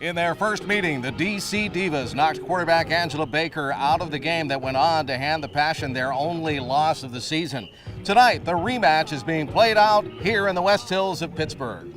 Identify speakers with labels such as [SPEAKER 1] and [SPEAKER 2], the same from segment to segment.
[SPEAKER 1] In their first meeting, the DC Divas knocked quarterback Angela Baker out of the game that went on to hand the Passion their only loss of the season. Tonight, the rematch is being played out here in the West Hills of Pittsburgh.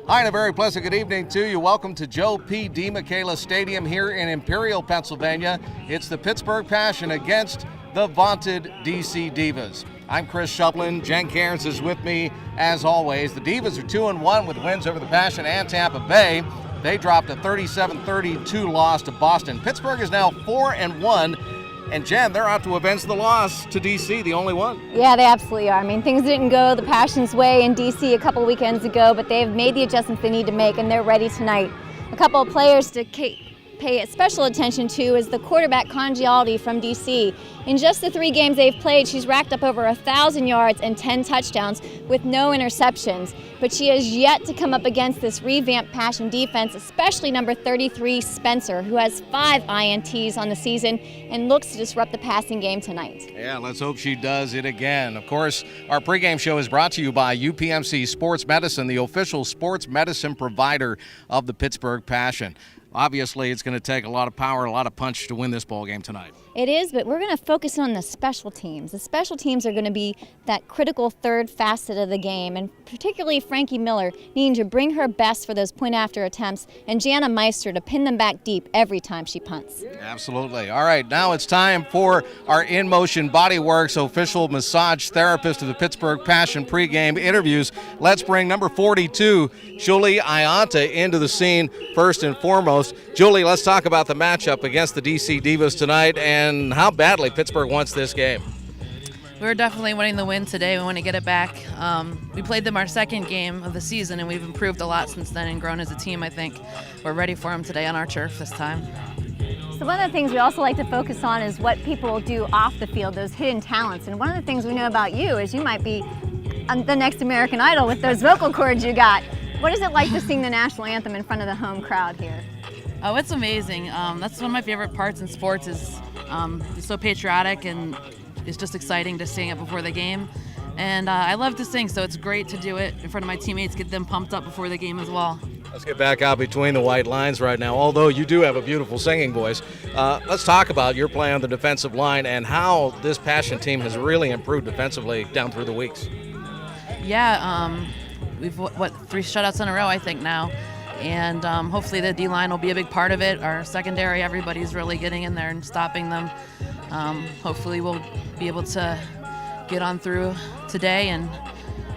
[SPEAKER 1] Hi, and a very pleasant good evening to you. Welcome to Joe P. DeMichela Stadium here in Imperial, Pennsylvania. It's the Pittsburgh Passion against the vaunted DC Divas. I'm Chris Shublin. Jen Cairns is with me as always. The Divas are 2-1 with wins over the Passion and Tampa Bay. They dropped a 37-32 loss to Boston. Pittsburgh is now 4-1. And Jen, they're out to avenge the loss to DC, the only one.
[SPEAKER 2] Yeah, they absolutely are. I mean, things didn't go the Passion's way in DC a couple weekends ago, but they've made the adjustments they need to make, and they're ready tonight. A couple of players to pay special attention to is the quarterback Congialdi from DC. In just the 3 games they've played, she's racked up over 1,000 yards and 10 touchdowns with no interceptions. But she has yet to come up against this revamped Passion defense, especially number 33, Spencer, who has 5 INTs on the season and looks to disrupt the passing game tonight.
[SPEAKER 1] Yeah, let's hope she does it again. Of course, our pregame show is brought to you by UPMC Sports Medicine, the official sports medicine provider of the Pittsburgh Passion. Obviously, it's going to take a lot of power, a lot of punch to win this ball game tonight.
[SPEAKER 2] It is, but we're going to focus on the special teams. The special teams are going to be that critical third facet of the game, and particularly Frankie Miller needing to bring her best for those point-after attempts, and Jana Meister to pin them back deep every time she punts.
[SPEAKER 1] Absolutely. All right, now it's time for our In Motion Bodyworks official massage therapist of the Pittsburgh Passion pregame interviews. Let's bring number 42, Julie Ianta, into the scene first and foremost. Julie, let's talk about the matchup against the DC Divas tonight and how badly Pittsburgh wants this game.
[SPEAKER 3] We're definitely wanting the win today. We want to get it back. We played them our second game of the season, and we've improved a lot since then and grown as a team, I think. We're ready for them today on our turf this time.
[SPEAKER 2] So one of the things we also like to focus on is what people do off the field, those hidden talents. And one of the things we know about you is you might be the next American Idol with those vocal cords you got. What is it like to sing the national anthem in front of the home crowd here?
[SPEAKER 3] Oh, it's amazing. That's one of my favorite parts in sports is it's so patriotic, and it's just exciting to sing it before the game. And I love to sing, so it's great to do it in front of my teammates, get them pumped up before the game as well.
[SPEAKER 1] Let's get back out between the white lines right now, although you do have a beautiful singing voice. Let's talk about your play on the defensive line and how this Passion team has really improved defensively down through the weeks.
[SPEAKER 3] Yeah, we've, 3 shutouts in a row, I think, now. And hopefully the D-line will be a big part of it. Our secondary, everybody's really getting in there and stopping them. Hopefully we'll be able to get on through today and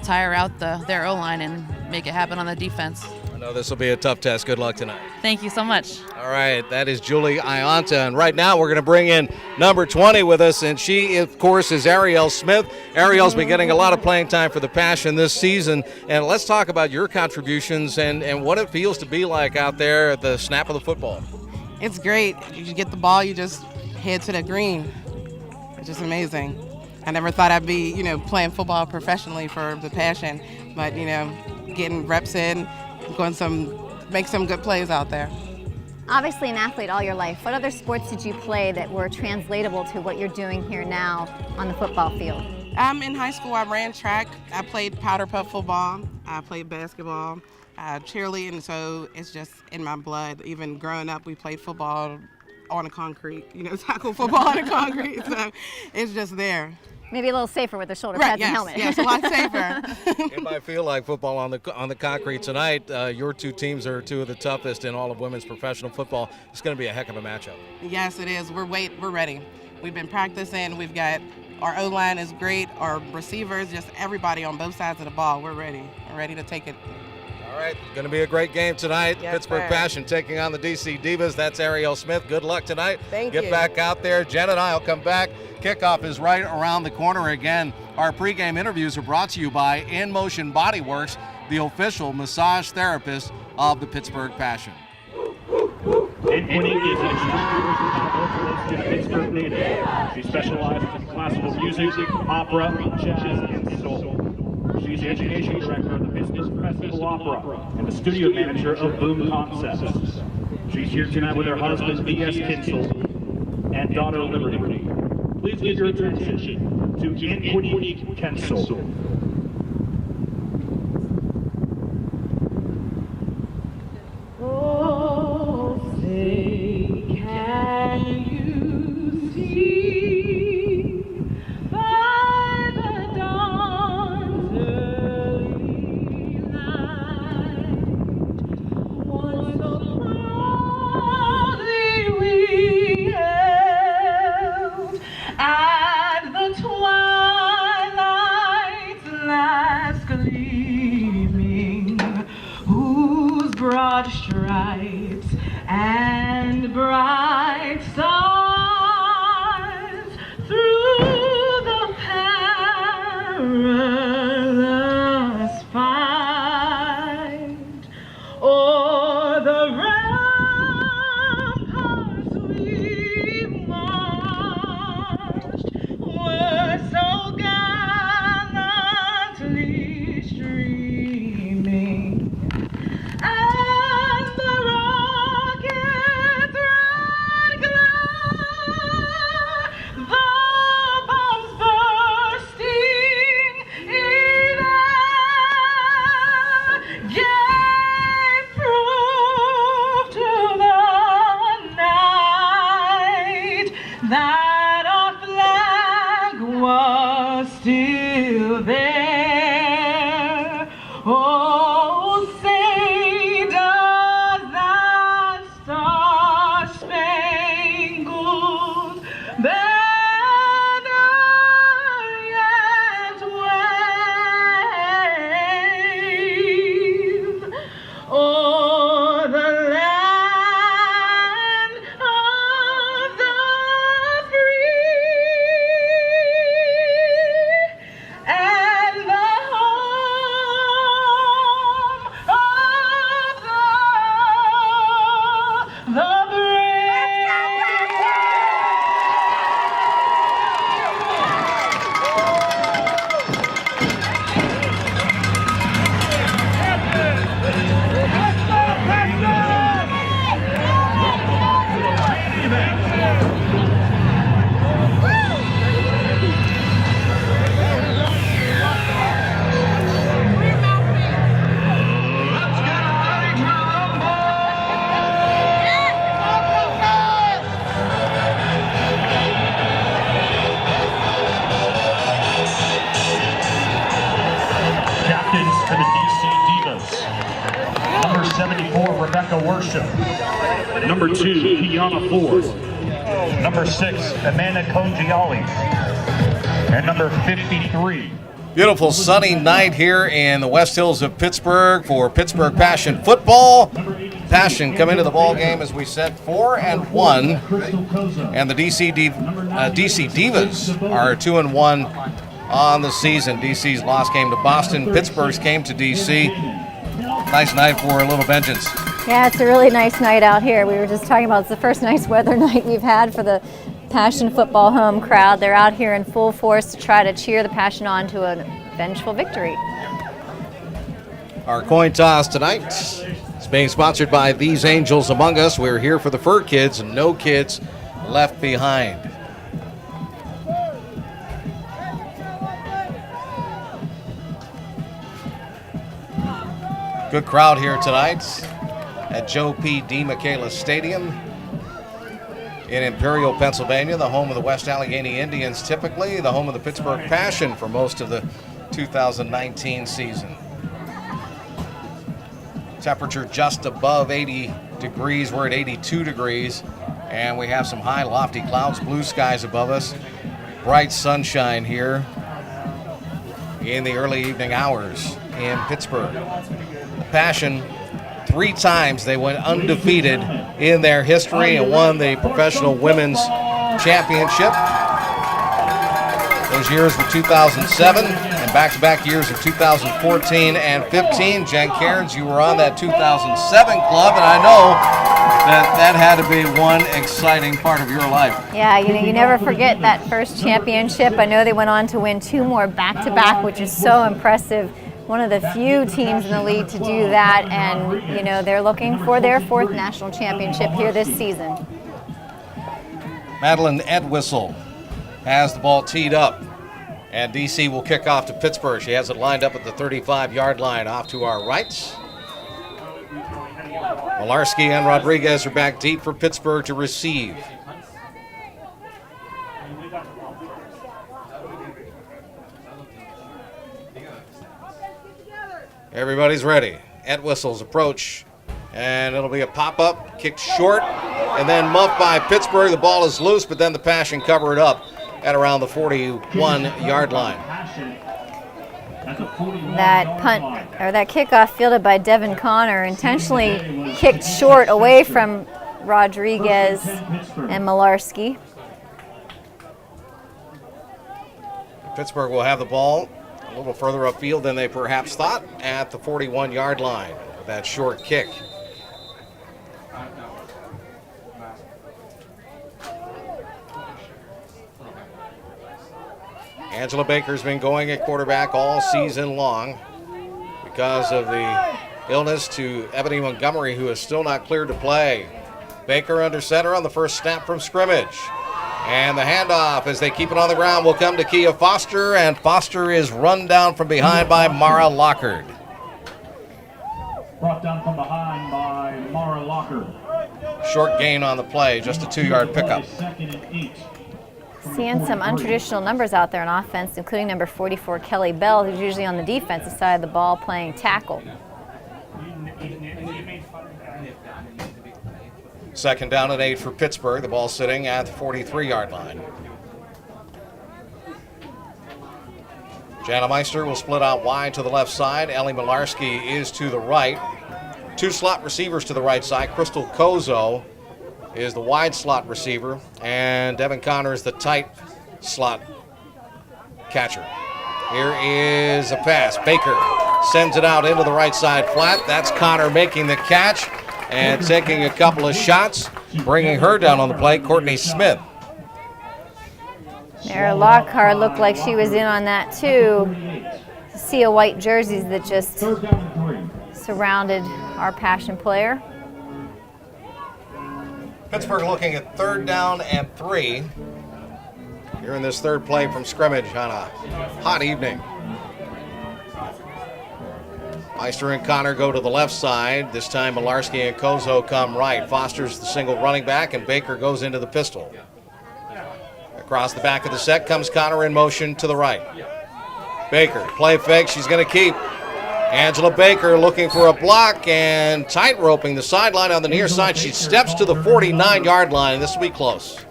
[SPEAKER 3] tire out their O-line and make it happen on the defense.
[SPEAKER 1] I know this will be a tough test. Good luck tonight.
[SPEAKER 3] Thank you so much.
[SPEAKER 1] All right, that is Julie Ianta, and right now we're going to bring in number 20 with us, and she, of course, is Ariel Smith. Ariel's been getting a lot of playing time for the Passion this season, and let's talk about your contributions and what it feels to be like out there at the snap of the football.
[SPEAKER 4] It's great. You get the ball, you just head to the green. It's just amazing. I never thought I'd be, playing football professionally for the Passion, but, getting reps in, make some good plays out there.
[SPEAKER 2] Obviously an athlete all your life. What other sports did you play that were translatable to what you're doing here now on the football field?
[SPEAKER 4] In high school, I ran track. I played powder puff football. I played basketball, cheerleading, so it's just in my blood. Even growing up, we played football on the concrete, tackle football on the concrete, so it's just there.
[SPEAKER 2] Maybe a little safer with the shoulder pads and helmet.
[SPEAKER 4] Yes, a lot safer.
[SPEAKER 1] It might feel like football on the concrete tonight. Your 2 teams are 2 of the toughest in all of women's professional football. It's going to be a heck of a matchup.
[SPEAKER 4] Yes, it is. We're ready. We've been practicing. We've got our O-line is great. Our receivers, just everybody on both sides of the ball. We're ready. We're ready to take it.
[SPEAKER 1] All right, going to be a great game tonight.
[SPEAKER 4] Yes,
[SPEAKER 1] Pittsburgh
[SPEAKER 4] sir.
[SPEAKER 1] Passion taking on the DC Divas. That's Ariel Smith. Good luck tonight.
[SPEAKER 4] Thank you.
[SPEAKER 1] Get back out there. Jen and I will come back. Kickoff is right around the corner again. Our pregame interviews are brought to you by In Motion Bodyworks, the official massage therapist of the Pittsburgh Passion.
[SPEAKER 5] Anthony is an extremely versatile to Pittsburgh native. She specializes in classical music, opera, jazz, and soul. She's the education director of the Business Festival Opera and the studio manager of Boom Concepts. She's here tonight with her husband, B.S. Kinsel, and daughter, Liberty. Please give your attention to Anthony Kinsel. Oh.
[SPEAKER 6] gleaming, whose broad stripes and bright stars through the perilous fight o'er the ramparts we marched were so gallantly streaming, and the rocket's red glare, the bombs bursting in air, gave proof to the night that our flag was still there. Oh, say does that star-spangled banner yet wave o'er the land of the free and the home of the brave.
[SPEAKER 5] Captains for the DC Divas. Number 74, Rebecca Worship. Number 2, Kiana Ford. Number 6, Amanda Congiali. And number 53.
[SPEAKER 1] Beautiful sunny night here in the West Hills of Pittsburgh for Pittsburgh Passion football. Passion come into the ball game, as we said, 4-1, and the DC Divas are 2-1 on the season. DC's loss came to Boston. Pittsburgh's came to DC. Nice night for a little vengeance.
[SPEAKER 2] Yeah, it's a really nice night out here. We were just talking about it's the first nice weather night we've had for the Passion football home crowd. They're out here in full force to try to cheer the Passion on to a vengeful victory.
[SPEAKER 1] Our coin toss tonight is being sponsored by These Angels Among Us. We're here for the fur kids and no kids left behind. Good crowd here tonight at Joe P. DeMichaelis Stadium in Imperial, Pennsylvania, the home of the West Allegheny Indians, typically the home of the Pittsburgh Passion for most of the 2019 season. Temperature just above 80 degrees. We're at 82 degrees, and we have some high, lofty clouds, blue skies above us, bright sunshine here in the early evening hours in Pittsburgh. The Passion, 3 times they went undefeated in their history and won the professional women's championship. Those years were 2007 and back-to-back years of 2014 and 15. Jen Cairns, you were on that 2007 club, and I know that had to be one exciting part of your life.
[SPEAKER 2] Yeah, you never forget that first championship. I know they went on to win 2 more back-to-back, which is so impressive. One of the few teams in the league to do that, and they're looking for their 4th national championship here this season.
[SPEAKER 1] Madeline Edwissel has the ball teed up, and DC will kick off to Pittsburgh. She has it lined up at the 35-yard line off to our right. Malarski and Rodriguez are back deep for Pittsburgh to receive. Everybody's ready. Entwistle's approach, and it'll be a pop-up, kicked short, and then muffed by Pittsburgh. The ball is loose, but then the Passion cover it up at around the 41-yard line.
[SPEAKER 5] At the
[SPEAKER 2] That punt or that kickoff fielded by Devin Connor intentionally kicked short away from Rodriguez and Malarski.
[SPEAKER 1] Pittsburgh will have the ball a little further upfield than they perhaps thought at the 41-yard line with that short kick. Angela Baker's been going at quarterback all season long because of the illness to Ebony Montgomery, who is still not cleared to play. Baker under center on the first snap from scrimmage. And the handoff, as they keep it on the ground, will come to Kia Foster, and Foster is run down from behind by Mara Lockard.
[SPEAKER 5] Brought down from behind by Mara Locker.
[SPEAKER 1] Short gain on the play, just a 2-yard pickup.
[SPEAKER 5] Second and 8.
[SPEAKER 2] Seeing some untraditional numbers out there on offense, including number 44, Kelly Bell, who's usually on the defensive side of the ball playing tackle.
[SPEAKER 1] Second down and 8 for Pittsburgh. The ball sitting at the 43-yard line. Jana Meister will split out wide to the left side. Ellie Malarski is to the right. 2 slot receivers to the right side. Crystal Kozo is the wide slot receiver, and Devin Connor is the tight slot catcher. Here is a pass. Baker sends it out into the right side flat. That's Connor making the catch and taking a couple of shots, bringing her down on the play, Courtney Smith.
[SPEAKER 2] Mara Lockhart looked like she was in on that too. Sea of white jerseys that just surrounded our Passion player.
[SPEAKER 1] Pittsburgh looking at 3rd down and 3. Here in this third play from scrimmage on a hot evening. Meister and Connor go to the left side. This time Malarski and Kozo come right. Foster's the single running back, and Baker goes into the pistol. Across the back of the set comes Connor in motion to the right. Baker, play fake, she's going to keep. Angela Baker looking for a block and tight roping the sideline on the near side. She steps to the 49-yard line. This will be close.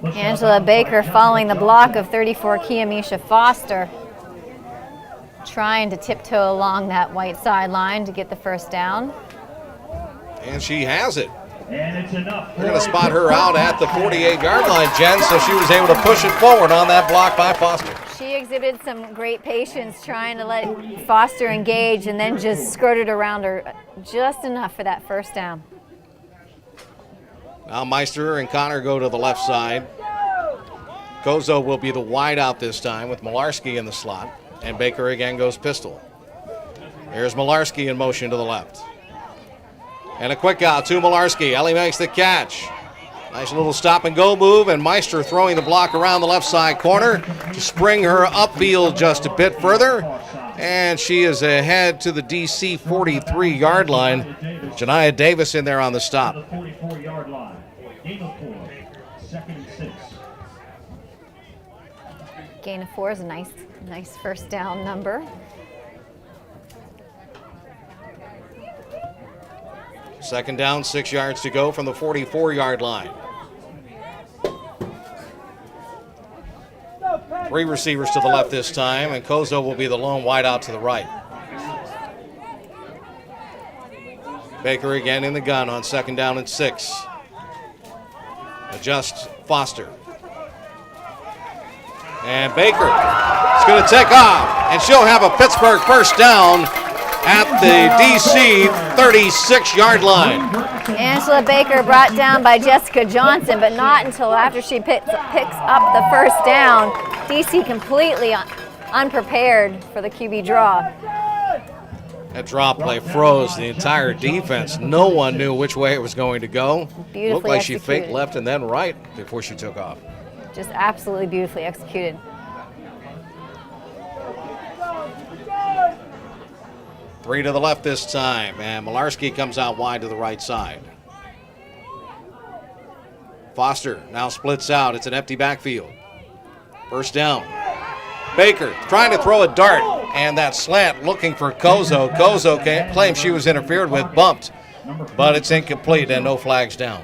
[SPEAKER 2] Angela Baker following the block of 34 Kiamisha Foster, trying to tiptoe along that white sideline to get the first down.
[SPEAKER 1] And she has it.
[SPEAKER 5] And it's enough.
[SPEAKER 1] We're going to spot her out at the 48-yard line, Jen, so she was able to push it forward on that block by Foster.
[SPEAKER 2] She exhibited some great patience trying to let Foster engage and then just skirted around her just enough for that first down.
[SPEAKER 1] Now Meister and Connor go to the left side. Kozo will be the wide out this time with Malarski in the slot, and Baker again goes pistol. Here's Malarski in motion to the left. And a quick out to Malarski. Ellie makes the catch. Nice little stop and go move, and Meister throwing the block around the left side corner to spring her upfield just a bit further. And she is ahead to the DC 43-yard line. Janiah Davis in there on the stop.
[SPEAKER 5] 44-yard line. Gain of 4. 2nd and 6.
[SPEAKER 2] Gain of 4 is a nice first down number.
[SPEAKER 1] Second down, 6 yards to go from the 44-yard line. 3 receivers to the left this time, and Kozo will be the lone wide out to the right. Baker again in the gun on 2nd down and 6. Adjust Foster. And Baker is going to take off, and she'll have a Pittsburgh first down at the DC 36-yard line.
[SPEAKER 2] Angela Baker brought down by Jessica Johnson, but not until after she picks up the first down. DC completely unprepared for the QB draw.
[SPEAKER 1] That draw play froze the entire defense. No one knew which way it was going to go.
[SPEAKER 2] Beautifully
[SPEAKER 1] Looked like
[SPEAKER 2] executed.
[SPEAKER 1] she faked left and then right before she took off.
[SPEAKER 2] Just absolutely beautifully executed.
[SPEAKER 1] Three to the left this time, and Malarski comes out wide to the right side. Foster now splits out. It's an empty backfield. First down. Baker trying to throw a dart, and that slant looking for Kozo. Kozo claims she was interfered with, bumped, but it's incomplete and no flags down.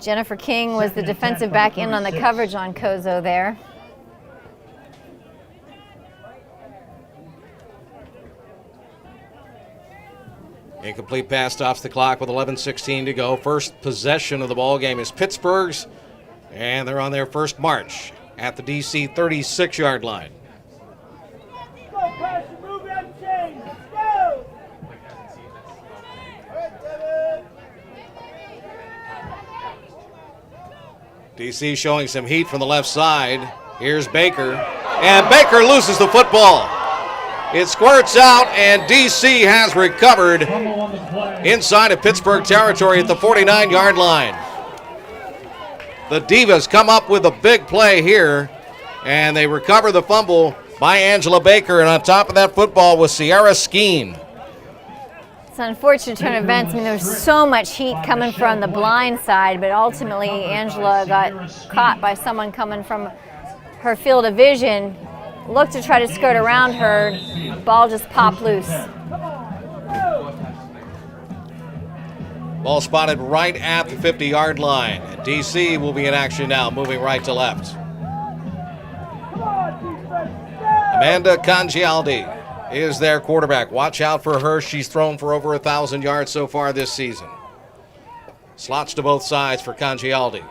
[SPEAKER 2] Jennifer King was the defensive back in on the coverage on Kozo there.
[SPEAKER 1] Incomplete pass stops the clock with 11:16 to go. First possession of the ball game is Pittsburgh's, and they're on their first march at the DC 36-yard line. DC showing some heat from the left side. Here's Baker, and Baker loses the football. It squirts out, and DC has recovered inside of Pittsburgh territory at the 49-yard line. The Divas come up with a big play here, and they recover the fumble by Angela Baker, and on top of that football was Sierra Skeen.
[SPEAKER 2] It's an unfortunate turn of events. I mean, there's so much heat coming from the blind side, but ultimately Angela got caught by someone coming from her field of vision, looked to try to skirt around her, ball just popped loose.
[SPEAKER 1] Ball spotted right at the 50-yard line. DC will be in action now, moving right to left. Amanda Congialdi is their quarterback. Watch out for her. She's thrown for over 1,000 yards so far this season. Slots to both sides for Congialdi.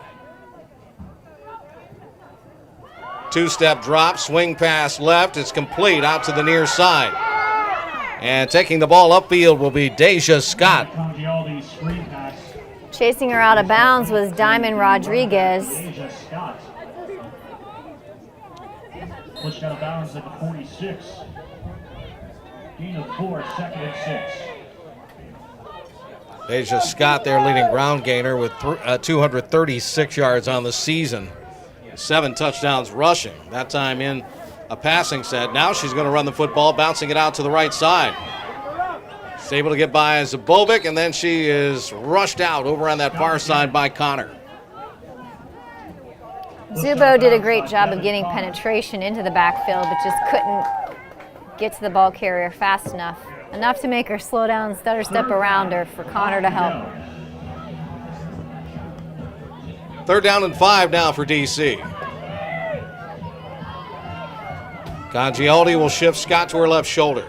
[SPEAKER 1] Two-step drop, swing pass left. It's complete out to the near side. And taking the ball upfield will be Deja Scott.
[SPEAKER 2] Chasing her out of bounds was Diamond Rodriguez.
[SPEAKER 5] Pushed out of bounds at the 46. Gain of 4, second and 6.
[SPEAKER 1] Deja Scott, their leading ground gainer with 236 yards on the season. 7 touchdowns rushing, that time in a passing set. Now she's going to run the football, bouncing it out to the right side. She's able to get by Zabovic, and then she is rushed out over on that far side by Connor.
[SPEAKER 2] Zubo did a great job of getting penetration into the backfield, but just couldn't get to the ball carrier fast enough. Enough to make her slow down, stutter step around her for Connor to help.
[SPEAKER 1] 3rd down and 5 now for DC. Congialdi will shift Scott to her left shoulder.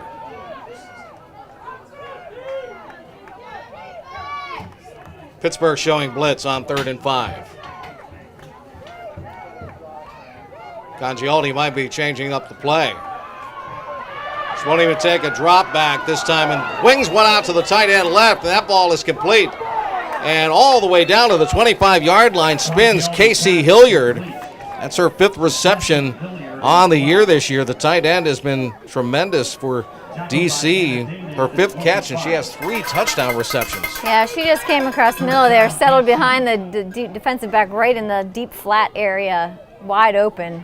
[SPEAKER 1] Pittsburgh showing blitz on 3rd and 5. Congialdi might be changing up the play. She won't even take a drop back this time, and wings one out to the tight end left, and that ball is complete. And all the way down to the 25-yard line spins Casey Hilliard. That's her 5th reception on the year this year. The tight end has been tremendous for DC. Her 5th catch, and she has 3 touchdown receptions.
[SPEAKER 2] Yeah, she just came across the middle there, settled behind the defensive back right in the deep flat area, wide open,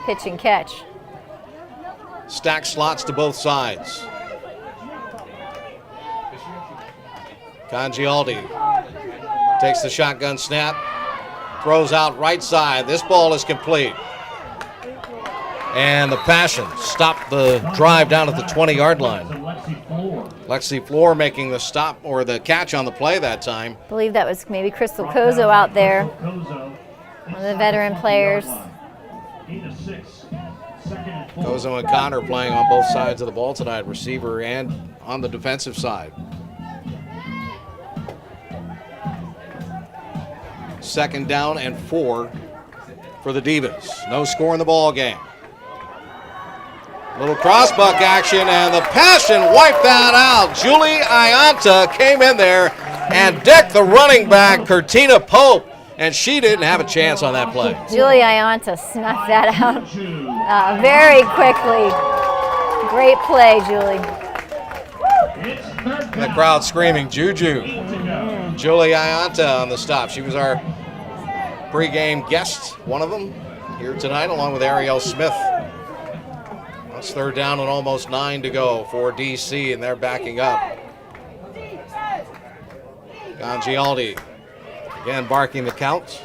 [SPEAKER 2] pitch and catch.
[SPEAKER 1] Stack slots to both sides. Congialdi takes the shotgun snap, throws out right side. This ball is complete. And the Passion stopped the drive down at the 20-yard line. Lexi Floor making the stop or the catch on the play that time.
[SPEAKER 2] I believe that was maybe Crystal Kozo out there, one of the veteran players.
[SPEAKER 1] Kozo and Connor playing on both sides of the ball tonight, receiver and on the defensive side. 2nd down and 4 for the Divas. No score in the ball game. Little crossbuck action, and the Passion wiped that out. Julie Ianta came in there and decked the running back, Curtina Pope, and she didn't have a chance on that play.
[SPEAKER 2] Julie Ianta snuffed that out very quickly. Great play, Julie.
[SPEAKER 1] And the crowd screaming, Juju. Julie Ianta on the stop. She was our pregame guest, one of them, here tonight, along with Ariel Smith. It's 3rd down and almost 9 to go for DC, and they're backing up. Congialdi again barking the count.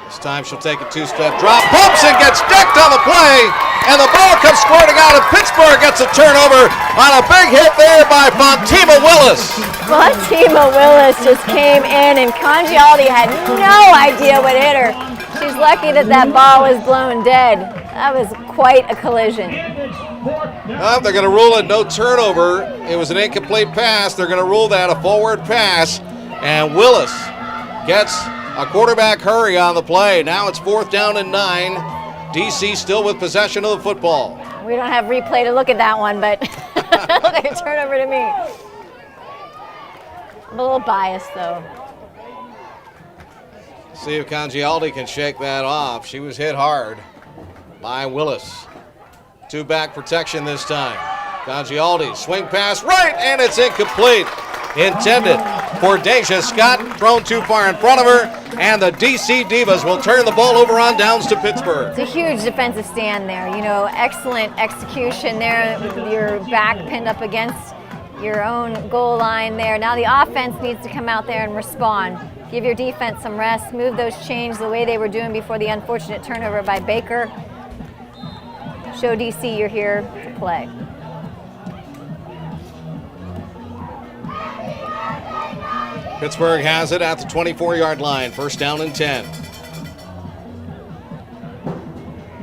[SPEAKER 1] This time she'll take a 2-step drop, pumps and gets decked on the play, and the ball comes squirting out, and Pittsburgh gets a turnover on a big hit there by Fatima Willis.
[SPEAKER 2] Fatima Willis just came in, and Congialdi had no idea what hit her. She's lucky that that ball was blown dead. That was quite a collision.
[SPEAKER 1] They're going to rule it no turnover. It was an incomplete pass. They're going to rule that a forward pass. And Willis gets a quarterback hurry on the play. Now it's 4th down and 9. DC still with possession of the football.
[SPEAKER 2] We don't have replay to look at that one, but look like a turnover to me. I'm a little biased, though.
[SPEAKER 1] See if Congialdi can shake that off. She was hit hard by Willis. 2-back protection this time. Congialdi, swing pass right, and it's incomplete. Intended for Deja Scott, thrown too far in front of her, and the DC Divas will turn the ball over on downs to Pittsburgh.
[SPEAKER 2] It's a huge defensive stand there. You know, excellent execution there with your back pinned up against your own goal line there. Now the offense needs to come out there and respond. Give your defense some rest, move those chains the way they were doing before the unfortunate turnover by Baker. Show DC you're here to play.
[SPEAKER 1] Pittsburgh has it at the 24-yard line, 1st down and 10.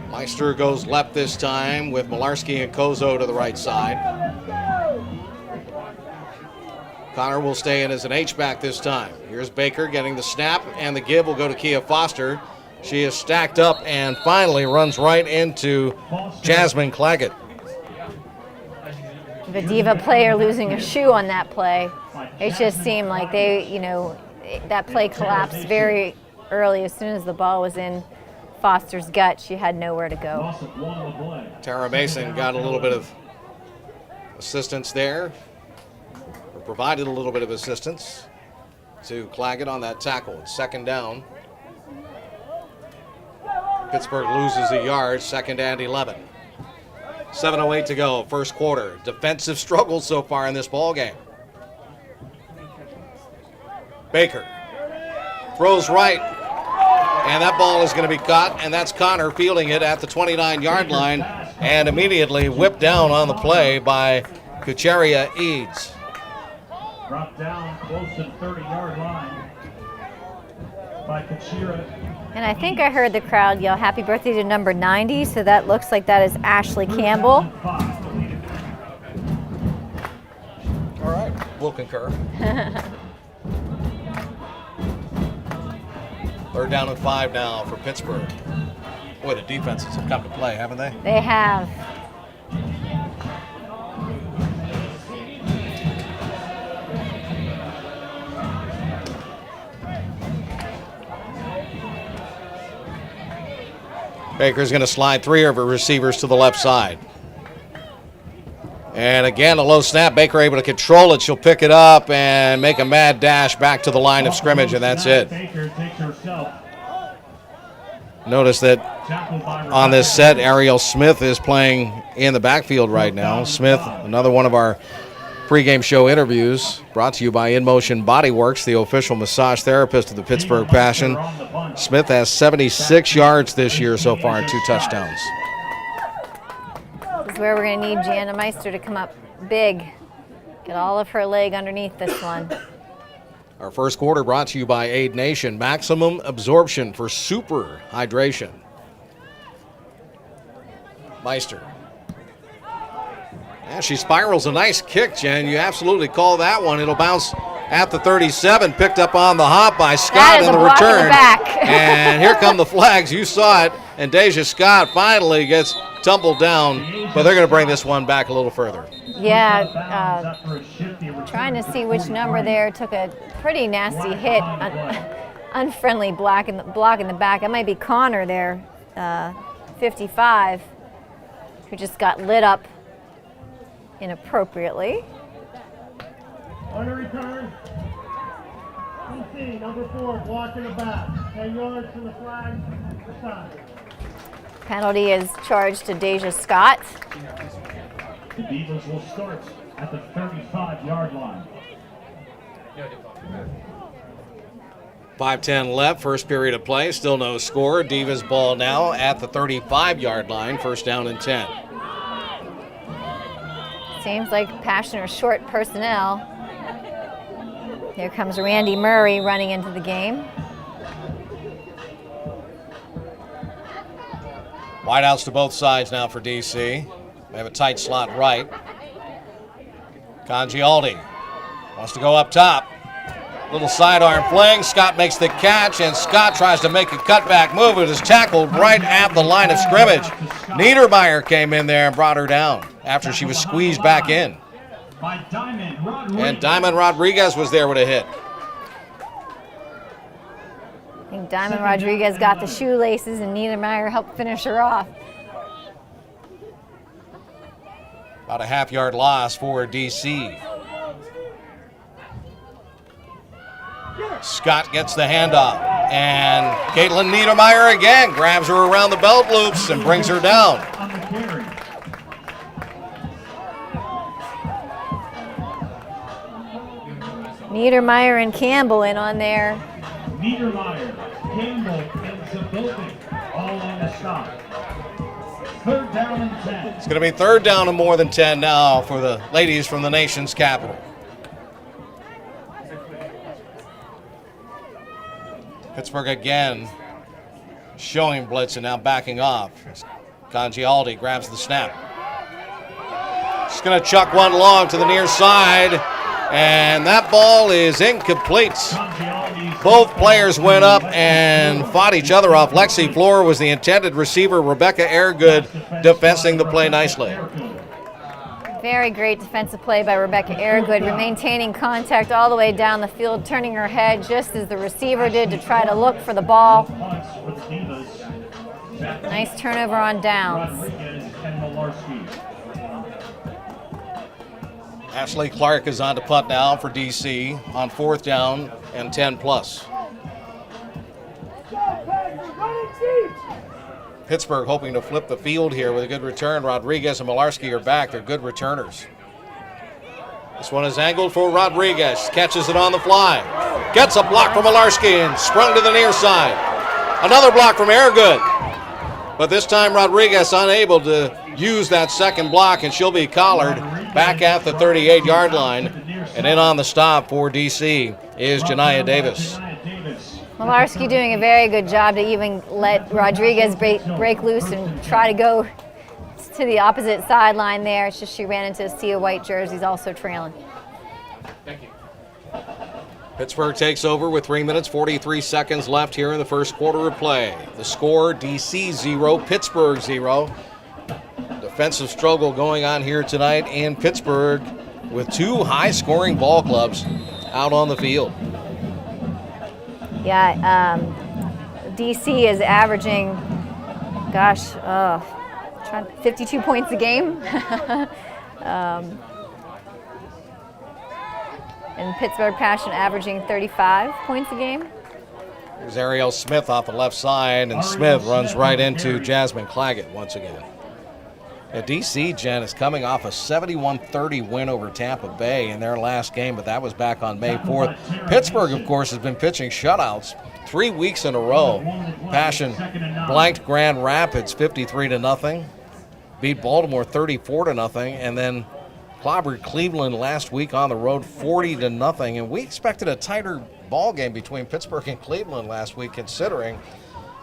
[SPEAKER 1] Meister goes left this time with Malarski and Kozo to the right side. Connor will stay in as an H-back this time. Here's Baker getting the snap, and the give will go to Kia Foster. She is stacked up and finally runs right into Jasmine Claggett.
[SPEAKER 2] The Diva player losing a shoe on that play. It just seemed like that play collapsed very early. As soon as the ball was in Foster's gut, she had nowhere to go.
[SPEAKER 1] Tara Mason got a little bit of assistance there, or provided a little bit of assistance to Claggett on that tackle. It's 2nd down. Pittsburgh loses a yard, 2nd and 11. 7:08 to go, 1st quarter. Defensive struggle so far in this ball game. Baker throws right, and that ball is going to be caught, and that's Connor fielding it at the 29-yard line, and immediately whipped down on the play by Kucheria Eads.
[SPEAKER 5] Dropped down close to the 30-yard line by Kucheria.
[SPEAKER 2] And I think I heard the crowd yell happy birthday to number 90, so that looks like that is Ashley Campbell.
[SPEAKER 1] All right, we'll concur. 3rd down and 5 now for Pittsburgh. Boy, the defenses have come to play, haven't they?
[SPEAKER 2] They have.
[SPEAKER 1] Baker's going to slide 3 of her receivers to the left side. And again, a low snap. Baker able to control it. She'll pick it up and make a mad dash back to the line of scrimmage, and that's it. Notice that on this set, Ariel Smith is playing in the backfield right now. Smith, another one of our pregame show interviews, brought to you by In Motion Body Works, the official massage therapist of the Pittsburgh Passion. Smith has 76 yards this year so far and 2 touchdowns.
[SPEAKER 2] This is where we're going to need Gianna Meister to come up big. Get all of her leg underneath this one.
[SPEAKER 1] Our 1st quarter brought to you by Aid Nation. Maximum absorption for super hydration. Meister. Yeah, she spirals a nice kick, Jen. You absolutely call that one. It'll bounce at the 37, picked up on the hop by Scott in the return.
[SPEAKER 2] In the back.
[SPEAKER 1] And here come the flags. You saw it. And Deja Scott finally gets tumbled down, but they're going to bring this one back a little further.
[SPEAKER 2] Yeah, trying to see which number there took a pretty nasty hit. Unfriendly block in the back. That might be Connor there, 55, who just got lit up inappropriately.
[SPEAKER 5] On the return, DC, number 4, block in the back. 10 yards from the flag.
[SPEAKER 2] Penalty is charged to Deja Scott.
[SPEAKER 5] The Divas will start at the 35-yard line.
[SPEAKER 1] 5:10 left, 1st period of play, still no score. Divas ball now at the 35-yard line, 1st down and 10.
[SPEAKER 2] Seems like Passion are short personnel. Here comes Randy Murray running into the game.
[SPEAKER 1] Wideouts to both sides now for DC. They have a tight slot right. Congialdi wants to go up top. Little sidearm fling. Scott makes the catch, and Scott tries to make a cutback move. It is tackled right at the line of scrimmage. Niedermeyer came in there and brought her down after she was squeezed back in. And Diamond Rodriguez was there with a hit.
[SPEAKER 2] I think Diamond Rodriguez got the shoelaces and Niedermeyer helped finish her off.
[SPEAKER 1] About a half-yard loss for DC. Scott gets the handoff, and Caitlin Niedermeyer again grabs her around the belt loops and brings her down.
[SPEAKER 2] Niedermeyer and Campbell in on there.
[SPEAKER 5] Niedermeyer, Campbell, and Zabovic all on the stop. 3rd down and 10.
[SPEAKER 1] It's going to be 3rd down and more than 10 now for the ladies from the nation's capital. Pittsburgh again showing blitz and now backing off. Congialdi grabs the snap. She's going to chuck one long to the near side, and that ball is incomplete. Both players went up and fought each other off. Lexi Floor was the intended receiver. Rebecca Airgood defensing the play nicely.
[SPEAKER 2] Very great defensive play by Rebecca Airgood, maintaining contact all the way down the field, turning her head just as the receiver did to try to look for the ball. Nice turnover on downs.
[SPEAKER 1] Ashley Clark is on to punt now for DC on 4th down and 10 plus. Pittsburgh hoping to flip the field here with a good return. Rodriguez and Malarski are back. They're good returners. This one is angled for Rodriguez. Catches it on the fly. Gets a block from Malarski and sprung to the near side. Another block from Airgood. But this time Rodriguez unable to use that second block, and she'll be collared back at the 38-yard line. And in on the stop for DC is Janiyah Davis.
[SPEAKER 2] Malarski doing a very good job to even let Rodriguez break loose and try to go to the opposite sideline there. It's just she ran into a sea of white jerseys, also trailing.
[SPEAKER 1] Thank you. Pittsburgh takes over with 3 minutes, 43 seconds left here in the first quarter of play. The score, DC 0, Pittsburgh 0. Defensive struggle going on here tonight in Pittsburgh with 2 high-scoring ball clubs out on the field.
[SPEAKER 2] Yeah, DC is averaging, 52 points a game. And Pittsburgh Passion averaging 35 points a game.
[SPEAKER 1] There's Ariel Smith off the left side, and Smith runs right into Jasmine Claggett once again. DC, Jen, is coming off a 71-30 win over Tampa Bay in their last game, but that was back on May 4th. Pittsburgh, of course, has been pitching shutouts 3 weeks in a row. Passion blanked Grand Rapids 53-0, beat Baltimore 34-0, and then clobbered Cleveland last week on the road 40-0. And we expected a tighter ball game between Pittsburgh and Cleveland last week, considering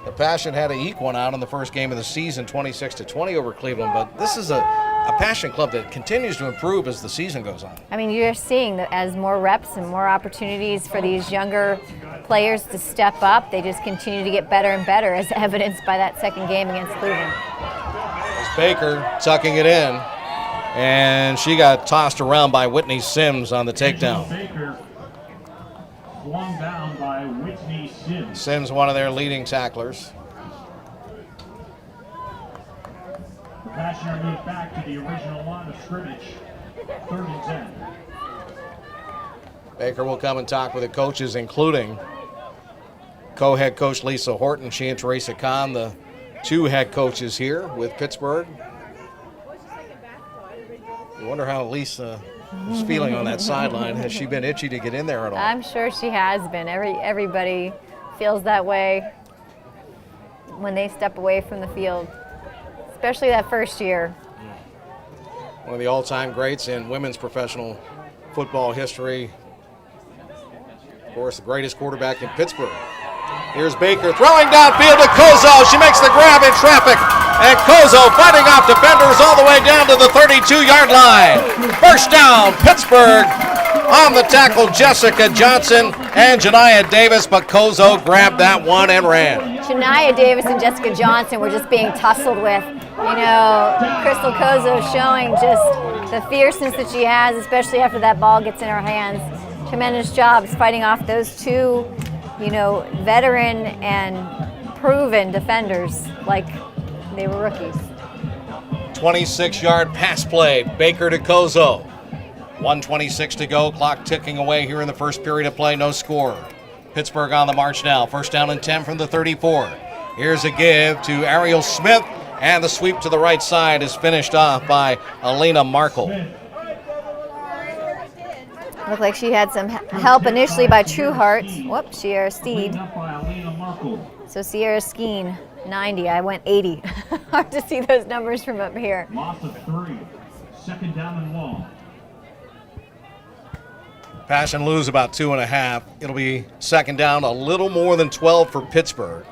[SPEAKER 1] the Passion had to eke one out in the first game of the season, 26-20 over Cleveland. But this is a Passion club that continues to improve as the season goes on.
[SPEAKER 2] I mean, you're seeing that as more reps and more opportunities for these younger players to step up, they just continue to get better and better, as evidenced by that second game against Cleveland.
[SPEAKER 1] There's Baker tucking it in, and she got tossed around by Whitney Sims on the takedown.
[SPEAKER 5] Baker flung down by Whitney Sims.
[SPEAKER 1] Sims, one of their leading tacklers.
[SPEAKER 5] Passion are moved back to the original line of scrimmage, 3rd and 10.
[SPEAKER 1] Baker will come and talk with the coaches, including co-head coach Lisa Horton. She and Teresa Kahn, the 2 head coaches here with Pittsburgh. You wonder how Lisa is feeling on that sideline. Has she been itchy to get in there at all?
[SPEAKER 2] I'm sure she has been. Everybody feels that way when they step away from the field, especially that first year.
[SPEAKER 1] One of the all-time greats in women's professional football history. Of course, the greatest quarterback in Pittsburgh. Here's Baker throwing downfield to Kozo. She makes the grab in traffic. And Kozo fighting off defenders all the way down to the 32-yard line. First down, Pittsburgh. On the tackle, Jessica Johnson and Janiah Davis, but Kozo grabbed that one and ran.
[SPEAKER 2] Janiah Davis and Jessica Johnson were just being tussled with. You know, Crystal Kozo showing just the fierceness that she has, especially after that ball gets in her hands. Tremendous jobs fighting off those two, you know, veteran and proven defenders like they were rookies.
[SPEAKER 1] 26-yard pass play, Baker to Kozo. 1:26 to go, clock ticking away here in the first period of play, no score. Pittsburgh on the march now, first down and 10 from the 34. Here's a give to Ariel Smith, and the sweep to the right side is finished off by Alina Markle.
[SPEAKER 2] Looked like she had some help initially by Trueheart. Whoops, Sierra Steed. So Sierra Skeen, 90. I went 80. Hard to see those numbers from up here.
[SPEAKER 5] Loss of 3. Second down and long.
[SPEAKER 1] Passion lose about 2.5. It'll be second down, a little more than 12 for Pittsburgh.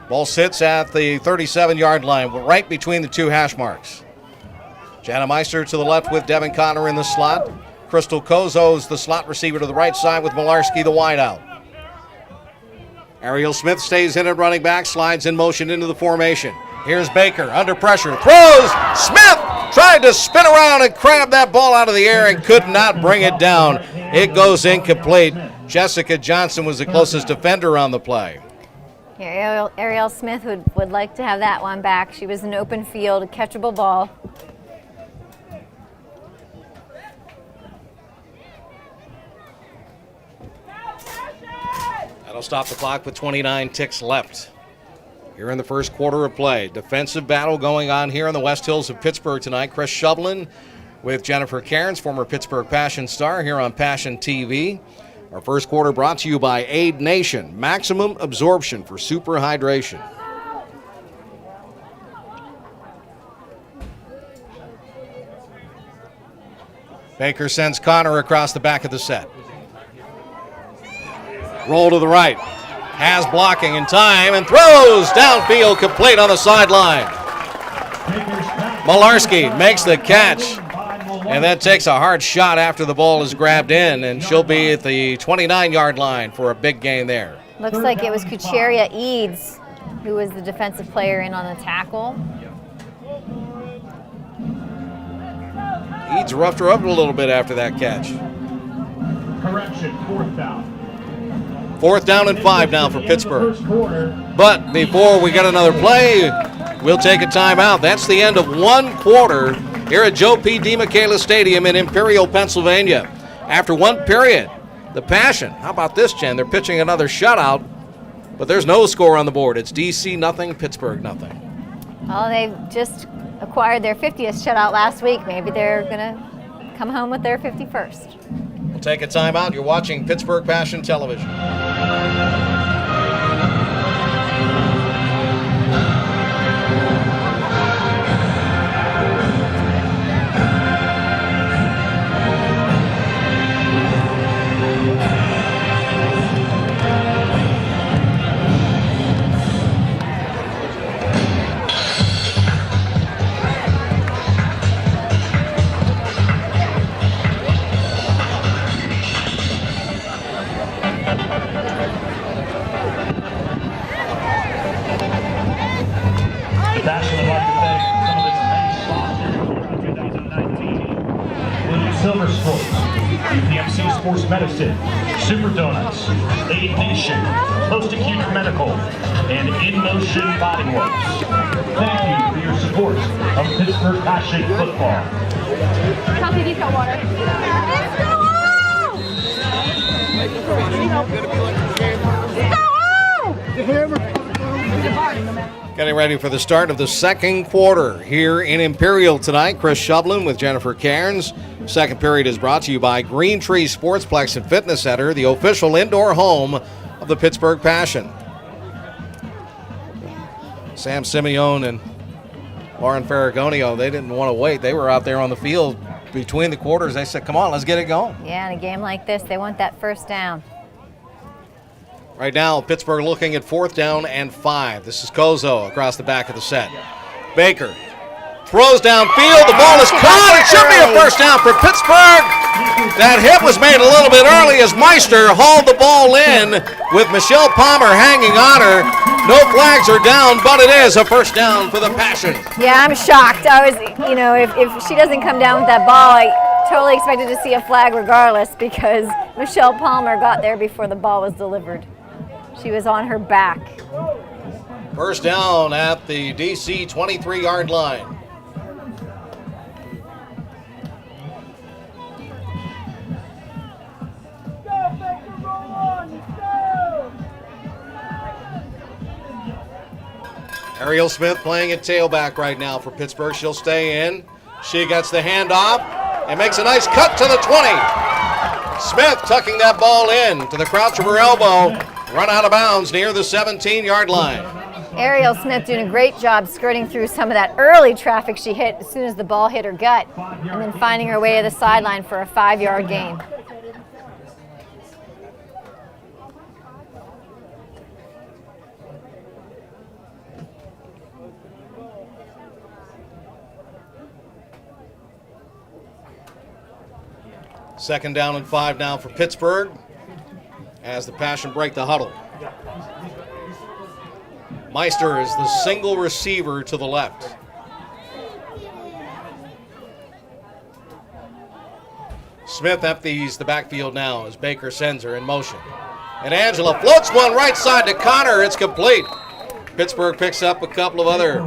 [SPEAKER 1] Ball sits at the 37-yard line, right between the two hash marks. Jana Meister to the left with Devin Connor in the slot. Crystal Kozo's the slot receiver to the right side with Malarski the wideout. Ariel Smith stays in at running back, slides in motion into the formation. Here's Baker under pressure, throws. Smith tried to spin around and grab that ball out of the air and could not bring it down. It goes incomplete. Jessica Johnson was the closest defender on the play.
[SPEAKER 2] Yeah, Ariel Smith would like to have that one back. She was an open field, a catchable ball.
[SPEAKER 1] That'll stop the clock with 29 ticks left. Here in the first quarter of play. Defensive battle going on here in the West Hills of Pittsburgh tonight. Chris Shovlin with Jennifer Cairns, former Pittsburgh Passion star, here on Passion TV. Our first quarter brought to you by Aid Nation. Maximum absorption for super hydration. Baker sends Connor across the back of the set. Roll to the right. Has blocking in time and throws downfield, complete on the sideline. Malarski makes the catch and then takes a hard shot after the ball is grabbed in, and she'll be at the 29-yard line for a big gain there.
[SPEAKER 2] Looks like it was Kucheria Eads who was the defensive player in on the tackle.
[SPEAKER 1] Eads roughed her up a little bit after that catch.
[SPEAKER 5] Correction, fourth down.
[SPEAKER 1] Fourth down and 5 now for Pittsburgh. But before we get another play, we'll take a timeout. That's the end of one quarter here at Joe P. DeMichaela Stadium in Imperial, Pennsylvania. After one period, the Passion, how about this, Jen? They're pitching another shutout, but there's no score on the board. It's DC nothing, Pittsburgh nothing.
[SPEAKER 2] Well, they just acquired their 50th shutout last week. Maybe they're going to come home with their 51st.
[SPEAKER 1] We'll take a timeout. You're watching Pittsburgh Passion Television.
[SPEAKER 5] Silver Sports, UPMC Sports Medicine, Super Donuts, Aid Nation, Post-Acute Medical, and In Motion Body Works. Thank you for your support of Pittsburgh Passion football.
[SPEAKER 2] Coffee, decaf water.
[SPEAKER 1] Getting ready for the start of the second quarter here in Imperial tonight. Chris Shovlin with Jennifer Cairns. Second period is brought to you by Green Tree Sportsplex and Fitness Center, the official indoor home of the Pittsburgh Passion. Sam Simeone and Lauren Ferragonio, they didn't want to wait. They were out there on the field between the quarters. They said, come on, let's get it going.
[SPEAKER 2] Yeah, in a game like this, they want that first down.
[SPEAKER 1] Right now, Pittsburgh looking at fourth down and 5. This is Kozo across the back of the set. Baker throws downfield. The ball is caught. It should be a first down for Pittsburgh. That hit was made a little bit early as Meister hauled the ball in with Michelle Palmer hanging on her. No flags are down, but it is a first down for the Passion.
[SPEAKER 2] Yeah, I'm shocked. I was, if she doesn't come down with that ball, I totally expected to see a flag regardless because Michelle Palmer got there before the ball was delivered. She was on her back.
[SPEAKER 1] First down at the DC 23-yard line. Ariel Smith playing at tailback right now for Pittsburgh. She'll stay in. She gets the handoff and makes a nice cut to the 20. Smith tucking that ball in to the crouch of her elbow. Run out of bounds near the 17-yard line.
[SPEAKER 2] Ariel Smith doing a great job skirting through some of that early traffic she hit as soon as the ball hit her gut, and then finding her way to the sideline for a 5-yard gain.
[SPEAKER 1] Second down and 5 now for Pittsburgh as the Passion break the huddle. Meister is the single receiver to the left. Smith empties the backfield now as Baker sends her in motion. And Angela floats one right side to Connor. It's complete. Pittsburgh picks up a couple of other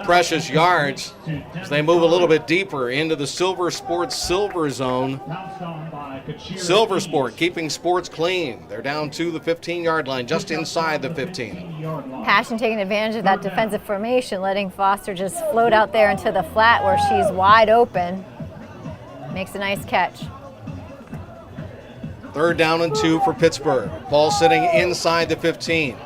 [SPEAKER 1] precious yards as they move a little bit deeper into the Silver Sports Silver Zone. Silver Sport keeping sports clean. They're down to the 15-yard line, just inside the 15.
[SPEAKER 2] Passion taking advantage of that defensive formation, letting Foster just float out there into the flat where she's wide open. Makes a nice catch.
[SPEAKER 1] Third down and 2 for Pittsburgh. Ball sitting inside the 15.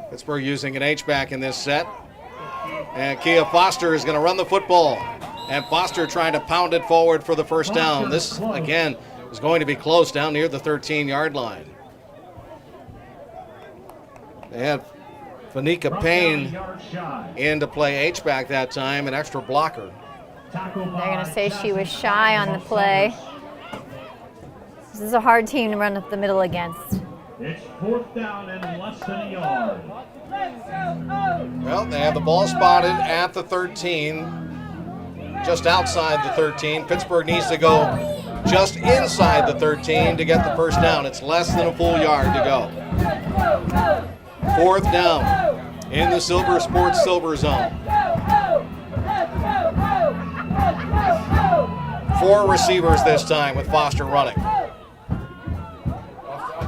[SPEAKER 1] Pittsburgh using an H-back in this set. And Kia Foster is going to run the football. And Foster trying to pound it forward for the first down. This, again, is going to be close down near the 13-yard line. They had Fanika Payne in to play H-back that time, an extra blocker.
[SPEAKER 2] They're going to say she was shy on the play. This is a hard team to run up the middle against.
[SPEAKER 5] It's fourth down and less than a yard.
[SPEAKER 1] Well, they have the ball spotted at the 13, just outside the 13. Pittsburgh needs to go just inside the 13 to get the first down. It's less than a full yard to go. Fourth down in the Silver Sports Silver Zone. 4 receivers this time with Foster running.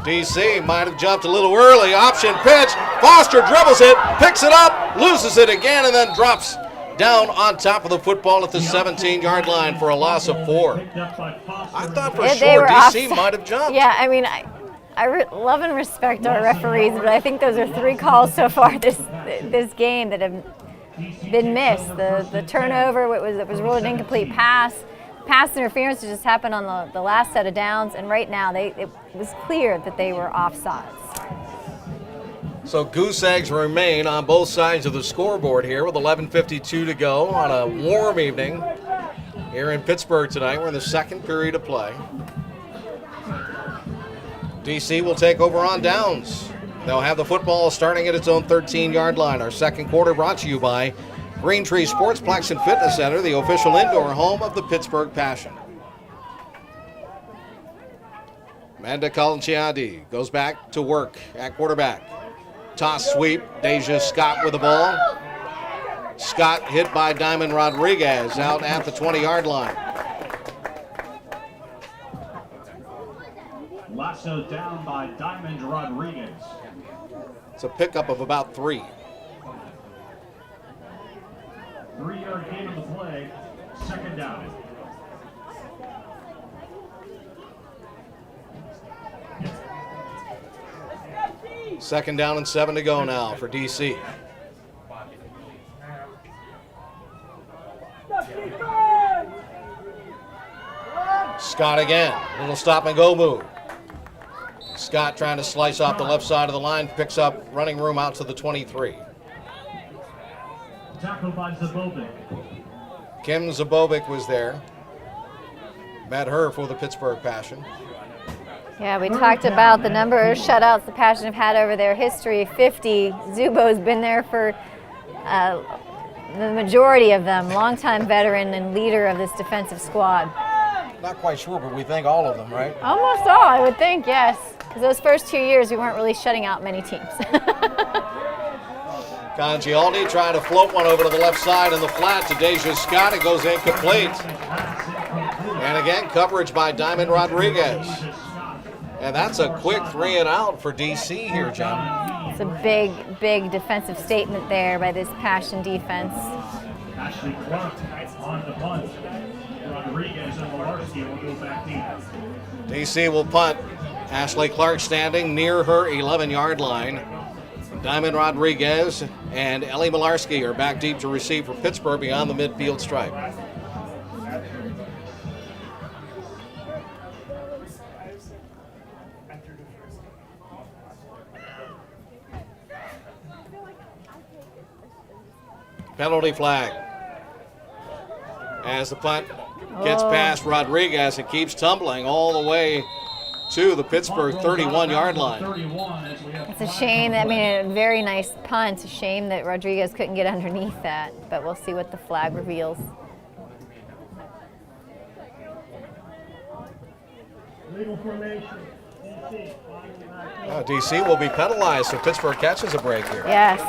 [SPEAKER 1] DC might have jumped a little early. Option pitch. Foster dribbles it, picks it up, loses it again, and then drops down on top of the football at the 17-yard line for a loss of 4. I thought for sure DC might have jumped.
[SPEAKER 2] Yeah, I mean, I love and respect our referees, but I think those are 3 calls so far this game that have been missed. The turnover, it was ruled an incomplete pass. Pass interference just happened on the last set of downs, and right now it was clear that they were offsides.
[SPEAKER 1] So goose eggs remain on both sides of the scoreboard here with 11:52 to go on a warm evening here in Pittsburgh tonight. We're in the second period of play. DC will take over on downs. They'll have the football starting at its own 13-yard line. Our second quarter brought to you by Green Tree Sportsplex and Fitness Center, the official indoor home of the Pittsburgh Passion. Amanda Colanciadi goes back to work at quarterback. Toss sweep, Deja Scott with the ball. Scott hit by Diamond Rodriguez out at the 20-yard line.
[SPEAKER 5] Lasso down by Diamond Rodriguez.
[SPEAKER 1] It's a pickup of about 3.
[SPEAKER 5] 3-yard gain on the play, second down.
[SPEAKER 1] Second down and 7 to go now for DC. Scott again. Little stop and go move. Scott trying to slice off the left side of the line, picks up running room out to the 23.
[SPEAKER 5] Tackled by Zabovic.
[SPEAKER 1] Kim Zabovic was there. Met her for the Pittsburgh Passion.
[SPEAKER 2] Yeah, we talked about the number of shutouts the Passion have had over their history, 50. Zubo's been there for the majority of them, longtime veteran and leader of this defensive squad.
[SPEAKER 1] Not quite sure, but we think all of them, right?
[SPEAKER 2] Almost all, I would think, yes. Because those first 2 years, we weren't really shutting out many teams.
[SPEAKER 1] Congialdi trying to float one over to the left side in the flat to Deja Scott. It goes incomplete. And again, coverage by Diamond Rodriguez. And that's a quick 3 and out for DC here, John.
[SPEAKER 2] It's a big, big defensive statement there by this Passion defense.
[SPEAKER 5] Ashley Clark on the punt. Rodriguez and Malarski will go back deep.
[SPEAKER 1] DC will punt. Ashley Clark standing near her 11-yard line. Diamond Rodriguez and Ellie Malarski are back deep to receive for Pittsburgh beyond the midfield stripe. Penalty flag. As the punt gets past Rodriguez, it keeps tumbling all the way to the Pittsburgh 31-yard line.
[SPEAKER 2] It's a shame. I mean, a very nice punt. A shame that Rodriguez couldn't get underneath that, but we'll see what the flag reveals.
[SPEAKER 1] DC will be penalized, so Pittsburgh catches a break here.
[SPEAKER 2] Yes.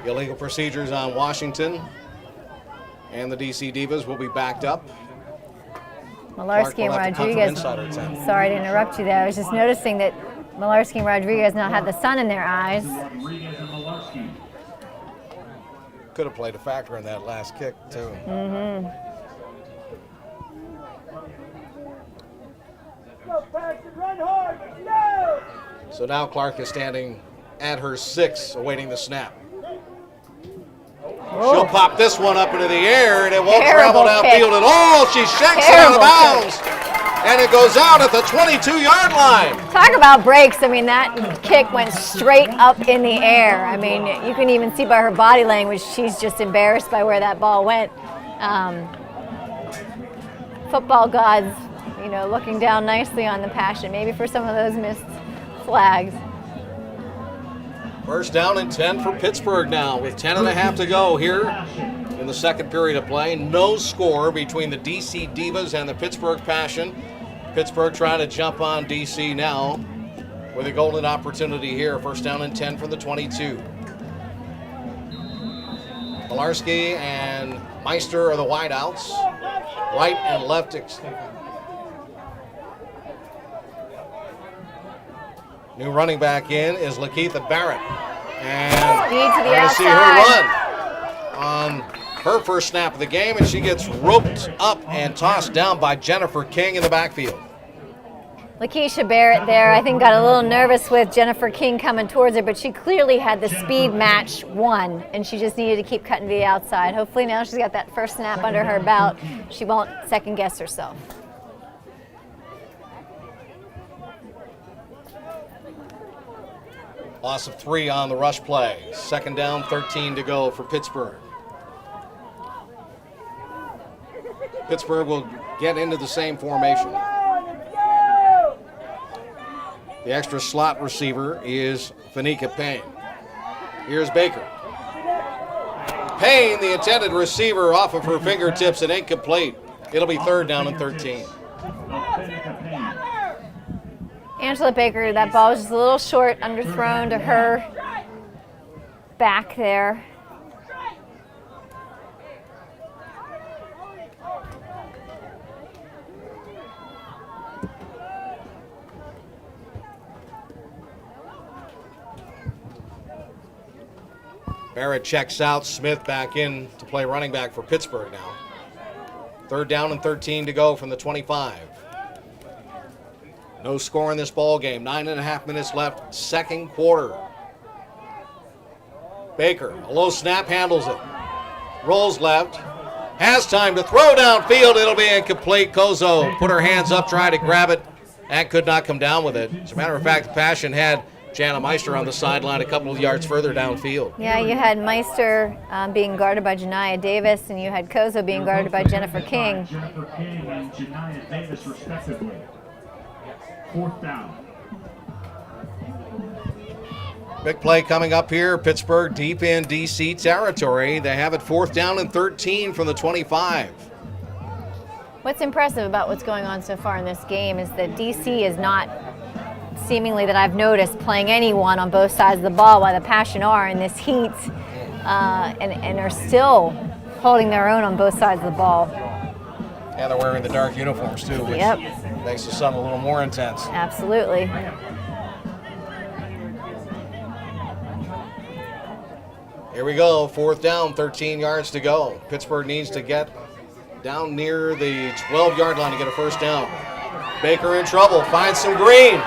[SPEAKER 1] Illegal procedures on Washington, and the DC Divas will be backed up.
[SPEAKER 2] Malarski and Rodriguez. Sorry to interrupt you there. I was just noticing that Malarski and Rodriguez now have the sun in their eyes.
[SPEAKER 1] Could have played a factor in that last kick, too. So now Clark is standing at her 6, awaiting the snap. She'll pop this one up into the air, and it won't travel downfield at all. She shakes it out of bounds, and it goes out at the 22-yard line.
[SPEAKER 2] Talk about breaks. I mean, that kick went straight up in the air. I mean, you can even see by her body language, she's just embarrassed by where that ball went. Football gods, you know, looking down nicely on the Passion, maybe for some of those missed flags.
[SPEAKER 1] First down and 10 for Pittsburgh now with 10.5 to go here in the second period of play. No score between the DC Divas and the Pittsburgh Passion. Pittsburgh trying to jump on DC now with a golden opportunity here. First down and 10 from the 22. Malarski and Meister are the wideouts. Right and left. New running back in is Lakeitha Barrett. And
[SPEAKER 2] Speed to the
[SPEAKER 1] we're going to see her
[SPEAKER 2] outside.
[SPEAKER 1] run on her first snap of the game, and she gets roped up and tossed down by Jennifer King in the backfield.
[SPEAKER 2] Lakeisha Barrett there, I think, got a little nervous with Jennifer King coming towards her, but she clearly had the speed match won, and she just needed to keep cutting to the outside. Hopefully now she's got that first snap under her belt. She won't second guess herself.
[SPEAKER 1] Loss of 3 on the rush play. Second down, 13 to go for Pittsburgh. Pittsburgh will get into the same formation. The extra slot receiver is Fanika Payne. Here's Baker. Payne, the intended receiver, off of her fingertips and incomplete. It'll be third down and 13.
[SPEAKER 2] Angela Baker, that ball was just a little short, underthrown to her back there.
[SPEAKER 1] Barrett checks out. Smith back in to play running back for Pittsburgh now. Third down and 13 to go from the 25. No score in this ball game. 9.5 minutes left, second quarter. Baker, a low snap, handles it. Rolls left. Has time to throw downfield. It'll be incomplete. Kozo put her hands up, tried to grab it, and could not come down with it. As a matter of fact, the Passion had Jana Meister on the sideline a couple of yards further downfield.
[SPEAKER 2] Yeah, you had Meister being guarded by Janiyah Davis, and you had Kozo being guarded by Jennifer King.
[SPEAKER 5] Jennifer King and Janiyah Davis, respectively. Fourth down.
[SPEAKER 1] Big play coming up here. Pittsburgh deep in DC territory. They have it 4th down and 13 from the 25.
[SPEAKER 2] What's impressive about what's going on so far in this game is that DC is not, seemingly that I've noticed, playing anyone on both sides of the ball, while the Passion are in this heat and are still holding their own on both sides of the ball.
[SPEAKER 1] And they're wearing the dark uniforms too, which makes the sun a little more intense.
[SPEAKER 2] Absolutely.
[SPEAKER 1] Here we go, 4th down, 13 yards to go. Pittsburgh needs to get down near the 12-yard line to get a first down. Baker in trouble, finds some green.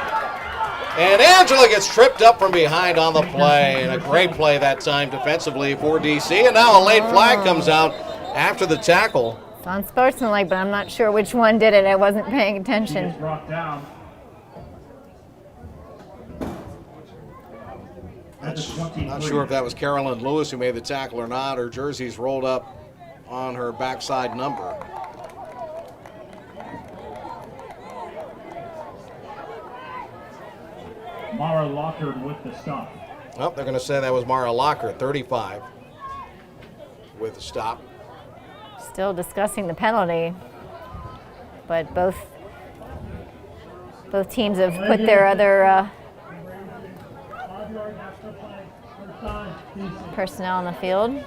[SPEAKER 1] And Angela gets tripped up from behind on the play. And a great play that time defensively for DC. And now a late flag comes out after the tackle.
[SPEAKER 2] It's unsportsmanlike, but I'm not sure which one did it. I wasn't paying attention.
[SPEAKER 5] Brought down.
[SPEAKER 1] Not sure if that was Carolyn Lewis who made the tackle or not. Her jersey's rolled up on her backside number.
[SPEAKER 5] Mara Lockard with the stop.
[SPEAKER 1] Oh, they're going to say that was Mara Lockard, 35, with the stop.
[SPEAKER 2] Still discussing the penalty, but both teams have put their other personnel on the field.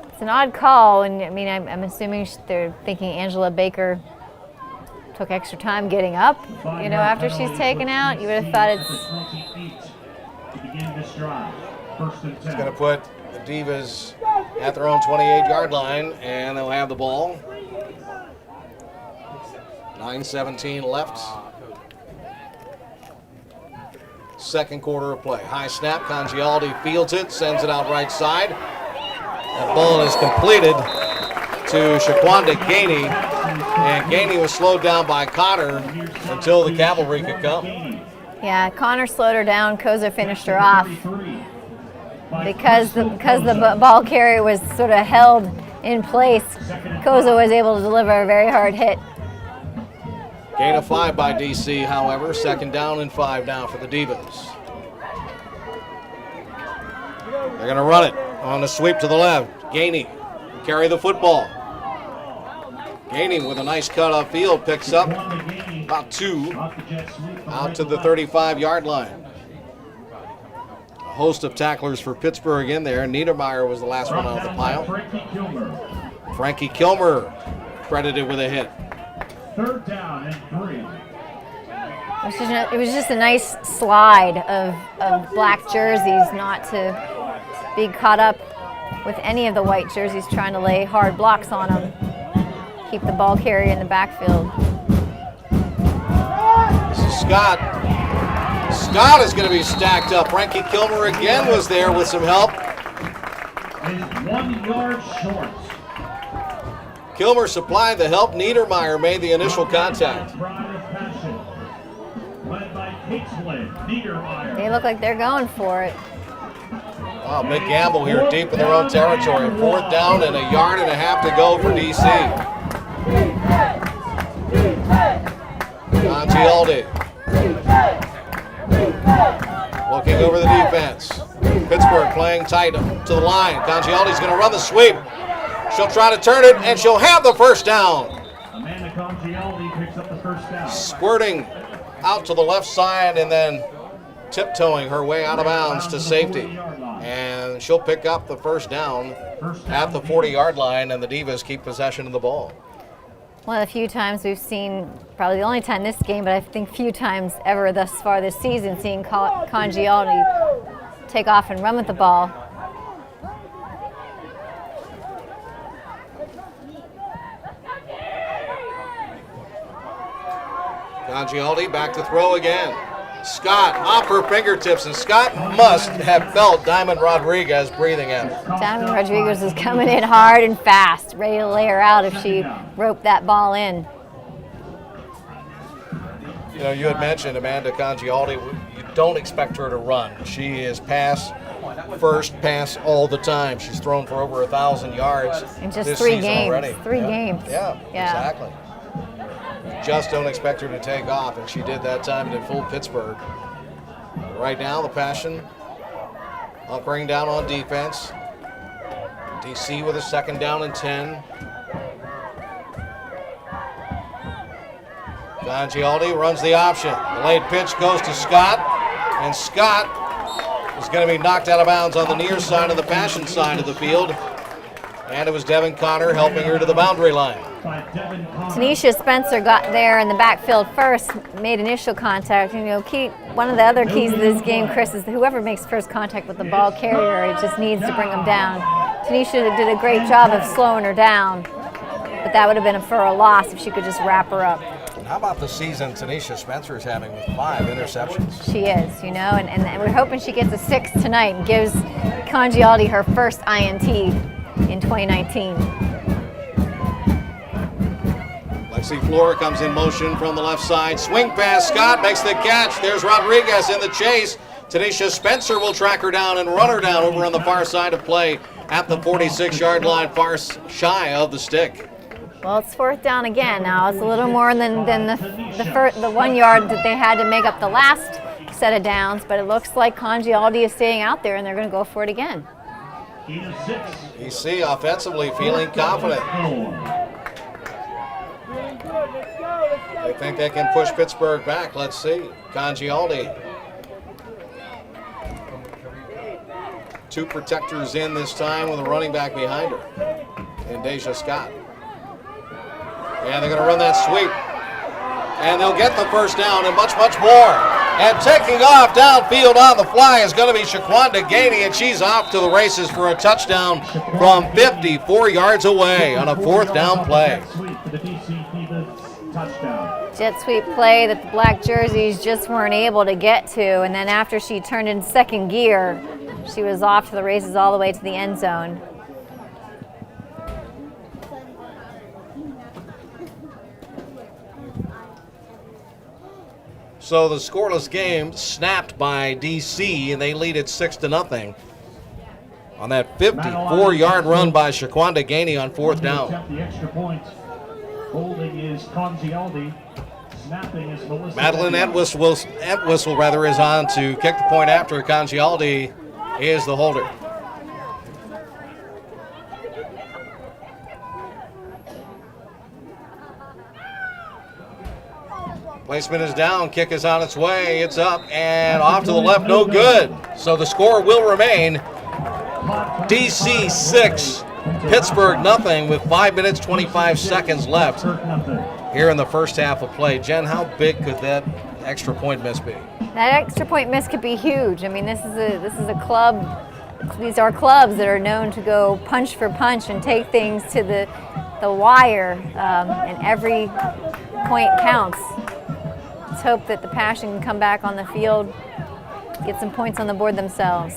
[SPEAKER 2] It's an odd call, and I mean, I'm assuming they're thinking Angela Baker took extra time getting up, you know, after she's taken out. You would have thought it's...
[SPEAKER 1] It's going to put the Divas at their own 28-yard line, and they'll have the ball. 9:17 left. Second quarter of play. High snap. Congialdi fields it, sends it out right side. That ball is completed to Shaquanda Gainey. And Gainey was slowed down by Connor until the cavalry could come.
[SPEAKER 2] Yeah, Connor slowed her down. Koza finished her off. Because the ball carrier was sort of held in place, Koza was able to deliver a very hard hit.
[SPEAKER 1] Gain of 5 by DC, however. 2nd down and 5 now for the Divas. They're going to run it on the sweep to the left. Gainey carry the football. Gainey with a nice cut upfield picks up about 2 out to the 35-yard line. A host of tacklers for Pittsburgh in there. Niedermeyer was the last one out of the pile. Frankie Kilmer credited with a hit.
[SPEAKER 5] 3rd down and 3.
[SPEAKER 2] It was just a nice slide of black jerseys, not to be caught up with any of the white jerseys trying to lay hard blocks on them. Keep the ball carrier in the backfield.
[SPEAKER 1] This is Scott. Scott is going to be stacked up. Frankie Kilmer again was there with some help.
[SPEAKER 5] Is 1 yard short.
[SPEAKER 1] Kilmer supplied the help. Niedermeyer made the initial contact.
[SPEAKER 2] They look like they're going for it.
[SPEAKER 1] Oh, big gamble here deep in their own territory. 4th down and 1.5 yards to go for DC. Congialdi looking over the defense. Pittsburgh playing tight to the line. Congialdi's going to run the sweep. She'll try to turn it, and she'll have the first down.
[SPEAKER 5] Amanda Congialdi picks up the first down.
[SPEAKER 1] Squirting out to the left side and then tiptoeing her way out of bounds to safety. And she'll pick up the first down at the 40-yard line, and the Divas keep possession of the ball.
[SPEAKER 2] One of the few times we've seen, probably the only time this game, but I think few times ever thus far this season, seeing Congialdi take off and run with the ball.
[SPEAKER 1] Congialdi back to throw again. Scott off her fingertips, and Scott must have felt Diamond Rodriguez breathing in.
[SPEAKER 2] Diamond Rodriguez is coming in hard and fast, ready to lay her out if she roped that ball in.
[SPEAKER 1] You know, you had mentioned Amanda Congialdi, you don't expect her to run. She is first pass all the time. She's thrown for over 1,000 yards
[SPEAKER 2] In just
[SPEAKER 1] this
[SPEAKER 2] 3
[SPEAKER 1] season
[SPEAKER 2] games.
[SPEAKER 1] already.
[SPEAKER 2] 3 games.
[SPEAKER 1] Yeah, exactly. Just don't expect her to take off, and she did that time in full Pittsburgh. Right now, the Passion hunkering down on defense. DC with a 2nd down and 10. Congialdi runs the option. The late pitch goes to Scott, and Scott is going to be knocked out of bounds on the near side of the Passion side of the field. And it was Devin Connor helping her to the boundary line.
[SPEAKER 2] Tanisha Spencer got there in the backfield first, made initial contact. You know, one of the other keys to this game, Chris, is that whoever makes first contact with the ball carrier, it just needs to bring them down. Tanisha did a great job of slowing her down, but that would have been for a loss if she could just wrap her up.
[SPEAKER 1] How about the season Tanisha Spencer is having with 5 interceptions?
[SPEAKER 2] She is, you know, and we're hoping she gets a 6th tonight and gives Congialdi her first INT in 2019.
[SPEAKER 1] Lexi Flora comes in motion from the left side. Swing pass, Scott makes the catch. There's Rodriguez in the chase. Tanisha Spencer will track her down and run her down over on the far side of play at the 46-yard line, far shy of the stick.
[SPEAKER 2] Well, it's 4th down again now. It's a little more than the 1 yard that they had to make up the last set of downs, but it looks like Congialdi is staying out there and they're going to go for it again.
[SPEAKER 1] EC offensively feeling confident. They think they can push Pittsburgh back. Let's see. Congialdi. 2 protectors in this time with a running back behind her. And Deja Scott. And they're going to run that sweep. And they'll get the first down and much, much more. And taking off downfield on the fly is going to be Shaquanda Gainey, and she's off to the races for a touchdown from 54 yards away on a 4th down play.
[SPEAKER 2] Jet sweep play that the black jerseys just weren't able to get to, and then after she turned in 2nd gear, she was off to the races all the way to the end zone.
[SPEAKER 1] So the scoreless game snapped by DC, and they lead it 6-0 on that 54-yard run by Shaquanda Gainey on 4th down.
[SPEAKER 5] The extra point. Holding is Congialdi. Snapping is Melissa.
[SPEAKER 1] Madeline Entwistle is on to kick the point after. Congialdi is the holder. Placement is down, kick is on its way, it's up and off to the left, no good. So the score will remain DC 6, Pittsburgh nothing with 5 minutes, 25 seconds left here in the first half of play. Jen, how big could that extra point miss be?
[SPEAKER 2] That extra point miss could be huge. I mean, this is a club. These are clubs that are known to go punch for punch and take things to the wire, and every point counts. Let's hope that the Passion can come back on the field, get some points on the board themselves.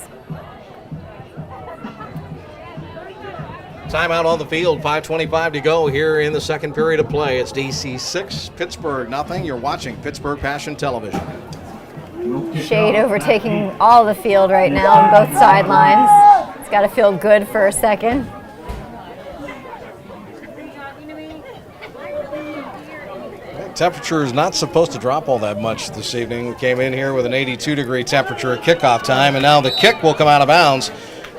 [SPEAKER 1] Timeout on the field, 5:25 to go here in the second period of play. It's DC 6, Pittsburgh nothing. You're watching Pittsburgh Passion Television.
[SPEAKER 2] Shade overtaking all the field right now on both sidelines. It's got to feel good for a second.
[SPEAKER 1] Temperature is not supposed to drop all that much this evening. We came in here with an 82-degree temperature at kickoff time, and now the kick will come out of bounds.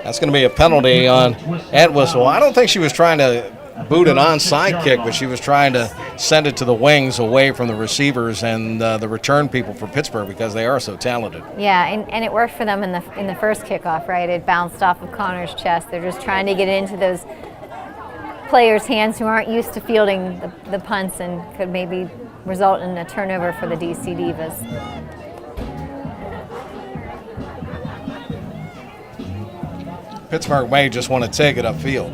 [SPEAKER 1] That's going to be a penalty on Entwistle. I don't think she was trying to boot an onside kick, but she was trying to send it to the wings away from the receivers and the return people for Pittsburgh because they are so talented.
[SPEAKER 2] Yeah, and it worked for them in the first kickoff, right? It bounced off of Connor's chest. They're just trying to get it into those players' hands who aren't used to fielding the punts and could maybe result in a turnover for the DC Divas.
[SPEAKER 1] Pittsburgh may just want to take it upfield.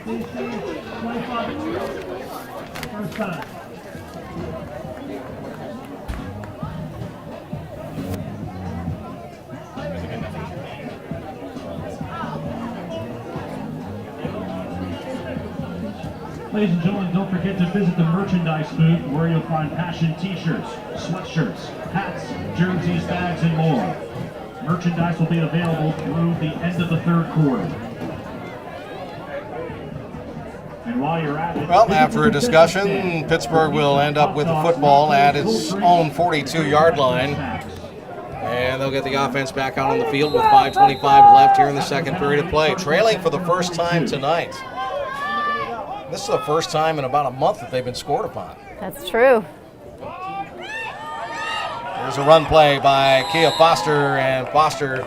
[SPEAKER 5] First time. Ladies and gentlemen, don't forget to visit the merchandise booth where you'll find Passion t-shirts, sweatshirts, hats, jerseys, bags, and more. Merchandise will be available through the end of the third quarter. And while you're at it,
[SPEAKER 1] Well, after a discussion, Pittsburgh will end up with the football at its own 42-yard line. And they'll get the offense back out on the field with 5:25 left here in the second period of play. Trailing for the first time tonight. This is the first time in about a month that they've been scored upon.
[SPEAKER 2] That's true.
[SPEAKER 1] There's a run play by Kia Foster, and Foster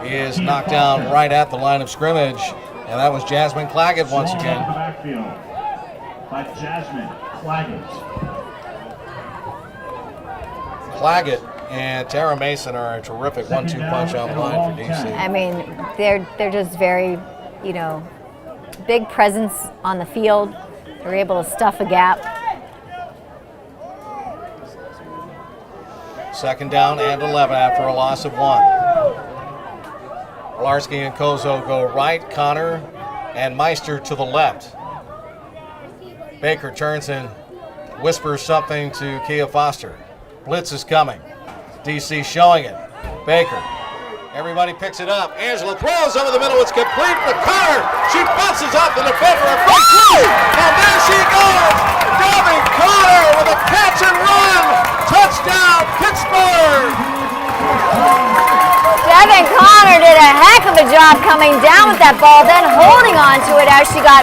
[SPEAKER 1] is knocked down right at the line of scrimmage. And that was Jasmine Claggett once again.
[SPEAKER 5] Backfield by Jasmine Claggett.
[SPEAKER 1] Claggett and Tara Mason are a terrific 1-2 punch on the line for DC.
[SPEAKER 2] I mean, they're just very, big presence on the field. They're able to stuff a gap.
[SPEAKER 1] Second down and 11 after a loss of 1. Wlarski and Kozo go right, Connor and Meister to the left. Baker turns and whispers something to Kia Foster. Blitz is coming. DC showing it. Baker. Everybody picks it up. Angela throws over the middle. It's complete to Connor. She bounces off the defender. And there she goes. Devin Connor with a catch and run. Touchdown, Pittsburgh.
[SPEAKER 2] Devin Connor did a heck of a job coming down with that ball, then holding on to it as she got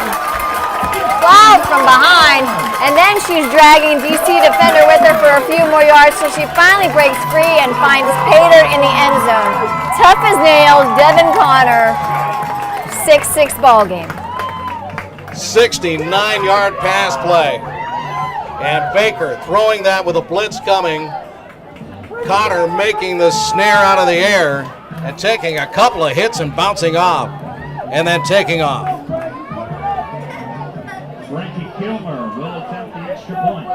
[SPEAKER 2] fouled from behind. And then she's dragging DC defender with her for a few more yards, so she finally breaks free and finds Pater in the end zone. Tough as nails, Devin Connor, 6-6 ball game.
[SPEAKER 1] 69-yard pass play. And Baker throwing that with a blitz coming. Connor making the snare out of the air and taking a couple of hits and bouncing off. And then taking off.
[SPEAKER 5] Frankie Kilmer will attempt the extra point.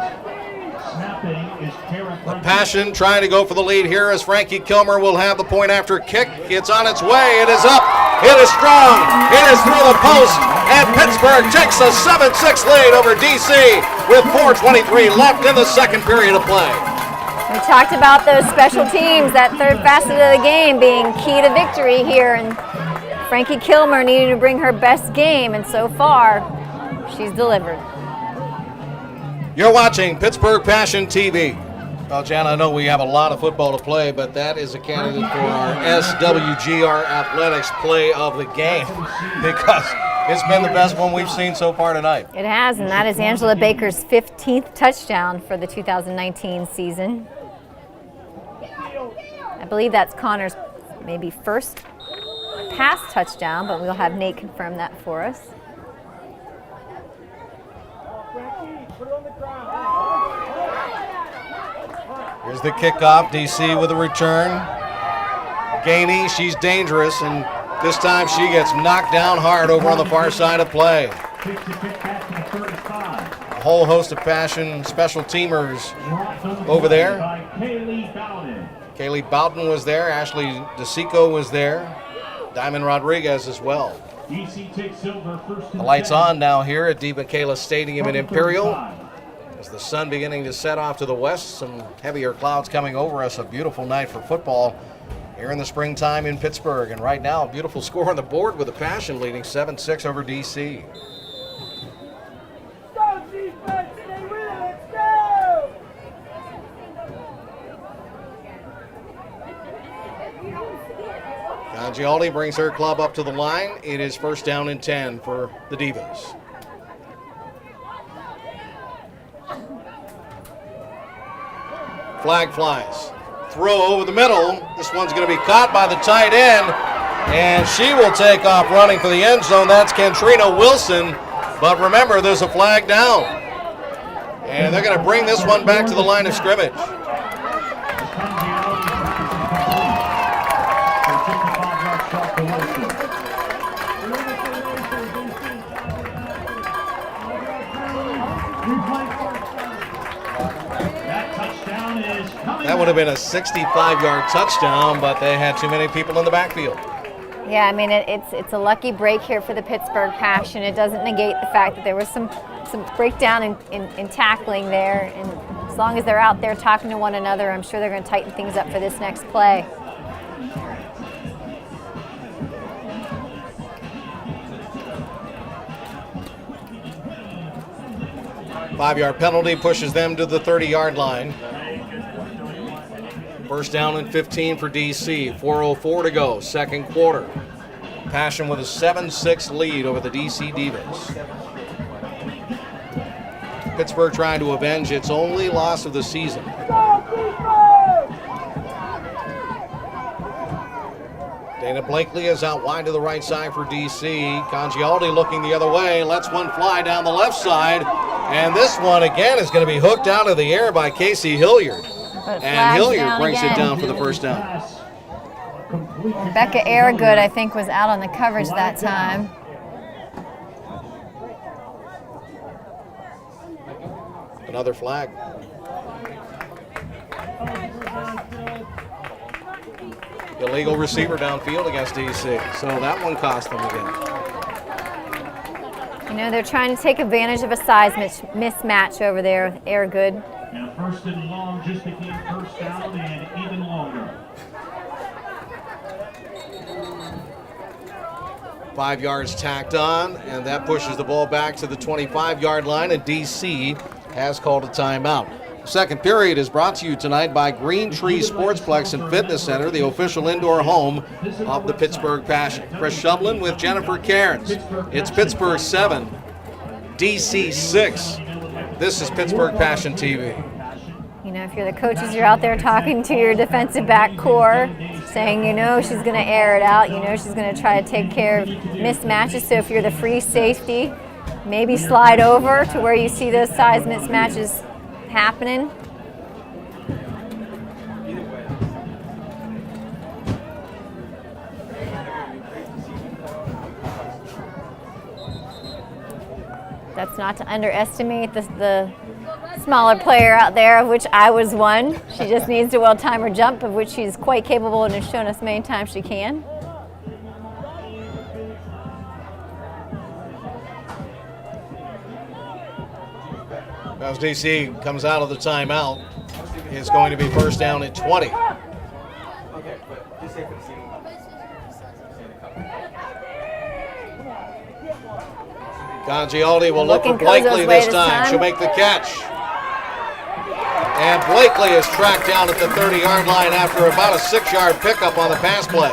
[SPEAKER 5] Snapping is Karen.
[SPEAKER 1] Passion trying to go for the lead here as Frankie Kilmer will have the point after a kick. It's on its way. It is up. It is strong. It is through the post. And Pittsburgh takes a 7-6 lead over DC with 4:23 left in the second period of play.
[SPEAKER 2] We talked about those special teams, that third facet of the game being key to victory here, and Frankie Kilmer needed to bring her best game, and so far, she's delivered.
[SPEAKER 1] You're watching Pittsburgh Passion TV. Well, Jan, I know we have a lot of football to play, but that is a candidate for our SWGR Athletics play of the game because it's been the best one we've seen so far tonight.
[SPEAKER 2] It has, and that is Angela Baker's 15th touchdown for the 2019 season. I believe that's Connor's maybe first pass touchdown, but we'll have Nate confirm that for us.
[SPEAKER 1] Here's the kickoff. DC with a return. Gainey, she's dangerous, and this time she gets knocked down hard over on the far side of play. A whole host of Passion special teamers over there. Kaylee Bowden was there. Ashley DeSico was there. Diamond Rodriguez as well. The lights on now here at Di Michaela Stadium in Imperial. As the sun beginning to set off to the west, some heavier clouds coming over us. A beautiful night for football here in the springtime in Pittsburgh. And right now, a beautiful score on the board with the Passion leading 7-6 over DC.
[SPEAKER 6] Go, defense! Stay with it! Let's go!
[SPEAKER 1] Gialdi brings her club up to the line. It is first down and 10 for the Divas. Flag flies. Throw over the middle. This one's going to be caught by the tight end, and she will take off running for the end zone. That's Kentrina Wilson. But remember, there's a flag down. And they're going to bring this one back to the line of scrimmage.
[SPEAKER 5] That touchdown is coming.
[SPEAKER 1] That would have been a 65-yard touchdown, but they had too many people in the backfield.
[SPEAKER 2] Yeah, I mean, it's a lucky break here for the Pittsburgh Passion. It doesn't negate the fact that there was some breakdown in tackling there. And as long as they're out there talking to one another, I'm sure they're going to tighten things up for this next play.
[SPEAKER 1] Five-yard penalty pushes them to the 30-yard line. First down and 15 for DC. 4:04 to go, second quarter. Passion with a 7-6 lead over the DC Divas. Pittsburgh trying to avenge its only loss of the season. Dana Blakely is out wide to the right side for DC. Congialdi looking the other way, lets one fly down the left side. And this one again is going to be hooked out of the air by Casey Hilliard. And Hilliard brings it down for the first down.
[SPEAKER 2] Rebecca Aragood, I think, was out on the coverage that time.
[SPEAKER 1] Another flag. Illegal receiver downfield against DC. So that one cost them again.
[SPEAKER 2] You know, they're trying to take advantage of a size mismatch over there, Aragood.
[SPEAKER 5] Now first and long just became first down and even longer.
[SPEAKER 1] 5 yards tacked on, and that pushes the ball back to the 25-yard line, and DC has called a timeout. Second period is brought to you tonight by Green Tree Sportsplex and Fitness Center, the official indoor home of the Pittsburgh Passion. Chris Shublin with Jennifer Cairns. It's Pittsburgh 7, DC 6. This is Pittsburgh Passion TV.
[SPEAKER 2] You know, if you're the coaches, you're out there talking to your defensive back core, saying, you know, she's going to air it out. You know, she's going to try to take care of mismatches. So if you're the free safety, maybe slide over to where you see those size mismatches happening. That's not to underestimate the smaller player out there, of which I was one. She just needs to well-time her jump, of which she's quite capable and has shown us many times she can.
[SPEAKER 1] As DC comes out of the timeout, it's going to be first down at 20. Congialdi will look for Blakely this time. She'll make the catch. And Blakely is tracked down at the 30-yard line after about a 6-yard pickup on the pass play.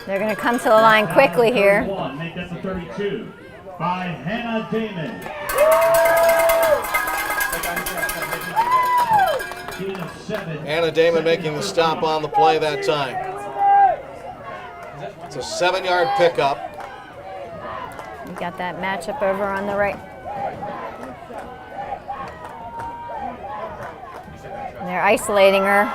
[SPEAKER 2] They're going to come to the line quickly here.
[SPEAKER 5] Make that the 32 by Hannah Damon.
[SPEAKER 1] Hannah Damon making the stop on the play that time. It's a 7-yard pickup.
[SPEAKER 2] You got that matchup over on the right. And they're isolating her.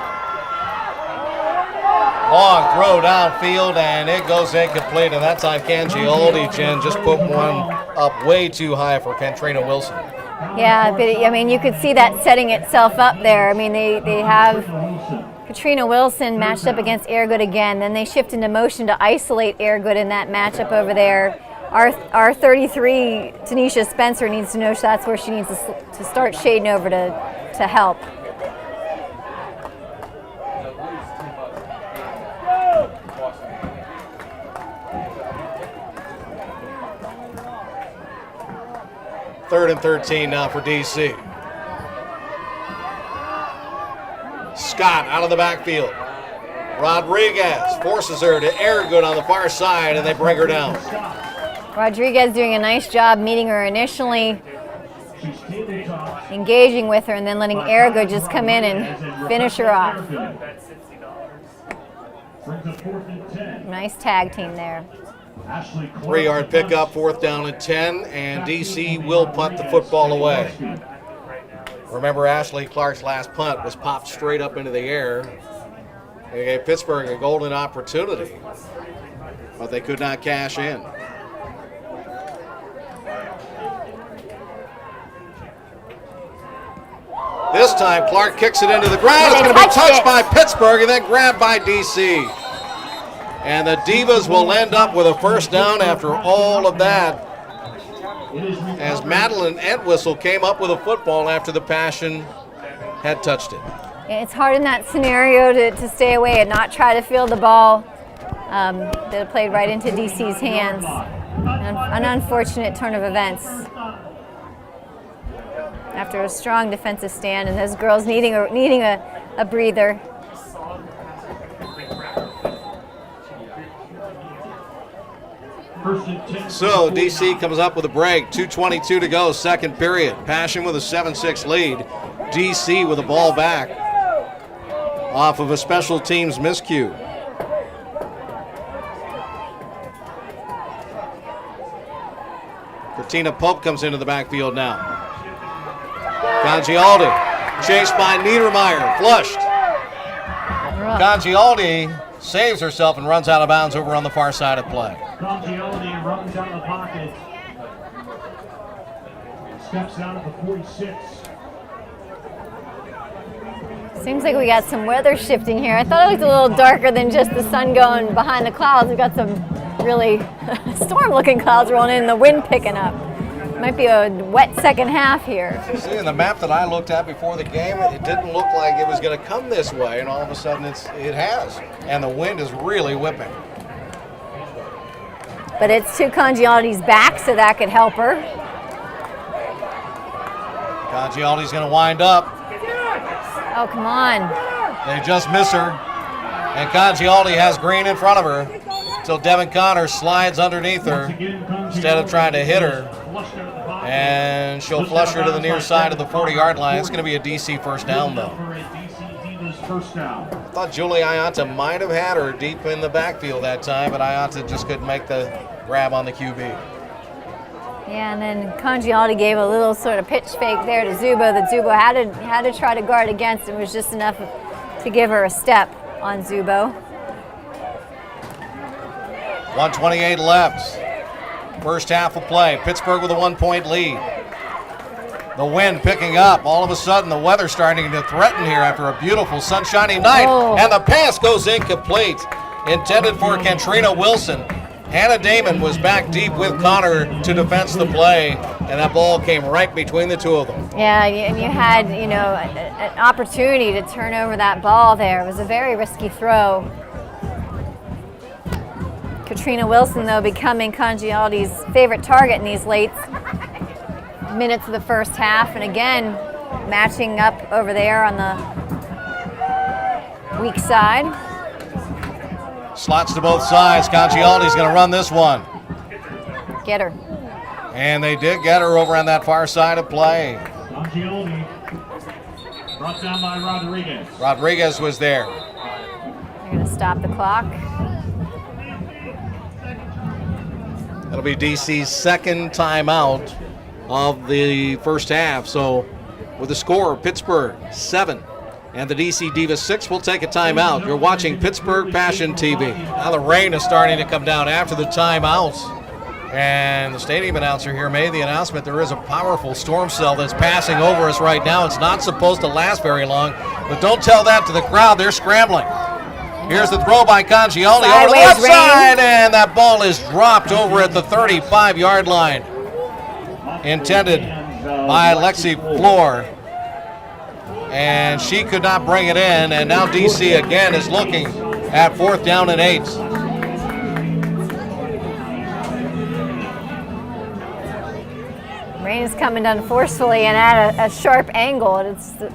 [SPEAKER 1] Long throw downfield, and it goes incomplete. And that time, Congialdi just put one up way too high for Katrina Wilson.
[SPEAKER 2] Yeah, but I mean, you could see that setting itself up there. I mean, they have Katrina Wilson matched up against Aragood again. Then they shift into motion to isolate Aragood in that matchup over there. Our 33, Tanisha Spencer, needs to know that's where she needs to start shading over to help.
[SPEAKER 1] Third and 13 now for DC. Scott out of the backfield. Rodriguez forces her to Aragood on the far side, and they bring her down.
[SPEAKER 2] Rodriguez doing a nice job meeting her initially, engaging with her, and then letting Aragood just come in and finish her off. Nice tag team there.
[SPEAKER 1] 3-yard pickup, fourth down and 10, and DC will punt the football away. Remember, Ashley Clark's last punt was popped straight up into the air. They gave Pittsburgh a golden opportunity, but they could not cash in. This time Clark kicks it into the ground.
[SPEAKER 2] And
[SPEAKER 1] It's
[SPEAKER 2] they
[SPEAKER 1] going to be
[SPEAKER 2] touched
[SPEAKER 1] touched
[SPEAKER 2] it.
[SPEAKER 1] by Pittsburgh and then grabbed by DC. And the Divas will end up with a first down after all of that, as Madeline Entwistle came up with a football after the Passion had touched it.
[SPEAKER 2] It's hard in that scenario to stay away and not try to field the ball that played right into DC's hands. An unfortunate turn of events after a strong defensive stand, and those girls needing a breather.
[SPEAKER 1] So DC comes up with a break. 2:22 to go, second period. Passion with a 7-6 lead. DC with the ball back off of a special teams miscue. Katina Pope comes into the backfield now. Congialdi chased by Niedermeyer, flushed. Congialdi saves herself and runs out of bounds over on the far side of play.
[SPEAKER 5] Congialdi runs out of the pocket. Steps out of the 46.
[SPEAKER 2] Seems like we got some weather shifting here. I thought it looked a little darker than just the sun going behind the clouds. We've got some really storm-looking clouds rolling in and the wind picking up. Might be a wet second half here.
[SPEAKER 1] See, in the map that I looked at before the game, it didn't look like it was going to come this way, and all of a sudden it has. And the wind is really whipping.
[SPEAKER 2] But it's to Congialdi's back, so that could help her.
[SPEAKER 1] Congialdi's going to wind up.
[SPEAKER 2] Oh, come on.
[SPEAKER 1] They just miss her. And Congialdi has green in front of her until Devin Connor slides underneath her instead of trying to hit her. And she'll flush her to the near side of the 40-yard line. It's going to be a DC first down, though. I thought Julie Ianta might have had her deep in the backfield that time, but Ianta just couldn't make the grab on the QB.
[SPEAKER 2] Yeah, and then Congialdi gave a little sort of pitch fake there to Zubo that Zubo had to try to guard against. It was just enough to give her a step on Zubo.
[SPEAKER 1] 1:28 left. First half of play. Pittsburgh with a 1-point lead. The wind picking up. All of a sudden, the weather starting to threaten here after a beautiful sunshiny night.
[SPEAKER 2] Oh.
[SPEAKER 1] And the pass goes incomplete. Intended for Katrina Wilson. Hannah Damon was back deep with Connor to defense the play, and that ball came right between the two of them.
[SPEAKER 2] Yeah, and you had, an opportunity to turn over that ball there. It was a very risky throw. Katrina Wilson, though, becoming Congialdi's favorite target in these late minutes of the first half, and again, matching up over there on the weak side.
[SPEAKER 1] Slots to both sides. Congialdi's going to run this one.
[SPEAKER 2] Get her.
[SPEAKER 1] And they did get her over on that far side of play.
[SPEAKER 5] Congialdi brought down by Rodriguez.
[SPEAKER 1] Rodriguez was there.
[SPEAKER 2] They're going to stop the clock.
[SPEAKER 1] That'll be DC's second timeout of the first half. So with the score, Pittsburgh 7 and the DC Divas 6 will take a timeout. You're watching Pittsburgh Passion TV. Now the rain is starting to come down after the timeouts. And the stadium announcer here made the announcement there is a powerful storm cell that's passing over us right now. It's not supposed to last very long, but don't tell that to the crowd. They're scrambling. Here's the throw by Congialdi over to the left side, and that ball is dropped over at the 35-yard line. Intended by Lexi Floor. And she could not bring it in, and now DC again is looking at 4th down and 8.
[SPEAKER 2] Rain is coming down forcefully and at a sharp angle. It's a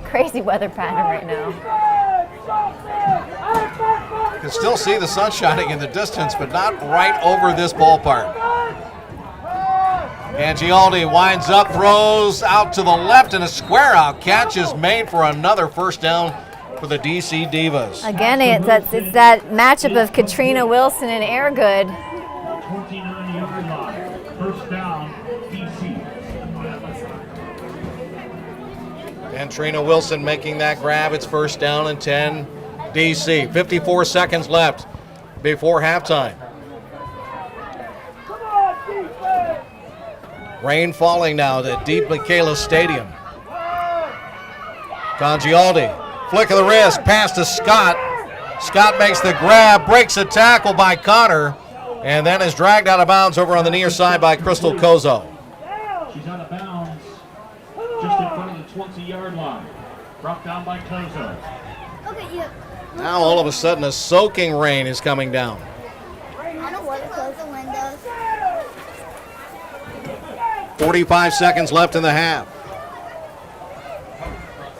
[SPEAKER 2] crazy weather pattern right now.
[SPEAKER 1] You can still see the sun shining in the distance, but not right over this ballpark. Congialdi winds up, throws out to the left, and a square out catch is made for another first down for the DC Divas.
[SPEAKER 2] Again, it's that matchup of Katrina Wilson and Airgood.
[SPEAKER 5] 29-yard line. First down, DC.
[SPEAKER 1] And Trina Wilson making that grab. It's first down and 10 DC. 54 seconds left before halftime. Rain falling now at Deep Michaela Stadium. Congialdi, flick of the wrist, pass to Scott. Scott makes the grab, breaks a tackle by Connor, and then is dragged out of bounds over on the near side by Crystal Kozo.
[SPEAKER 5] She's out of bounds just in front of the 20-yard line. Brought down by Kozo.
[SPEAKER 1] Now all of a sudden a soaking rain is coming down.
[SPEAKER 7] I don't want to close the windows.
[SPEAKER 1] 45 seconds left in the half.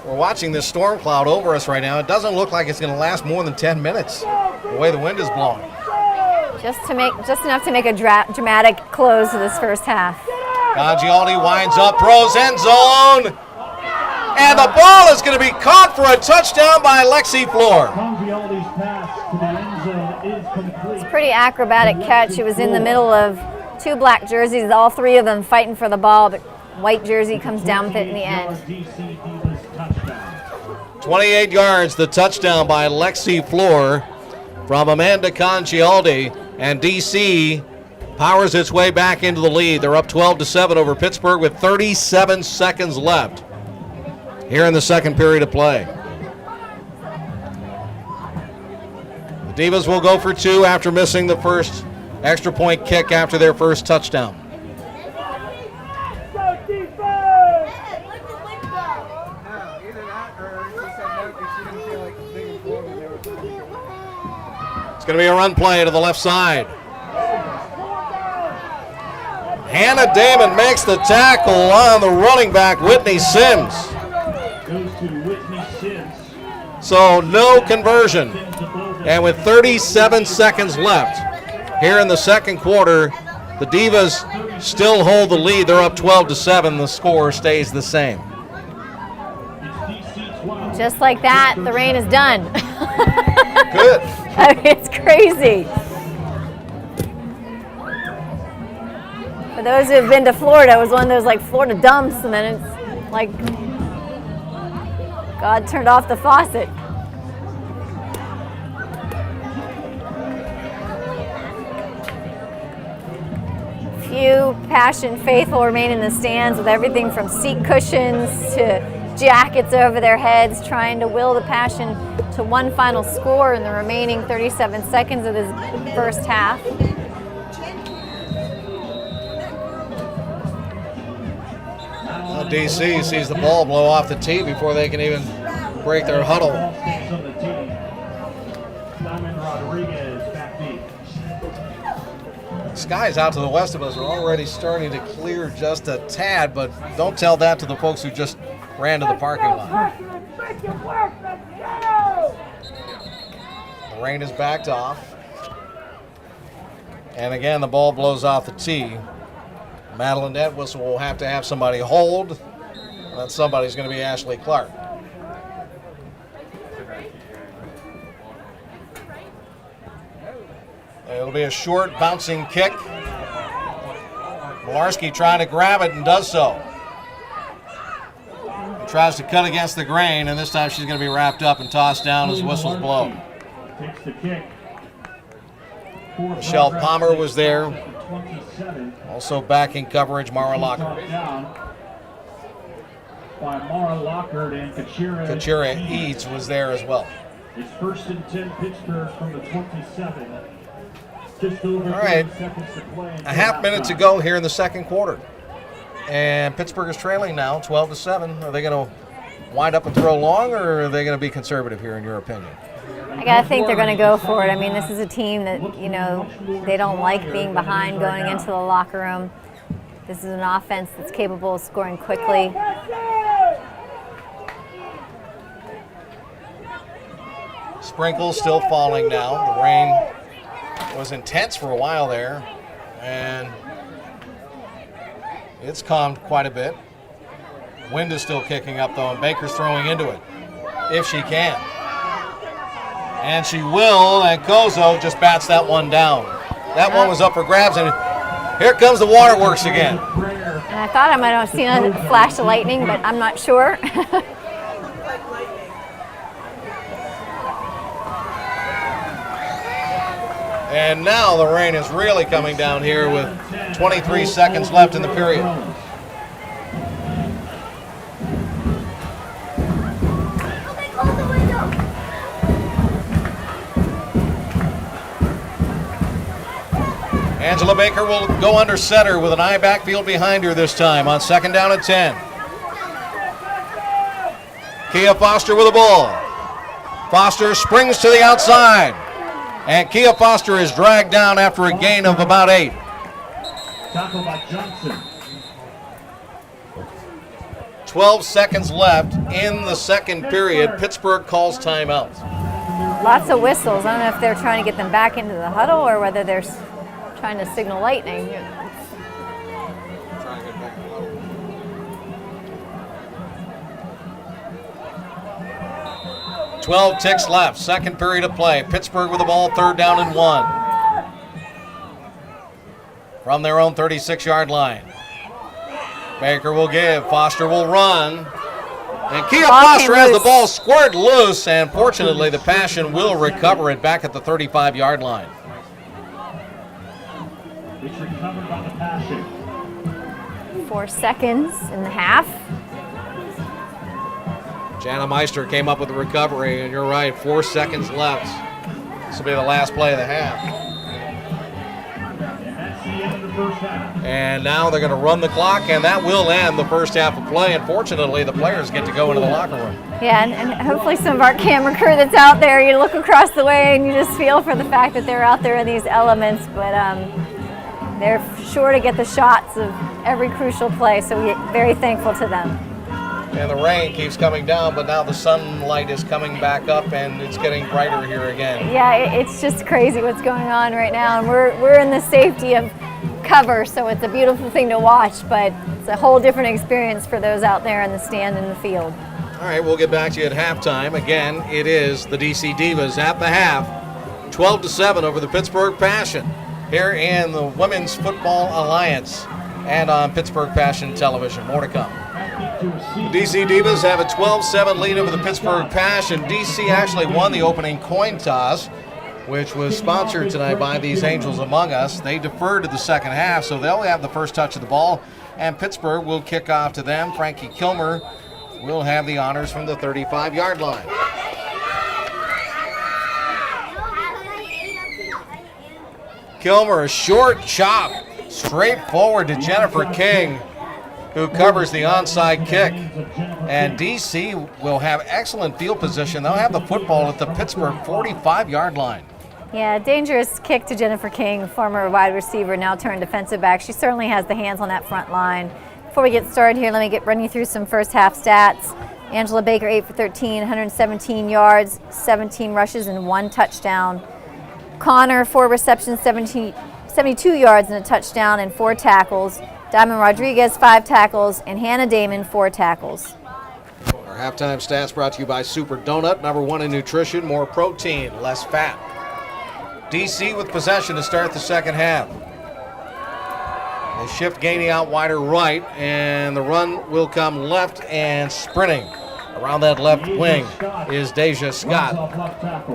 [SPEAKER 1] We're watching this storm cloud over us right now. It doesn't look like it's going to last more than 10 minutes, the way the wind is blowing.
[SPEAKER 2] Just enough to make a dramatic close to this first half.
[SPEAKER 1] Congialdi winds up, throws end zone, and the ball is going to be caught for a touchdown by Lexi Floor.
[SPEAKER 5] Congialdi's pass to the end zone is complete.
[SPEAKER 2] It's a pretty acrobatic catch. It was in the middle of two black jerseys, all three of them fighting for the ball, but white jersey comes down with it in the end.
[SPEAKER 1] 28 yards, the touchdown by Lexi Floor from Amanda Congialdi, and DC powers its way back into the lead. They're up 12-7 over Pittsburgh with 37 seconds left here in the second period of play. The Divas will go for two after missing the first extra point kick after their first touchdown.
[SPEAKER 6] Go defense!
[SPEAKER 1] It's going to be a run play to the left side. Hannah Damon makes the tackle on the running back, Whitney Sims.
[SPEAKER 5] Goes to Whitney Sims.
[SPEAKER 1] So no conversion. And with 37 seconds left here in the second quarter, the Divas still hold the lead. They're up 12-7. The score stays the same.
[SPEAKER 2] Just like that, the rain is done.
[SPEAKER 1] Good.
[SPEAKER 2] I mean, it's crazy. For those who have been to Florida, it was one of those like Florida dumps, and then it's like God turned off the faucet. Few Passion faithful remain in the stands with everything from seat cushions to jackets over their heads, trying to will the Passion to one final score in the remaining 37 seconds of this first half.
[SPEAKER 1] DC sees the ball blow off the tee before they can even break their huddle. Skies out to the west of us are already starting to clear just a tad, but don't tell that to the folks who just ran to the parking lot.
[SPEAKER 6] Make it work, let's go!
[SPEAKER 1] The rain is backed off. And again, the ball blows off the tee. Madeline Edwis will have to have somebody hold. And that somebody's going to be Ashley Clark. It'll be a short bouncing kick. Malarski trying to grab it and does so. He tries to cut against the grain, and this time she's going to be wrapped up and tossed down as whistles blow.
[SPEAKER 5] Takes the kick.
[SPEAKER 1] Michelle Palmer was there. Also backing coverage, Mara Lockhart.
[SPEAKER 5] By Mara Lockhart and
[SPEAKER 1] Kachira Eads was there as well.
[SPEAKER 5] It's 1st and 10 Pittsburgh from the 27. Just over
[SPEAKER 1] All right,
[SPEAKER 5] 30 seconds to play.
[SPEAKER 1] a half minute to go here in the second quarter. And Pittsburgh is trailing now 12-7. Are they going to wind up and throw long, or are they going to be conservative here in your opinion?
[SPEAKER 2] I gotta think they're going to go for it. I mean, this is a team that, you know, they don't like being behind going into the locker room. This is an offense that's capable of scoring quickly.
[SPEAKER 1] Sprinkles still falling now. The rain was intense for a while there, and it's calmed quite a bit. Wind is still kicking up though, and Baker's throwing into it, if she can. And she will, and Kozo just bats that one down. That one was up for grabs, and here comes the waterworks again.
[SPEAKER 2] And I thought I might have seen a flash of lightning, but I'm not sure.
[SPEAKER 1] And now the rain is really coming down here with 23 seconds left in the period. Angela Baker will go under center with an eye backfield behind her this time on 2nd down and 10. Kia Foster with the ball. Foster springs to the outside. And Kia Foster is dragged down after a gain of about 8.
[SPEAKER 5] Tackle by Johnson.
[SPEAKER 1] 12 seconds left in the second period. Pittsburgh calls timeout.
[SPEAKER 2] Lots of whistles. I don't know if they're trying to get them back into the huddle or whether they're trying to signal lightning.
[SPEAKER 1] 12 ticks left, second period of play. Pittsburgh with the ball, 3rd down and 1. From their own 36-yard line. Baker will give, Foster will run. And Kia Foster has the ball squared loose, and fortunately the Passion will recover it back at the 35-yard line.
[SPEAKER 5] It's recovered by the Passion.
[SPEAKER 2] 4 seconds in the half.
[SPEAKER 1] Jana Meister came up with the recovery, and you're right, 4 seconds left. This will be the last play of the half.
[SPEAKER 5] And that's the end of the first half.
[SPEAKER 1] And now they're going to run the clock, and that will end the first half of play. Unfortunately, the players get to go into the locker room.
[SPEAKER 2] Yeah, and hopefully some of our camera crew that's out there, you look across the way and you just feel for the fact that they're out there in these elements, but they're sure to get the shots of every crucial play, so we're very thankful to them.
[SPEAKER 1] And the rain keeps coming down, but now the sunlight is coming back up, and it's getting brighter here again.
[SPEAKER 2] Yeah, it's just crazy what's going on right now, and we're in the safety of cover, so it's a beautiful thing to watch, but it's a whole different experience for those out there in the stand in the field.
[SPEAKER 1] All right, we'll get back to you at halftime. Again, it is the DC Divas at the half, 12-7 over the Pittsburgh Passion here in the Women's Football Alliance and on Pittsburgh Passion Television. More to come. The DC Divas have a 12-7 lead over the Pittsburgh Passion. DC actually won the opening coin toss, which was sponsored tonight by these Angels Among Us. They deferred to the second half, so they'll have the first touch of the ball, and Pittsburgh will kick off to them. Frankie Kilmer will have the honors from the 35-yard line. Kilmer, a short chop, straight forward to Jennifer King, who covers the onside kick. And DC will have excellent field position. They'll have the football at the Pittsburgh 45-yard line.
[SPEAKER 2] Yeah, dangerous kick to Jennifer King, former wide receiver, now turned defensive back. She certainly has the hands on that front line. Before we get started here, let me run you through some first half stats. Angela Baker, 8 for 13, 117 yards, 17 rushes, and 1 touchdown. Connor, 4 receptions, 72 yards, and a touchdown, and 4 tackles. Diamond Rodriguez, 5 tackles, and Hannah Damon, 4 tackles.
[SPEAKER 1] Our halftime stats brought to you by Super Donut, #1 in nutrition, more protein, less fat. DC with possession to start the second half. They shift Gainey out wider right, and the run will come left, and sprinting around that left wing is Deja Scott.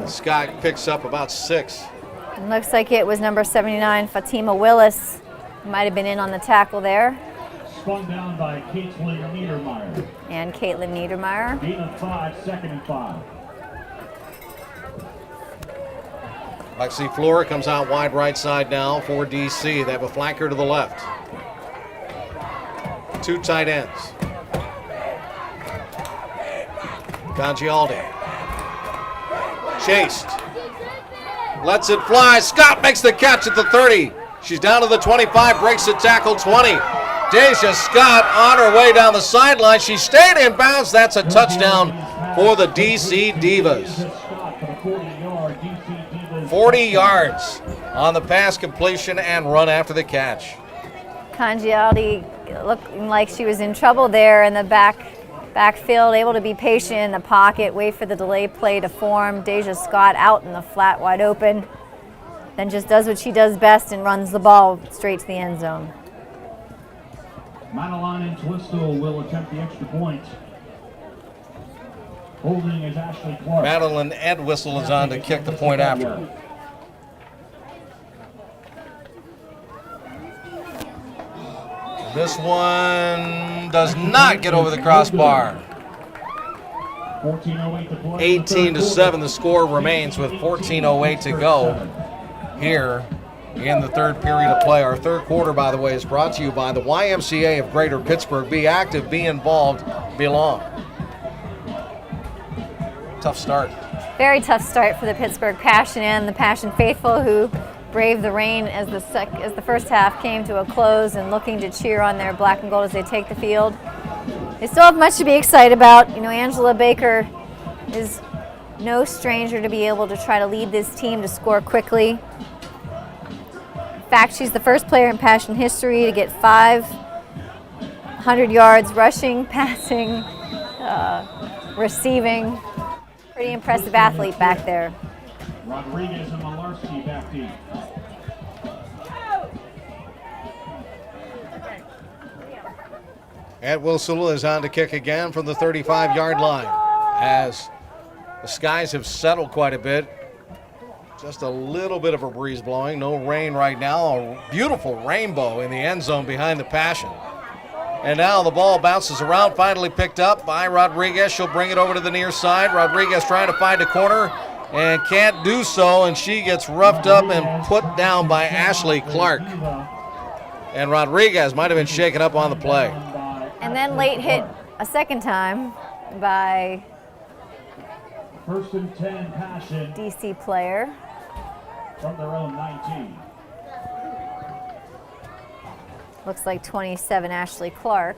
[SPEAKER 1] Scott picks up about 6.
[SPEAKER 2] It looks like it was number 79, Fatima Willis. Might have been in on the tackle there.
[SPEAKER 5] Spun down by Caitlin Niedermeyer.
[SPEAKER 2] And Caitlin Niedermeyer.
[SPEAKER 5] Gain of 5, 2nd and 5.
[SPEAKER 1] Lexi Fleur comes out wide right side now for DC. They have a flanker to the left. 2 tight ends. Congialdi. Chased. Lets it fly. Scott makes the catch at the 30. She's down to the 25, breaks the tackle, 20. Deja Scott on her way down the sideline. She stayed in bounds. That's a touchdown for the DC Divas. 40 yards on the pass completion and run after the catch.
[SPEAKER 2] Congialdi looking like she was in trouble there in the backfield, able to be patient in the pocket, wait for the delay play to form. Deja Scott out in the flat wide open. Then just does what she does best and runs the ball straight to the end zone.
[SPEAKER 5] Madeline Entwistle will attempt the extra point. Holding is Ashley Clark.
[SPEAKER 1] Madeline Entwistle is on to kick the point after. This one does not get over the crossbar. 18-7 the score remains with 14:08 to go here in the third period of play. Our third quarter, by the way, is brought to you by the YMCA of Greater Pittsburgh. Be active, be involved, belong. Tough start.
[SPEAKER 2] Very tough start for the Pittsburgh Passion and the Passion faithful, who braved the rain as the first half came to a close and looking to cheer on their black and gold as they take the field. They still have much to be excited about. You know, Angela Baker is no stranger to be able to try to lead this team to score quickly. In fact, she's the first player in Passion history to get 500 yards rushing, passing, receiving. Pretty impressive athlete back there.
[SPEAKER 5] Rodriguez and Malarski back deep.
[SPEAKER 1] Ed Wilsula is on to kick again from the 35-yard line as the skies have settled quite a bit. Just a little bit of a breeze blowing. No rain right now. A beautiful rainbow in the end zone behind the Passion. And now the ball bounces around, finally picked up by Rodriguez. She'll bring it over to the near side. Rodriguez trying to find a corner and can't do so, and she gets roughed up and put down by Ashley Clark. And Rodriguez might have been shaken up on the play.
[SPEAKER 2] And then late hit a second time by
[SPEAKER 5] First and 10 Passion
[SPEAKER 2] DC player.
[SPEAKER 5] from their own 19.
[SPEAKER 2] Looks like 27 Ashley Clark.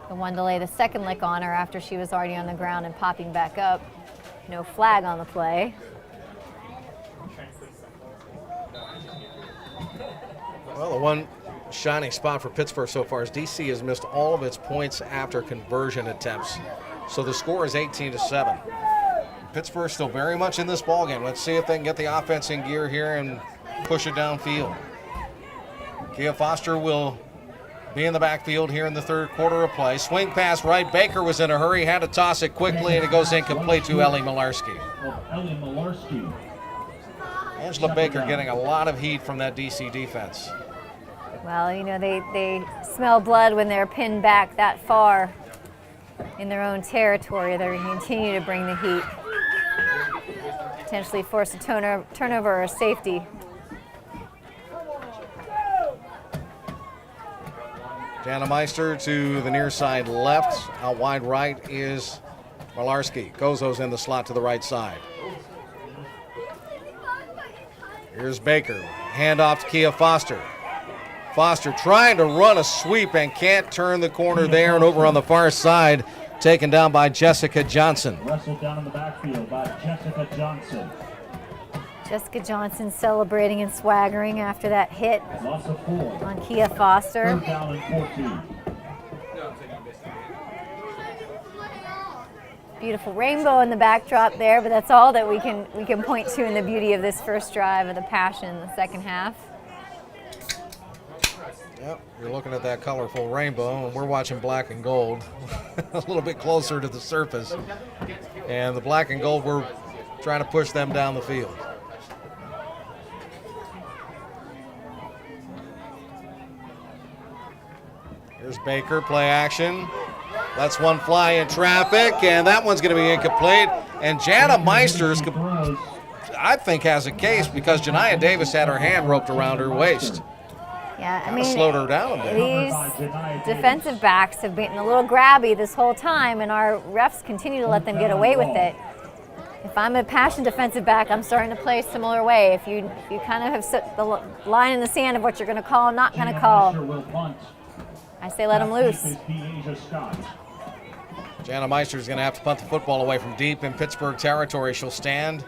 [SPEAKER 2] The one to lay the second lick on her after she was already on the ground and popping back up. No flag on the play.
[SPEAKER 1] Well, the one shining spot for Pittsburgh so far is DC has missed all of its points after conversion attempts. So the score is 18-7. Pittsburgh still very much in this ballgame. Let's see if they can get the offense in gear here and push it downfield. Kia Foster will be in the backfield here in the third quarter of play. Swing pass right. Baker was in a hurry, had to toss it quickly, and it goes incomplete to Ellie Malarski. Angela Baker getting a lot of heat from that DC defense.
[SPEAKER 2] Well, you know, they smell blood when they're pinned back that far in their own territory. They're going to continue to bring the heat. Potentially force a turnover or a safety.
[SPEAKER 1] Jana Meister to the near side left. Out wide right is Malarski. Gozo's in the slot to the right side. Here's Baker. Hand off to Kia Foster. Foster trying to run a sweep and can't turn the corner there, and over on the far side, taken down by Jessica Johnson.
[SPEAKER 5] Wrestled down in the backfield by Jessica Johnson.
[SPEAKER 2] Jessica Johnson celebrating and swaggering after that hit
[SPEAKER 5] Loss of 4.
[SPEAKER 2] on Kia Foster.
[SPEAKER 5] Third down and 14.
[SPEAKER 2] Beautiful rainbow in the backdrop there, but that's all that we can point to in the beauty of this first drive of the Passion in the second half.
[SPEAKER 1] Yep, you're looking at that colorful rainbow, and we're watching black and gold a little bit closer to the surface. And the black and gold, we're trying to push them down the field. Here's Baker, play action. That's one fly in traffic, and that one's going to be incomplete. And Jana Meisters, I think, has a case because Janiah Davis had her hand roped around her waist.
[SPEAKER 2] Yeah, I mean,
[SPEAKER 1] slowed her down a bit.
[SPEAKER 2] These defensive backs have been a little grabby this whole time, and our refs continue to let them get away with it. If I'm a Passion defensive back, I'm starting to play a similar way. If you kind of have set the line in the sand of what you're going to call, not going to call, I say let them loose.
[SPEAKER 1] Jana Meister is going to have to punt the football away from deep in Pittsburgh territory. She'll stand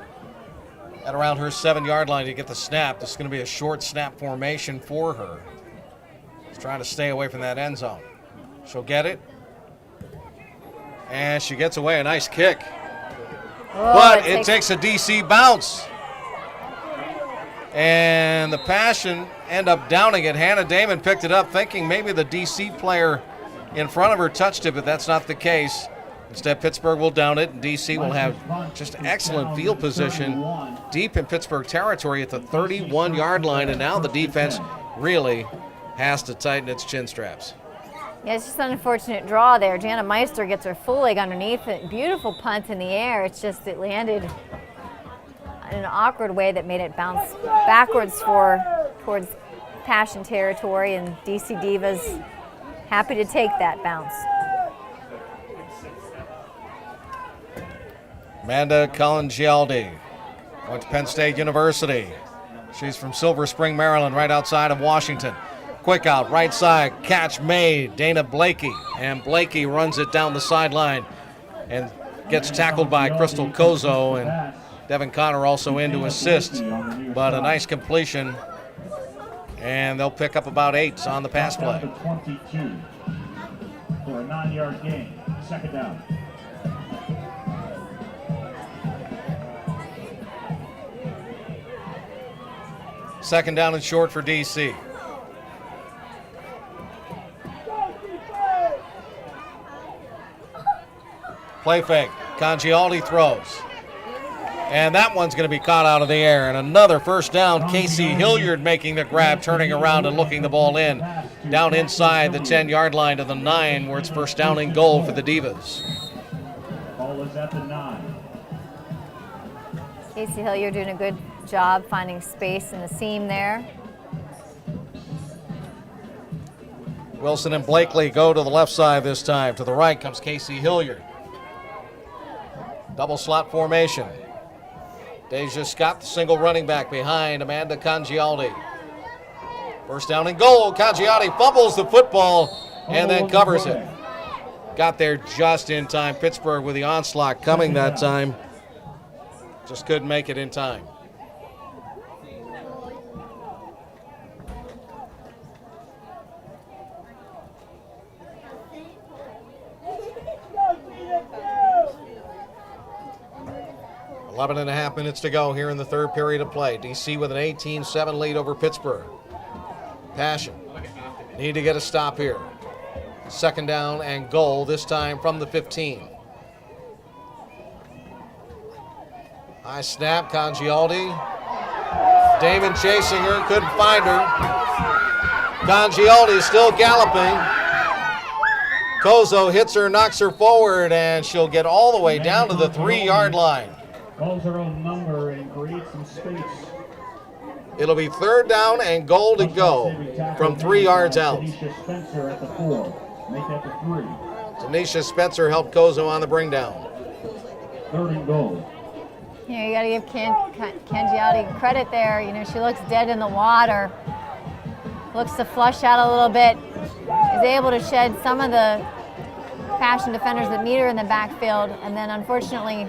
[SPEAKER 1] at around her 7-yard line to get the snap. This is going to be a short snap formation for her. She's trying to stay away from that end zone. She'll get it. And she gets away. A nice kick.
[SPEAKER 2] Oh,
[SPEAKER 1] but it takes a DC bounce. And the Passion end up downing it. Hannah Damon picked it up thinking maybe the DC player in front of her touched it, but that's not the case. Instead, Pittsburgh will down it, and DC will have just excellent field position deep in Pittsburgh territory at the 31-yard line, and now the defense really has to tighten its chin straps.
[SPEAKER 2] Yeah, it's just an unfortunate draw there. Jana Meister gets her full leg underneath it. Beautiful punt in the air. It's just it landed in an awkward way that made it bounce backwards towards Passion territory, and DC Divas happy to take that bounce.
[SPEAKER 1] Amanda Collingialdi went to Penn State University. She's from Silver Spring, Maryland, right outside of Washington. Quick out, right side, catch made, Dana Blakey. And Blakey runs it down the sideline and gets tackled by Crystal Kozo, and Devin Connor also in to assist. But a nice completion, and they'll pick up about 8 on the pass play.
[SPEAKER 5] 22 for a 9-yard gain, second down.
[SPEAKER 1] Second down and short for DC. Play fake. Congialdi throws. And that one's going to be caught out of the air. And another first down. Casey Hilliard making the grab, turning around and looking the ball in. Down inside the 10-yard line to the 9, where it's first down and goal for the Divas.
[SPEAKER 5] Ball is at the 9.
[SPEAKER 2] Casey Hilliard doing a good job finding space in the seam there.
[SPEAKER 1] Wilson and Blakely go to the left side this time. To the right comes Casey Hilliard. Double slot formation. Deja Scott, the single running back behind Amanda Congialdi. First down and goal. Congialdi fumbles the football and then covers it. Got there just in time. Pittsburgh with the onslaught coming that time. Just couldn't make it in time. Eleven and a half minutes to go here in the third period of play. DC with an 18-7 lead over Pittsburgh. Passion need to get a stop here. Second down and goal, this time from the 15. High snap, Congialdi. Damon chasing her, couldn't find her. Congialdi still galloping. Kozo hits her, knocks her forward, and she'll get all the way down to the 3-yard line.
[SPEAKER 5] Calls her own number and creates some space.
[SPEAKER 1] It'll be third down and goal to go from 3 yards out.
[SPEAKER 5] Tanisha Spencer at the 4. Make that the 3.
[SPEAKER 1] Tanisha Spencer helped Kozo on the bring down.
[SPEAKER 5] Third and goal.
[SPEAKER 2] You got to give Congialdi credit there. You know, she looks dead in the water. Looks to flush out a little bit. Is able to shed some of the Passion defenders that meet her in the backfield, and then unfortunately,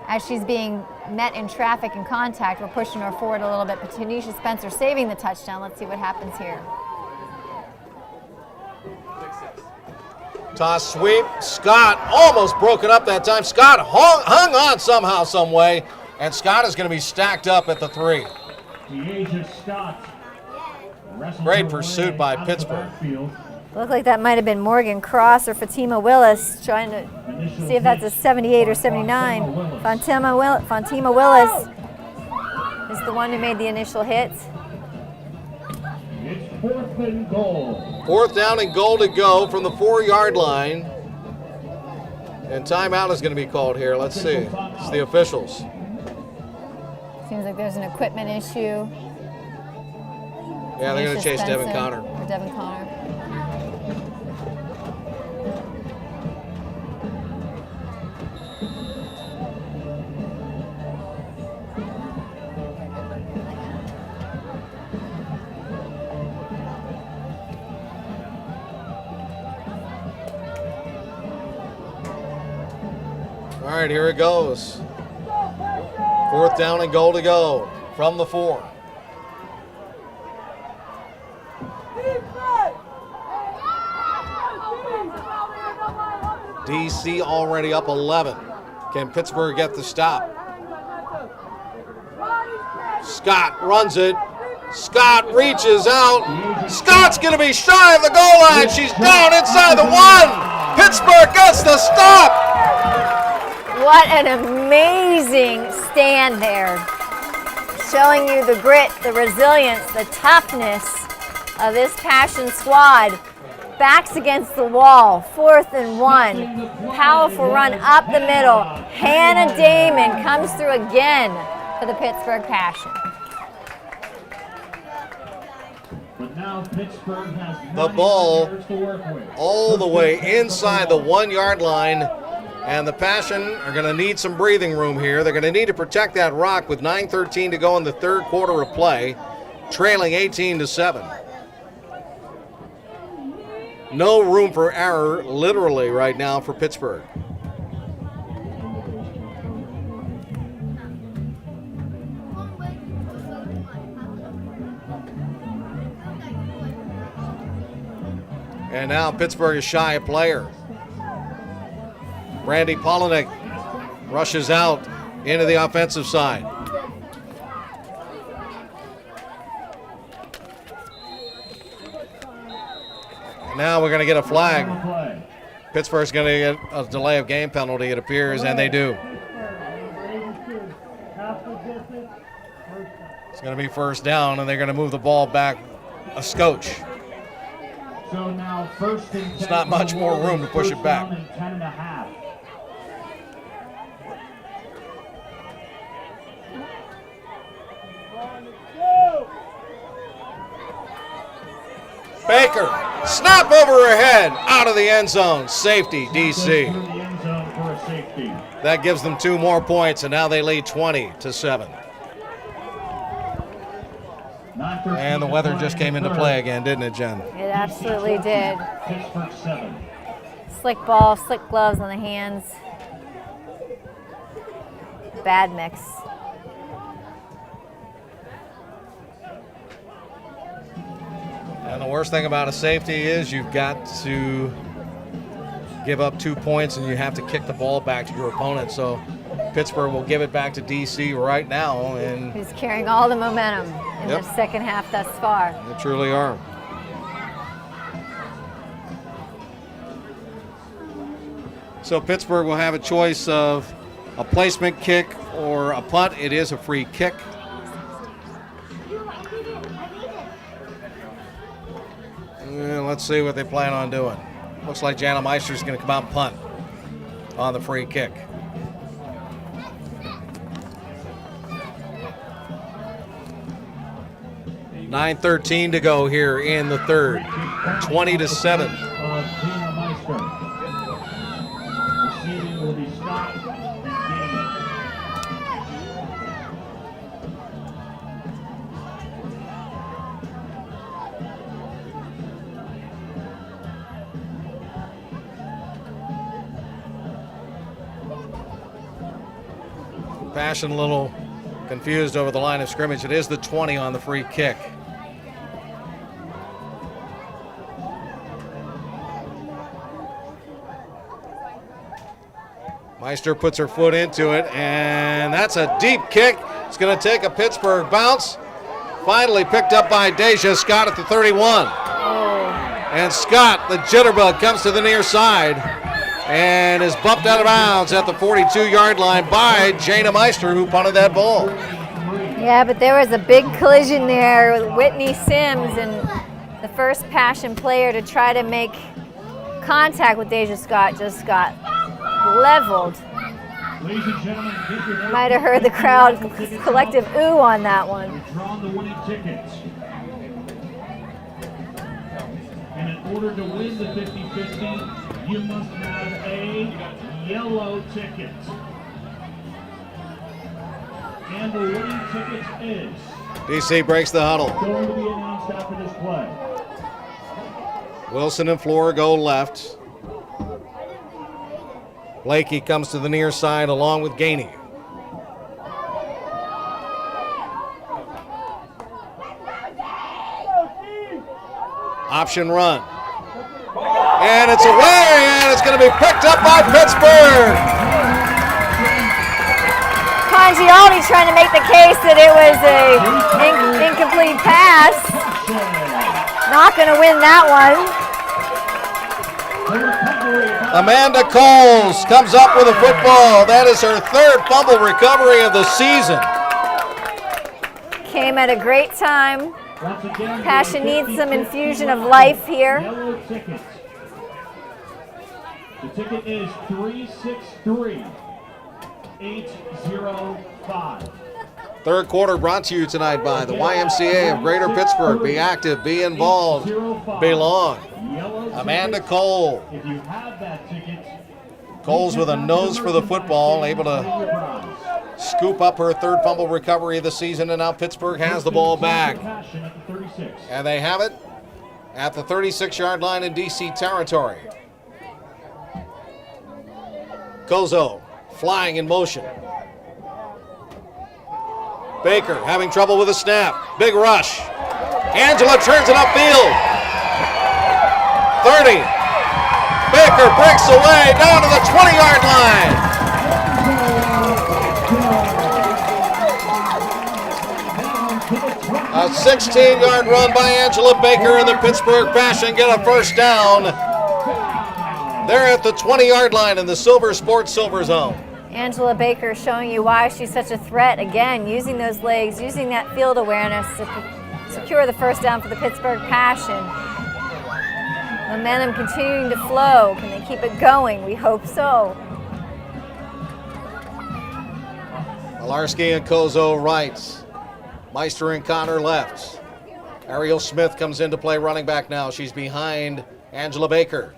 [SPEAKER 2] as she's being met in traffic and contact, we're pushing her forward a little bit. But Tanisha Spencer saving the touchdown. Let's see what happens here.
[SPEAKER 1] Toss sweep. Scott almost broken up that time. Scott hung on somehow, some way, and Scott is going to be stacked up at the 3.
[SPEAKER 5] Deja Scott.
[SPEAKER 1] Great pursuit by Pittsburgh.
[SPEAKER 2] Looked like that might have been Morgan Cross or Fatima Willis, trying to see if that's a 78 or 79. Fatima Willis is the one who made the initial hit.
[SPEAKER 5] It's fourth and goal.
[SPEAKER 1] Fourth down and goal to go from the 4-yard line. And timeout is going to be called here. Let's see. It's the officials.
[SPEAKER 2] Seems like there's an equipment issue.
[SPEAKER 1] Yeah, they're going to chase Devin Connor.
[SPEAKER 2] Or Devin Connor.
[SPEAKER 1] All right, here it goes. Fourth down and goal to go from the 4. DC already up 11. Can Pittsburgh get the stop? Scott runs it. Scott reaches out. Scott's going to be shy of the goal line. She's down inside the 1. Pittsburgh gets the stop.
[SPEAKER 2] What an amazing stand there. Showing you the grit, the resilience, the toughness of this Passion squad. Backs against the wall, 4th and 1. Powerful run up the middle. Hannah Damon comes through again for the Pittsburgh Passion.
[SPEAKER 5] But now Pittsburgh has
[SPEAKER 1] The
[SPEAKER 5] 90
[SPEAKER 1] ball
[SPEAKER 5] yards to work with.
[SPEAKER 1] all the way inside the 1 yard line, and the Passion are going to need some breathing room here. They're going to need to protect that rock with 9:13 to go in the third quarter of play, trailing 18-7. No room for error, literally, right now for Pittsburgh. And now Pittsburgh is shy a player. Randy Polinick rushes out into the offensive side. And now we're going to get a flag. Pittsburgh's going to get a delay of game penalty, it appears, and they do. It's going to be first down, and they're going to move the ball back a scotch.
[SPEAKER 5] So now first and 10.
[SPEAKER 1] There's not much more room to push it back.
[SPEAKER 5] 10.5.
[SPEAKER 1] Baker, snap over her head, out of the end zone. Safety, DC.
[SPEAKER 5] Through the end zone for a safety.
[SPEAKER 1] That gives them 2 more points, and now they lead 20-7. And the weather just came into play again, didn't it, Jen?
[SPEAKER 2] It absolutely did.
[SPEAKER 5] Pittsburgh 7.
[SPEAKER 2] Slick ball, slick gloves on the hands. Bad mix.
[SPEAKER 1] And the worst thing about a safety is you've got to give up 2 points and you have to kick the ball back to your opponent. So Pittsburgh will give it back to DC right now. And
[SPEAKER 2] Who's carrying all the momentum in
[SPEAKER 1] Yep.
[SPEAKER 2] the second half thus far.
[SPEAKER 1] they truly are. So Pittsburgh will have a choice of a placement kick or a punt. It is a free kick. And let's see what they plan on doing. Looks like Jana Meister's going to come out and punt on the free kick. $9:13 to go here in the third. 20-7.
[SPEAKER 5] Gina Meister. Receiving will be Scott Gaines.
[SPEAKER 1] Passion a little confused over the line of scrimmage. It is the 20 on the free kick. Meister puts her foot into it, and that's a deep kick. It's going to take a Pittsburgh bounce. Finally picked up by Deja Scott at the 31. And Scott, the jitterbug, comes to the near side and is bumped out of bounds at the 42-yard line by Jana Meister, who punted that ball.
[SPEAKER 2] Yeah, but there was a big collision there with Whitney Sims, and the first Passion player to try to make contact with Deja Scott just got leveled.
[SPEAKER 5] Ladies and gentlemen, get your
[SPEAKER 2] Might have heard the crowd collective ooh on that one.
[SPEAKER 5] We've drawn the winning tickets. And in order to win the 50-50, you must have a yellow ticket. And the winning ticket is
[SPEAKER 1] DC breaks the huddle.
[SPEAKER 5] going to be announced after this play.
[SPEAKER 1] Wilson and Flora go left. Blakey comes to the near side along with Gainey. Option run. And it's away, and it's going to be picked up by Pittsburgh.
[SPEAKER 2] Congialdi trying to make the case that it was an incomplete pass. Not going to win that one.
[SPEAKER 1] Amanda Coles comes up with a football. That is her third fumble recovery of the season.
[SPEAKER 2] Came at a great time. Passion needs some infusion of life here.
[SPEAKER 5] Yellow ticket. The ticket is 363805.
[SPEAKER 1] Third quarter brought to you tonight by the YMCA of Greater Pittsburgh. Be active, be involved, belong. Amanda Cole. Cole's with a nose for the football, able to scoop up her third fumble recovery of the season, and now Pittsburgh has the ball back. And they have it at the 36-yard line in DC territory. Kozo flying in motion. Baker having trouble with a snap. Big rush. Angela turns it upfield. 30. Baker breaks away down to the 20-yard line. A 16-yard run by Angela Baker, and the Pittsburgh Passion get a first down. They're at the 20-yard line in the Silver Sports Silver Zone.
[SPEAKER 2] Angela Baker showing you why she's such a threat. Again, using those legs, using that field awareness to secure the first down for the Pittsburgh Passion. Momentum continuing to flow. Can they keep it going? We hope so.
[SPEAKER 1] Malarski and Kozo right. Meister and Connor left. Ariel Smith comes into play running back now. She's behind Angela Baker.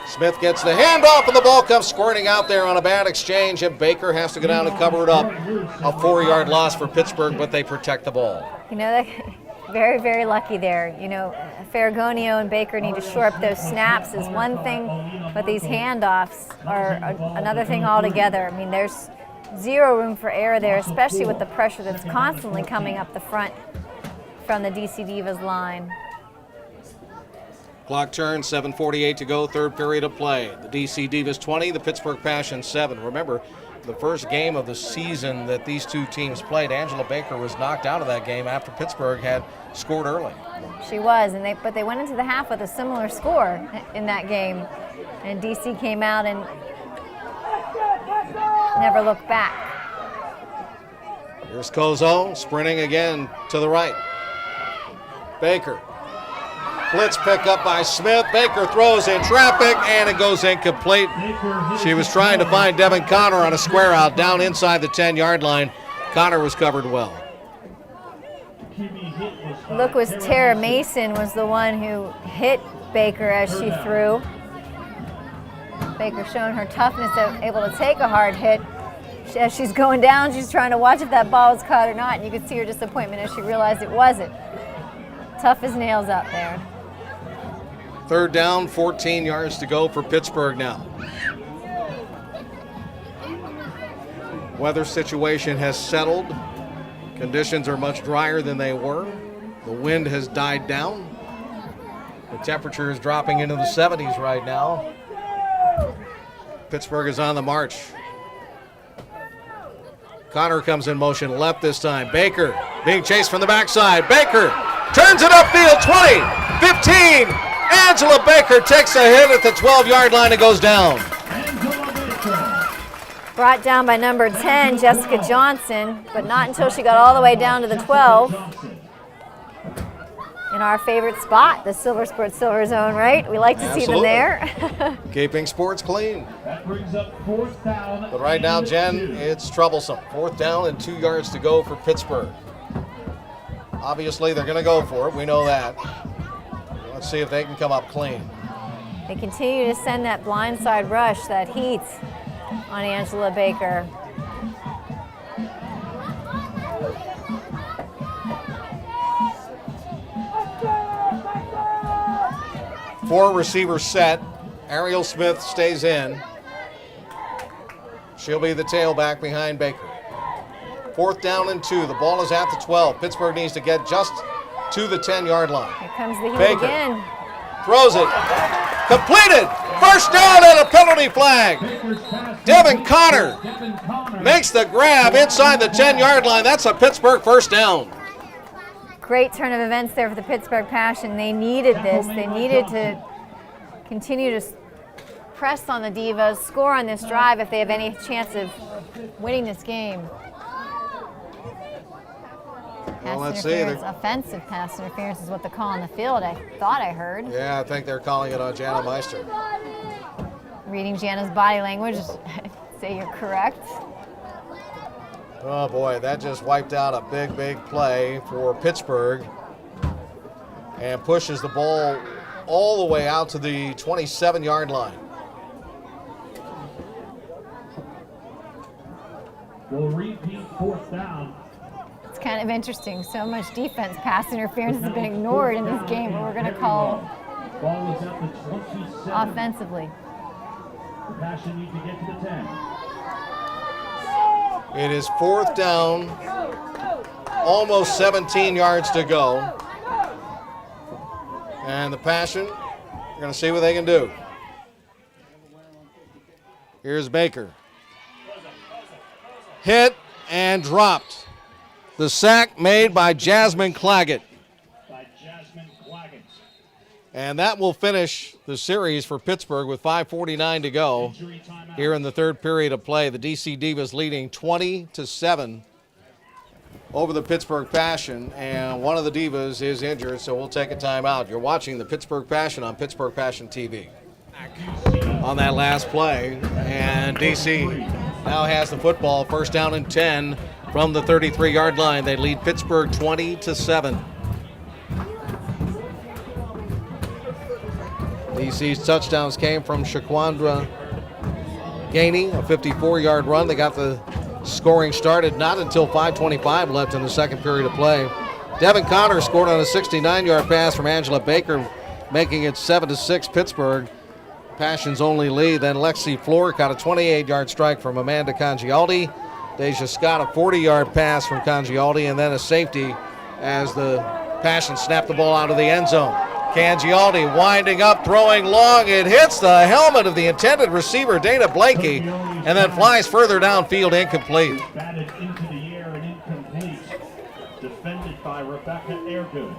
[SPEAKER 1] Smith gets the handoff, and the ball comes squirting out there on a bad exchange, and Baker has to go down and cover it up. A 4-yard loss for Pittsburgh, but they protect the ball.
[SPEAKER 2] You know, very, very lucky there. You know, Ferragonio and Baker need to shore up those snaps is one thing, but these handoffs are another thing altogether. I mean, there's zero room for error there, especially with the pressure that's constantly coming up the front from the DC Divas line.
[SPEAKER 1] Clock turns, 7:48 to go, third period of play. The DC Divas 20, the Pittsburgh Passion 7. Remember, the first game of the season that these two teams played, Angela Baker was knocked out of that game after Pittsburgh had scored early.
[SPEAKER 2] She was, but they went into the half with a similar score in that game. And DC came out and never looked back.
[SPEAKER 1] Here's Kozo sprinting again to the right. Baker. Blitz pick up by Smith. Baker throws in traffic, and it goes incomplete. She was trying to find Devin Connor on a square out down inside the 10-yard line. Connor was covered well.
[SPEAKER 2] Look, was Tara Mason was the one who hit Baker as she threw. Baker showing her toughness, able to take a hard hit. As she's going down, she's trying to watch if that ball was caught or not, and you could see her disappointment as she realized it wasn't. Tough as nails out there.
[SPEAKER 1] Third down, 14 yards to go for Pittsburgh now. Weather situation has settled. Conditions are much drier than they were. The wind has died down. The temperature is dropping into the 70s right now. Pittsburgh is on the march. Connor comes in motion left this time. Baker being chased from the backside. Baker turns it upfield, 20, 15. Angela Baker takes a hit at the 12-yard line and goes down.
[SPEAKER 2] Brought down by number 10, Jessica Johnson, but not until she got all the way down to the 12. In our favorite spot, the Silver Sports Silver Zone, right? We like to see them there.
[SPEAKER 1] Keeping sports clean.
[SPEAKER 5] That brings up fourth down.
[SPEAKER 1] But right now, Jen, it's troublesome. Fourth down and 2 yards to go for Pittsburgh. Obviously, they're going to go for it. We know that. Let's see if they can come up clean.
[SPEAKER 2] They continue to send that blindside rush, that heat on Angela Baker.
[SPEAKER 1] Four receivers set. Ariel Smith stays in. She'll be the tailback behind Baker. Fourth down and 2. The ball is at the 12. Pittsburgh needs to get just to the 10-yard line.
[SPEAKER 2] Here comes the heat
[SPEAKER 1] Baker
[SPEAKER 2] again.
[SPEAKER 1] Throws it. Completed. First down and a penalty flag. Devin Connor makes the grab inside the 10-yard line. That's a Pittsburgh first down.
[SPEAKER 2] Great turn of events there for the Pittsburgh Passion. They needed this. They needed to continue to press on the Divas, score on this drive if they have any chance of winning this game.
[SPEAKER 1] Well, let's
[SPEAKER 2] Pass interference,
[SPEAKER 1] see.
[SPEAKER 2] offensive pass interference is what they call on the field, I thought I heard.
[SPEAKER 1] Yeah, I think they're calling it on Jana Meister.
[SPEAKER 2] Reading Jana's body language, say you're correct.
[SPEAKER 1] Oh boy, that just wiped out a big, big play for Pittsburgh and pushes the ball all the way out to the 27-yard line.
[SPEAKER 5] Will repeat 4th down.
[SPEAKER 2] It's kind of interesting. So much defense, pass interference has been ignored in this game, but we're going to call
[SPEAKER 5] Ball is at the 27.
[SPEAKER 2] offensively.
[SPEAKER 5] The Passion need to get to the 10.
[SPEAKER 1] It is 4th down, almost 17 yards to go. And the Passion are going to see what they can do. Here's Baker. Hit and dropped. The sack made by Jasmine Claggett. And that will finish the series for Pittsburgh with 5:49 to go here in the third period of play. The DC Divas leading 20-7 over the Pittsburgh Passion, and one of the Divas is injured, so we'll take a timeout. You're watching the Pittsburgh Passion on Pittsburgh Passion TV. On that last play, and DC now has the football, 1st down and 10 from the 33-yard line. They lead Pittsburgh 20-7. DC's touchdowns came from Shaquandra Gainey, a 54-yard run. They got the scoring started not until 5:25 left in the second period of play. Devin Connor scored on a 69-yard pass from Angela Baker, making it 7-6 Pittsburgh. Passion's only lead. Then Lexi Floor got a 28-yard strike from Amanda Congialdi. Deja Scott a 40-yard pass from Congialdi, and then a safety as the Passion snapped the ball out of the end zone. Congialdi winding up, throwing long. It hits the helmet of the intended receiver, Dana Blakey, and then flies further downfield, incomplete.
[SPEAKER 5] Batted into the air and incomplete. Defended by Rebecca Airgood.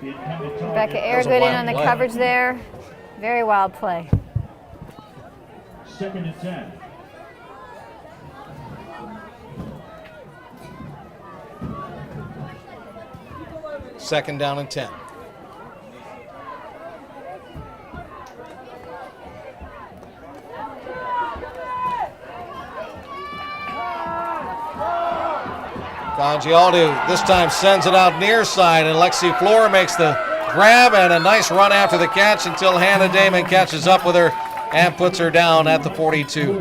[SPEAKER 2] Rebecca Airgood in on the coverage there. Very wild play.
[SPEAKER 5] 2nd and 10.
[SPEAKER 1] Second down and 10. Congialdi this time sends it out near side, and Lexi Floor makes the grab and a nice run after the catch until Hannah Damon catches up with her and puts her down at the 42.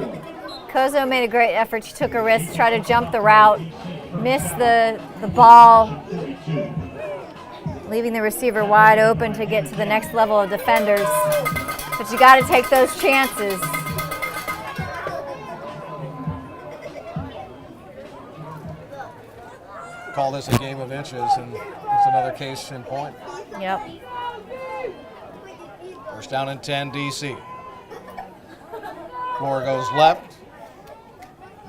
[SPEAKER 2] Kozo made a great effort. She took a risk, tried to jump the route, missed the ball, leaving the receiver wide open to get to the next level of defenders. But you got to take those chances.
[SPEAKER 1] Call this a game of inches, and it's another case in point.
[SPEAKER 2] Yep.
[SPEAKER 1] 1st down and 10, DC. Floor goes left.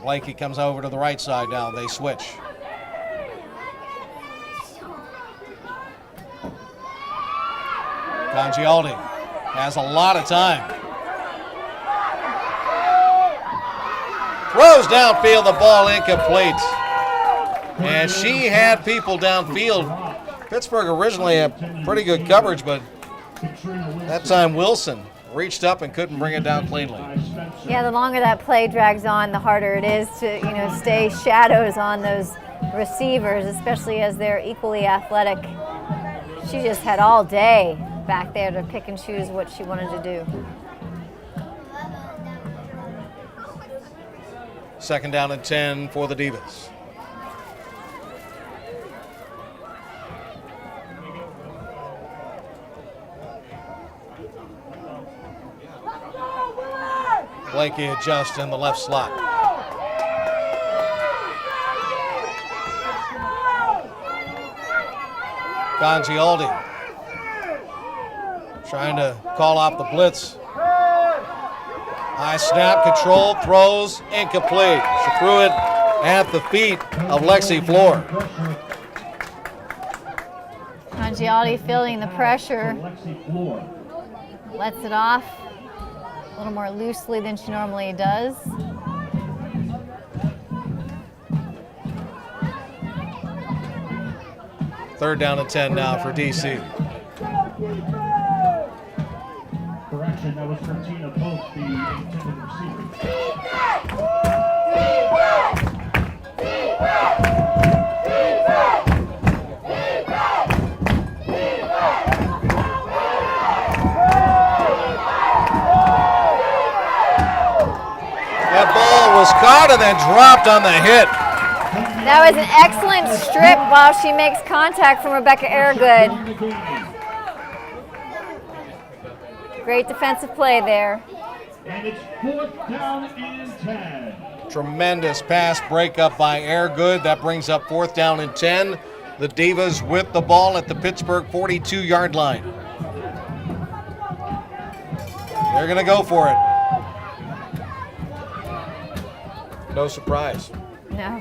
[SPEAKER 1] Blakey comes over to the right side now. They switch. Congialdi has a lot of time. Throws downfield, the ball incomplete. And she had people downfield. Pittsburgh originally had pretty good coverage, but that time Wilson reached up and couldn't bring it down cleanly.
[SPEAKER 2] Yeah, the longer that play drags on, the harder it is to, stay shadows on those receivers, especially as they're equally athletic. She just had all day back there to pick and choose what she wanted to do.
[SPEAKER 1] 2nd down and 10 for the Divas. Blakey adjusts in the left slot. Congialdi trying to call off the blitz. High snap, control, throws, incomplete. She threw it at the feet of Lexi Floor.
[SPEAKER 2] Congialdi feeling the pressure. Lets it off a little more loosely than she normally does.
[SPEAKER 1] Third down and 10 now for DC.
[SPEAKER 5] Correction, that was for Tina Pope, the intended receiver.
[SPEAKER 1] That ball was caught and then dropped on the hit.
[SPEAKER 2] That was an excellent strip while she makes contact from Rebecca Airgood. Great defensive play there.
[SPEAKER 5] And it's 4th down and 10.
[SPEAKER 1] Tremendous pass breakup by Airgood. That brings up 4th down and 10. The Divas with the ball at the Pittsburgh 42-yard line. They're going to go for it. No surprise.
[SPEAKER 2] No.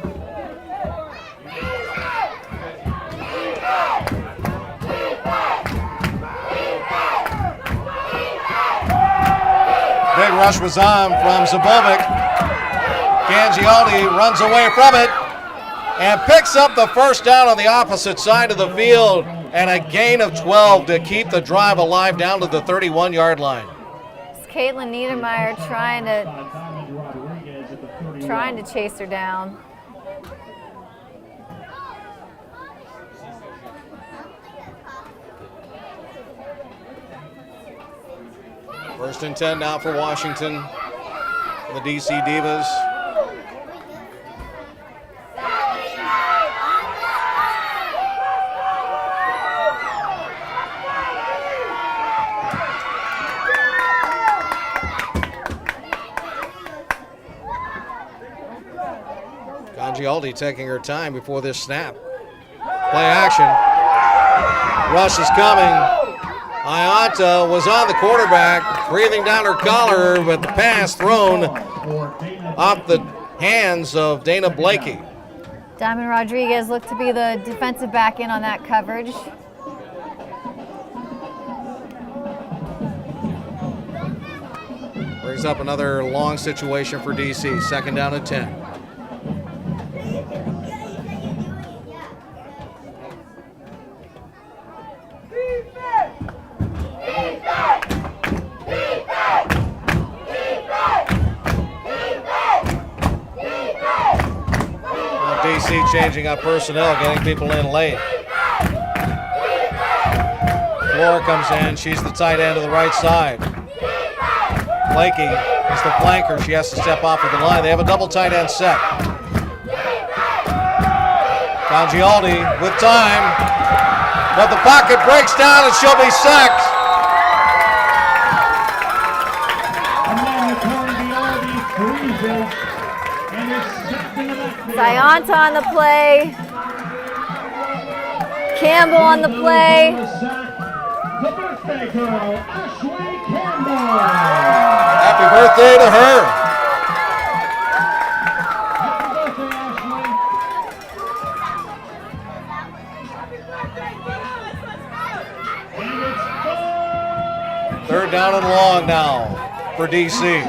[SPEAKER 1] Big rush was on from Zabovic. Gangialdi runs away from it and picks up the first down on the opposite side of the field, and a gain of 12 to keep the drive alive down to the 31-yard line.
[SPEAKER 2] It's Caitlin Niedermeyer trying to chase her down.
[SPEAKER 1] First and 10 now for Washington, the DC Divas. Gangialdi taking her time before this snap. Play action. Rush is coming. Ianta was on the quarterback, breathing down her collar, but the pass thrown off the hands of Dana Blakey.
[SPEAKER 2] Diamond Rodriguez looked to be the defensive back in on that coverage.
[SPEAKER 1] Brings up another long situation for DC, 2nd down and 10. DC changing up personnel, getting people in late. Flora comes in, she's the tight end of the right side. Blakey is the flanker, she has to step off of the line. They have a double tight end set. Gangialdi with time, but the pocket breaks down and she'll be sacked.
[SPEAKER 2] Zianta on the play. Campbell on the play.
[SPEAKER 5] The birthday girl, Ashley Campbell.
[SPEAKER 1] Happy birthday to her.
[SPEAKER 5] Happy birthday, Ashley.
[SPEAKER 1] 3rd down and long now for DC.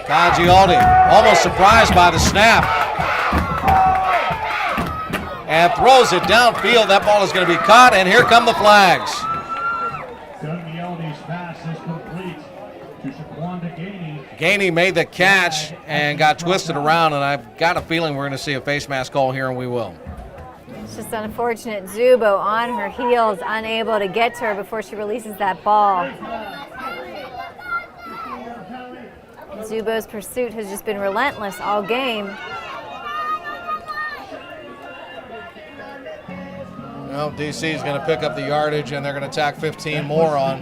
[SPEAKER 1] Gangialdi almost surprised by the snap and throws it downfield. That ball is going to be caught, and here come the flags.
[SPEAKER 5] Gangialdi's pass is complete to Shaquanda Gainey.
[SPEAKER 1] Gainey made the catch and got twisted around, and I've got a feeling we're going to see a face mask call here, and we will.
[SPEAKER 2] It's just unfortunate. Zubo on her heels, unable to get to her before she releases that ball. Zubo's pursuit has just been relentless all game.
[SPEAKER 1] Well, DC is going to pick up the yardage, and they're going to tack 15 more on.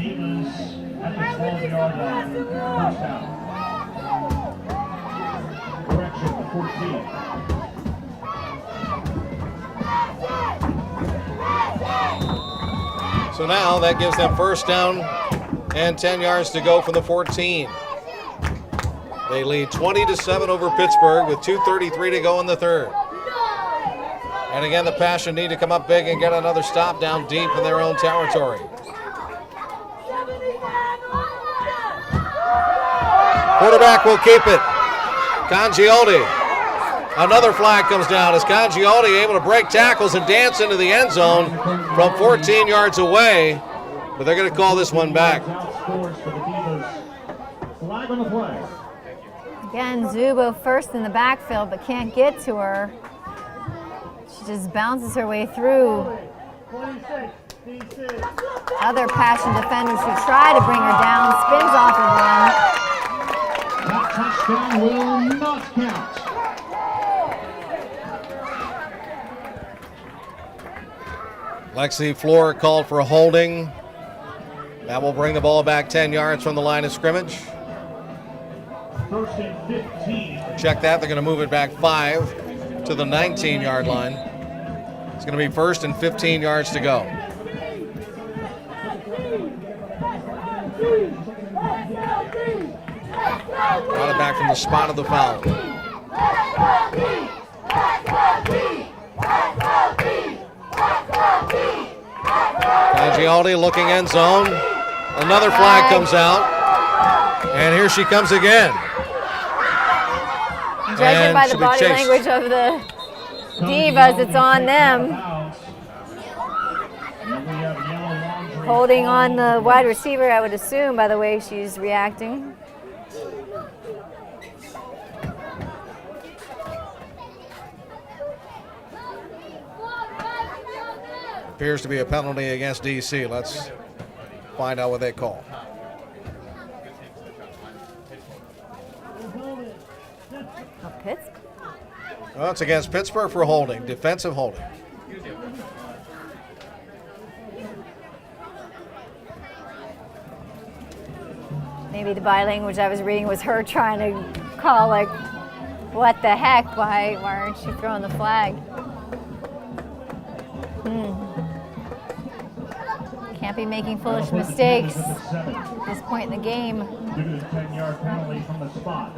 [SPEAKER 5] At the 12-yard line, first down. Correction, 14.
[SPEAKER 1] So now that gives them 1st down and 10 yards to go from the 14. They lead 20-7 over Pittsburgh with 2:33 to go in the 3rd. And again, the Passion need to come up big and get another stop down deep in their own territory. Quarterback will keep it. Gangialdi. Another flag comes down as Gangialdi able to break tackles and dance into the end zone from 14 yards away. but they're going to call this one back.
[SPEAKER 5] Scores for the Divas. Flag on the play.
[SPEAKER 2] Again, Zubo first in the backfield, but can't get to her. She just bounces her way through. Other Passion defenders who try to bring her down, spins off of them.
[SPEAKER 5] That touchdown will not count.
[SPEAKER 1] Lexi Floor called for a holding. That will bring the ball back 10 yards from the line of scrimmage.
[SPEAKER 5] First and 15.
[SPEAKER 1] Check that, they're going to move it back 5 to the 19-yard line. It's going to be first and 15 yards to go. Brought it back from the spot of the foul. Gialdi looking end zone. Another flag comes out. And here she comes again.
[SPEAKER 2] Judging by the body language of the Divas, it's on them. Holding on the wide receiver, I would assume, by the way she's reacting.
[SPEAKER 1] Appears to be a penalty against DC. Let's find out what they call.
[SPEAKER 2] Pittsburgh.
[SPEAKER 1] Well, it's against Pittsburgh for holding, defensive holding.
[SPEAKER 2] Maybe the body language I was reading was her trying to call, like, what the heck? Why aren't you throwing the flag? Can't be making foolish mistakes at this point in the game.
[SPEAKER 5] Due to the 10-yard penalty from the spot.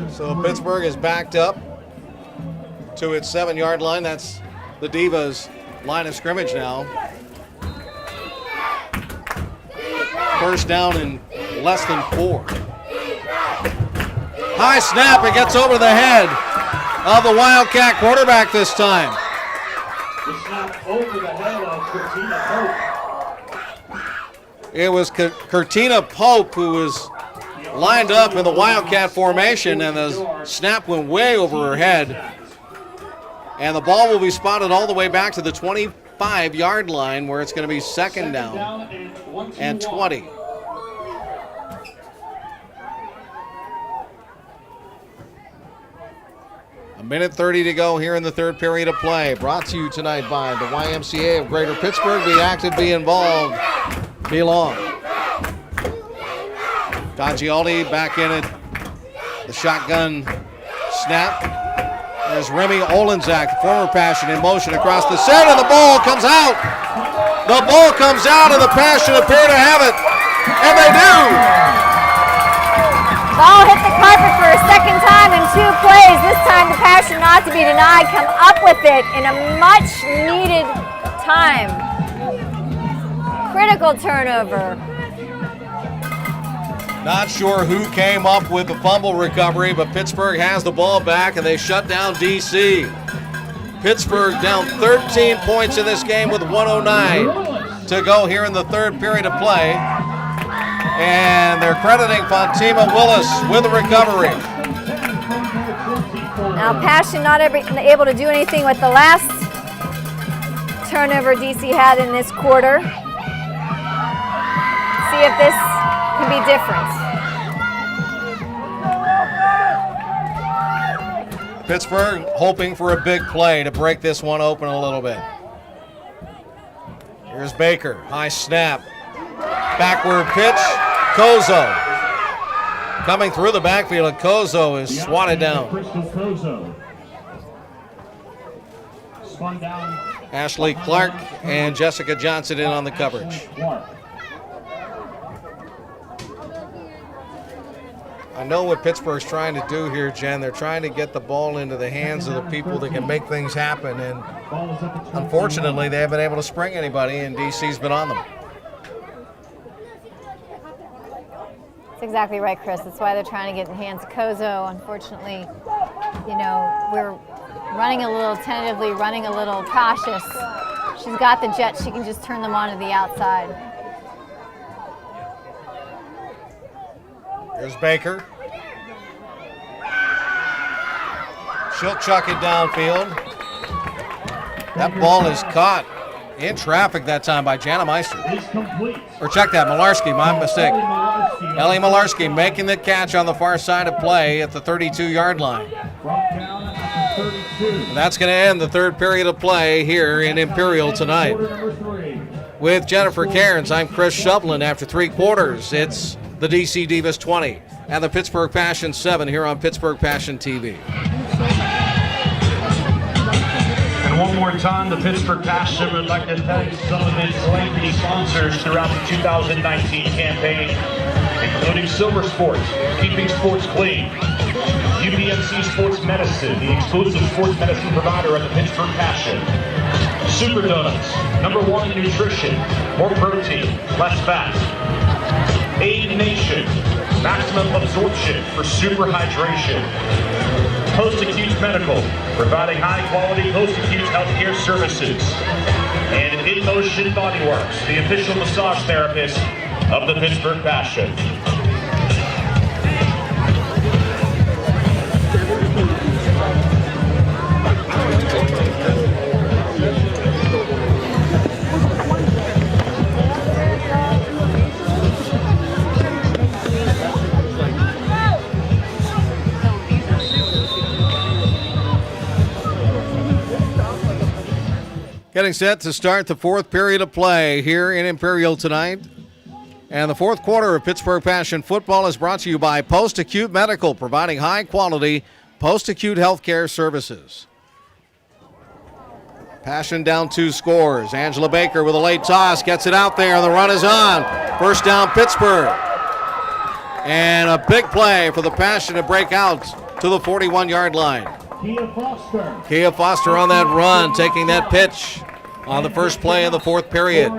[SPEAKER 1] So Pittsburgh is backed up to its 7-yard line. That's the Divas' line of scrimmage now. First down in less than 4. High snap, it gets over the head of the Wildcat quarterback this time.
[SPEAKER 5] The snap over the head of Cortina Pope.
[SPEAKER 1] It was Cortina Pope who was lined up in the Wildcat formation, and the snap went way over her head. And the ball will be spotted all the way back to the 25-yard line, where it's going to be second down and 20. A minute 30 to go here in the third period of play. Brought to you tonight by the YMCA of Greater Pittsburgh. Be active, be involved, belong. Gialdi back in it. The shotgun snap. There's Remy Olenzak, the former Passion, in motion across the center. And the ball comes out. The ball comes out, and the Passion appear to have it. And they do.
[SPEAKER 2] Ball hit the carpet for a second time in 2 plays. This time the Passion, not to be denied, come up with it in a much needed time. Critical turnover.
[SPEAKER 1] Not sure who came up with the fumble recovery, but Pittsburgh has the ball back and they shut down DC. Pittsburgh down 13 points in this game with 1:09 to go here in the third period of play. And they're crediting Fatima Willis with the recovery.
[SPEAKER 2] Now Passion not able to do anything with the last turnover DC had in this quarter. See if this can be different.
[SPEAKER 1] Pittsburgh hoping for a big play to break this one open a little bit. Here's Baker, high snap, backward pitch, Kozo. Coming through the backfield, and Kozo is swatted down. Ashley Clark and Jessica Johnson in on the coverage. I know what Pittsburgh's trying to do here, Jen. They're trying to get the ball into the hands of the people that can make things happen, and unfortunately they haven't been able to spring anybody, and DC's been on them.
[SPEAKER 2] exactly right, Chris. That's why they're trying to get in the hands of Kozo. Unfortunately, you know, we're running a little tentatively, running a little cautious. She's got the jets. She can just turn them on to the outside.
[SPEAKER 1] Here's Baker. She'll chuck it downfield. That ball is caught in traffic that time by Jana Meister. Or check that, Malarski, my mistake. Ellie Malarski making the catch on the far side of play at the 32-yard line. And that's going to end the third period of play here in Imperial tonight. With Jennifer Cairns, I'm Chris Shovlin. After 3 quarters, it's the DC Divas 20 and the Pittsburgh Passion 7 here on Pittsburgh Passion TV.
[SPEAKER 5] And one more time, the Pittsburgh Passion would like to thank some of its lengthy sponsors throughout the 2019 campaign, including Silver Sports, keeping sports clean, UPMC Sports Medicine, the exclusive sports medicine provider of the Pittsburgh Passion, Super Donuts, #1 in nutrition, more protein, less fat, Aid Nation, maximum absorption for super hydration, Post-Acute Medical, providing high-quality post-acute healthcare services, and In Motion Bodyworks, the official massage therapist of the Pittsburgh Passion.
[SPEAKER 1] Getting set to start the fourth period of play here in Imperial tonight. And the fourth quarter of Pittsburgh Passion football is brought to you by Post-Acute Medical, providing high-quality post-acute healthcare services. Passion down 2 scores. Angela Baker with a late toss, gets it out there, and the run is on. First down, Pittsburgh. And a big play for the Passion to break out to the 41-yard line. Kia Foster on that run, taking that pitch on the first play of the fourth period.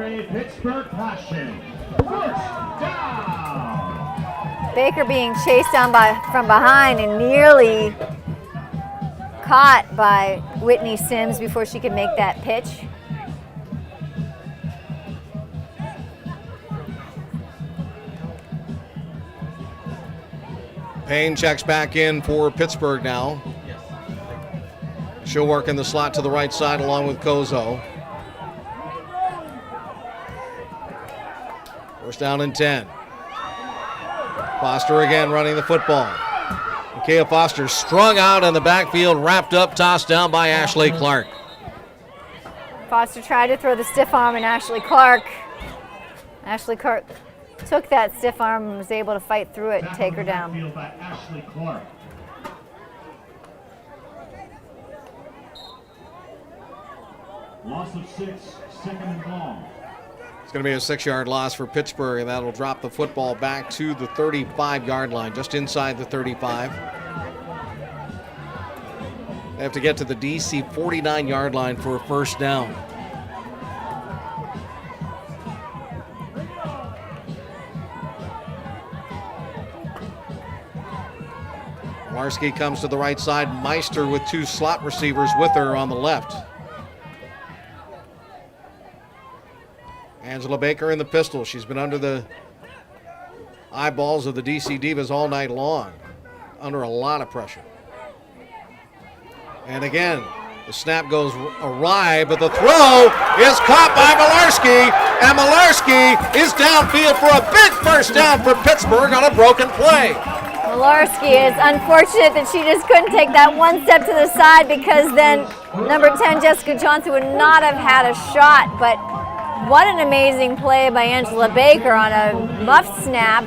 [SPEAKER 2] Baker being chased down from behind and nearly caught by Whitney Sims before she could make that pitch.
[SPEAKER 1] Payne checks back in for Pittsburgh now. She'll work in the slot to the right side along with Kozo. First down and 10. Foster again running the football. Kia Foster strung out in the backfield, wrapped up, tossed down by Ashley Clark.
[SPEAKER 2] Foster tried to throw the stiff arm and Ashley Clark. Ashley Clark took that stiff arm and was able to fight through it and take her down.
[SPEAKER 5] Loss of 6, second and long.
[SPEAKER 1] It's going to be a 6-yard loss for Pittsburgh, and that'll drop the football back to the 35-yard line, just inside the 35. They have to get to the DC 49-yard line for a first down. Malarski comes to the right side. Meister with 2 slot receivers with her on the left. Angela Baker in the pistol. She's been under the eyeballs of the DC Divas all night long, under a lot of pressure. And again, the snap goes awry, but the throw is caught by Malarski, and Malarski is downfield for a big first down for Pittsburgh on a broken play.
[SPEAKER 2] Malarski is unfortunate that she just couldn't take that one step to the side, because then number 10, Jessica Johnson, would not have had a shot. But what an amazing play by Angela Baker on a muffed snap,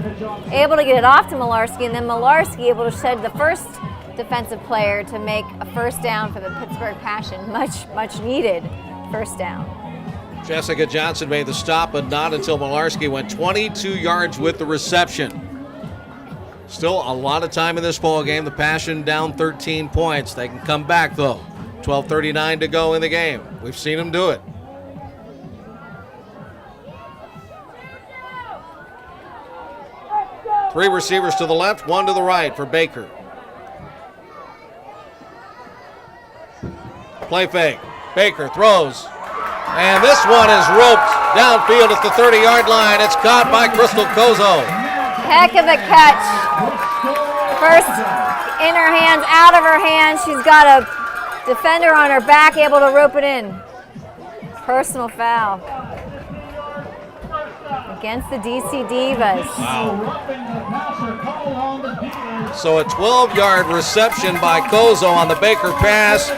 [SPEAKER 2] able to get it off to Malarski, and then Malarski able to shed the first defensive player to make a first down for the Pittsburgh Passion. Much needed first down.
[SPEAKER 1] Jessica Johnson made the stop, but not until Malarski went 22 yards with the reception. Still a lot of time in this ball game. The Passion down 13 points. They can come back though. 12:39 to go in the game. We've seen them do it. 3 receivers to the left, 1 to the right for Baker. Play fake. Baker throws. And this one is roped downfield at the 30-yard line. It's caught by Crystal Kozo.
[SPEAKER 2] Heck of a catch. First in her hands, out of her hands. She's got a defender on her back, able to rope it in. Personal foul against the DC Divas.
[SPEAKER 1] Wow. So a 12-yard reception by Kozo on the Baker pass.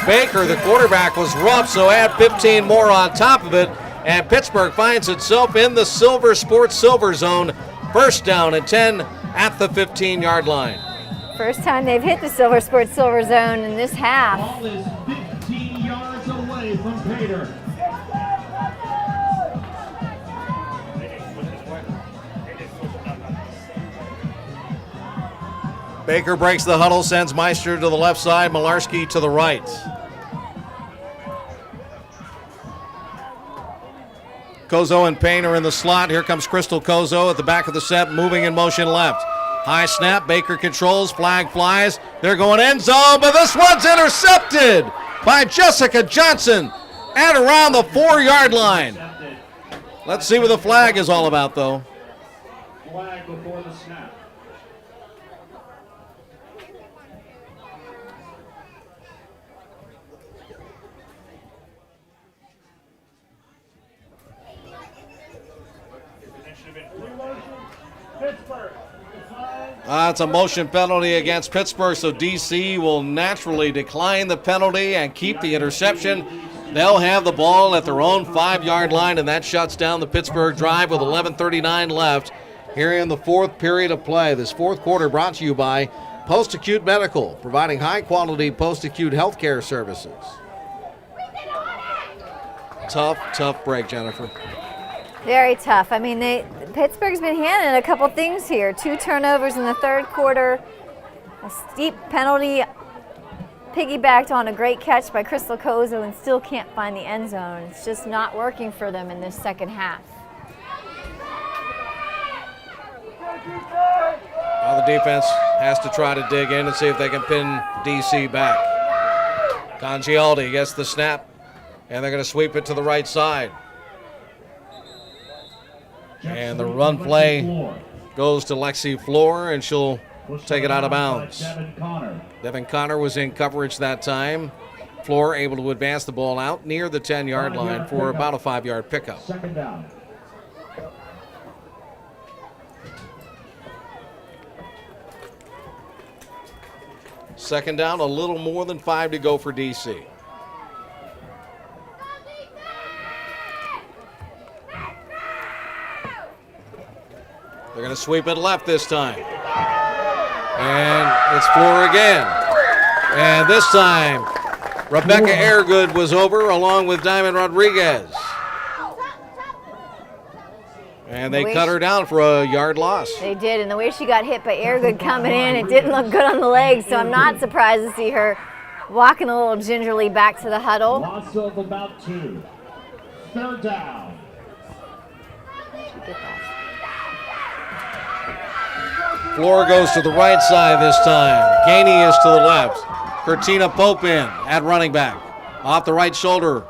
[SPEAKER 1] Baker, the quarterback, was rough, so add 15 more on top of it. And Pittsburgh finds itself in the Silver Sports Silver Zone. First down and 10 at the 15-yard line.
[SPEAKER 2] First time they've hit the Silver Sports Silver Zone in this half.
[SPEAKER 5] Ball is 15 yards away from Pater.
[SPEAKER 1] Baker breaks the huddle, sends Meister to the left side, Malarski to the right. Kozo and Payne are in the slot. Here comes Crystal Kozo at the back of the set, moving in motion left. High snap, Baker controls, flag flies. They're going end zone, but this one's intercepted by Jessica Johnson at around the 4-yard line. Let's see what the flag is all about, though.
[SPEAKER 5] Flag before the snap.
[SPEAKER 1] It's a motion penalty against Pittsburgh, so DC will naturally decline the penalty and keep the interception. They'll have the ball at their own 5-yard line, and that shuts down the Pittsburgh drive with 11:39 left here in the 4th period of play. This 4th quarter brought to you by Post-Acute Medical, providing high-quality post-acute health care services. Tough break, Jennifer.
[SPEAKER 2] Very tough. I mean, Pittsburgh's been handing a couple things here. 2 turnovers in the 3rd quarter, a steep penalty piggybacked on a great catch by Crystal Kozo, and still can't find the end zone. It's just not working for them in this second half.
[SPEAKER 1] Now the defense has to try to dig in and see if they can pin DC back. Congialdi gets the snap, and they're going to sweep it to the right side. And the run play goes to Lexi Floor, and she'll take it out of bounds. Devin Connor was in coverage that time. Floor able to advance the ball out near the 10-yard line for about a 5-yard pickup.
[SPEAKER 5] Second down.
[SPEAKER 1] Second down, a little more than 5 to go for DC. They're going to sweep it left this time. And it's Floor again. And this time, Rebecca Airgood was over along with Diamond Rodriguez. And they cut her down for a yard loss.
[SPEAKER 2] They did, and the way she got hit by Airgood coming in, it didn't look good on the legs, so I'm not surprised to see her walking a little gingerly back to the huddle.
[SPEAKER 5] Loss of about 2. Third down.
[SPEAKER 1] Floor goes to the right side this time. Gainey is to the left. Cortina Pope in at running back. Off the right shoulder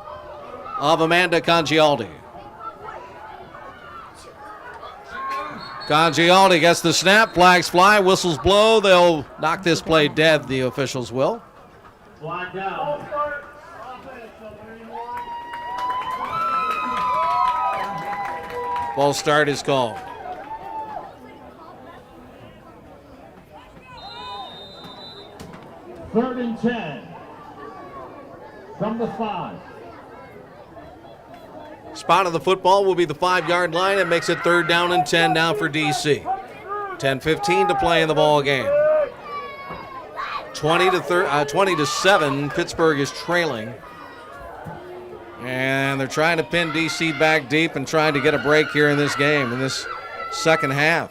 [SPEAKER 1] of Amanda Congialdi. Congialdi gets the snap. Flags fly. Whistles blow. They'll knock this play dead, the officials will.
[SPEAKER 5] Flag down.
[SPEAKER 1] False start is called.
[SPEAKER 5] Third and 10 from the 5.
[SPEAKER 1] Spot of the football will be the 5-yard line. It makes it 3rd down and 10 now for DC. 10:15 to play in the ball game. 20 to 7. Pittsburgh is trailing, and they're trying to pin DC back deep and trying to get a break here in this game in this second half.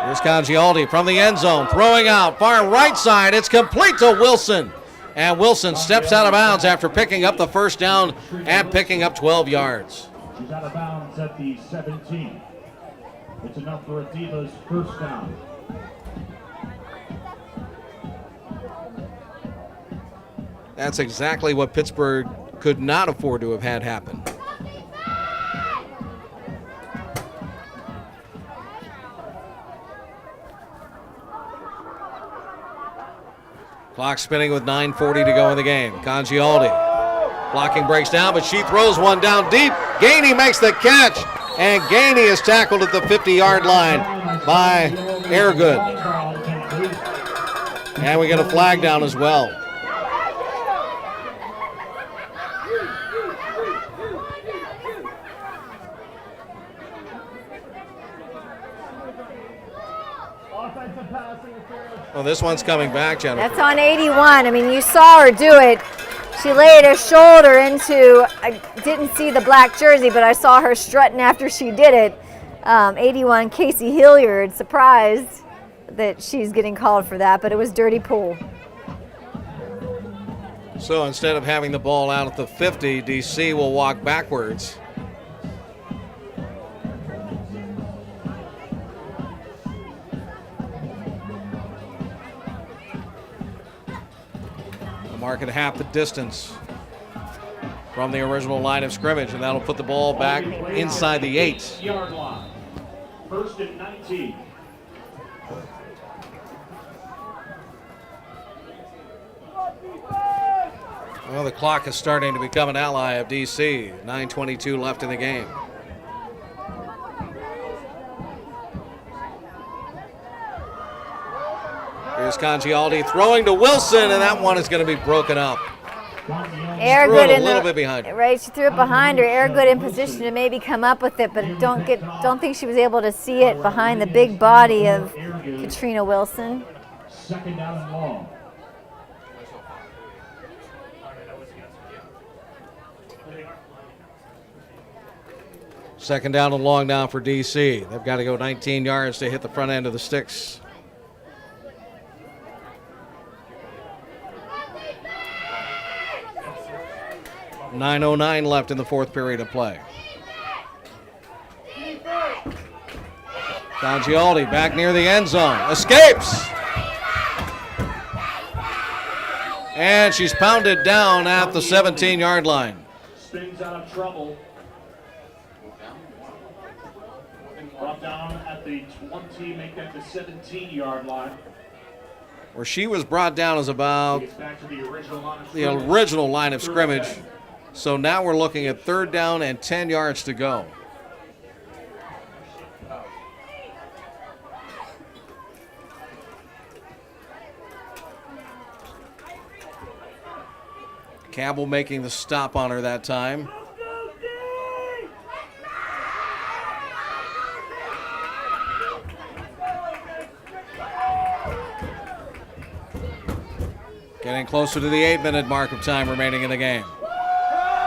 [SPEAKER 1] Here's Congialdi from the end zone, throwing out far right side. It's complete to Wilson. And Wilson steps out of bounds after picking up the first down and picking up 12 yards.
[SPEAKER 5] She's out of bounds at the 17. It's enough for a Divas first down.
[SPEAKER 1] That's exactly what Pittsburgh could not afford to have had happen. Clock spinning with 9:40 to go in the game. Congialdi blocking breaks down, but she throws one down deep. Gainey makes the catch, and Gainey is tackled at the 50-yard line by Airgood. And we get a flag down as well. Well, this one's coming back, Jennifer.
[SPEAKER 2] That's on 81. I mean, you saw her do it. She laid her shoulder into, I didn't see the black jersey, but I saw her strutting after she did it. 81, Casey Hilliard, surprised that she's getting called for that, but it was dirty pool.
[SPEAKER 1] So instead of having the ball out at the 50, DC will walk backwards. Mark at half the distance from the original line of scrimmage, and that'll put the ball back inside the 8-yard
[SPEAKER 5] line. First and 19.
[SPEAKER 1] Well, the clock is starting to become an ally of DC. 9:22 left in the game. Here's Congialdi throwing to Wilson, and that one is going to be broken up.
[SPEAKER 2] Airgood
[SPEAKER 1] a little bit behind her.
[SPEAKER 2] Right, she threw it behind her. Airgood in position to maybe come up with it, but don't think she was able to see it behind the big body of Katrina Wilson.
[SPEAKER 5] Second down and long.
[SPEAKER 1] Second down and long now for DC. They've got to go 19 yards to hit the front end of the sticks. .909 left in the fourth period of play. Congialdi back near the end zone. Escapes! And she's pounded down at the 17-yard line.
[SPEAKER 5] Spins out of trouble. Brought down at the 20, make that the 17-yard line.
[SPEAKER 1] Where she was brought down is about the original line of scrimmage. So now we're looking at third down and 10 yards to go. Campbell making the stop on her that time. Getting closer to the 8-minute mark of time remaining in the game.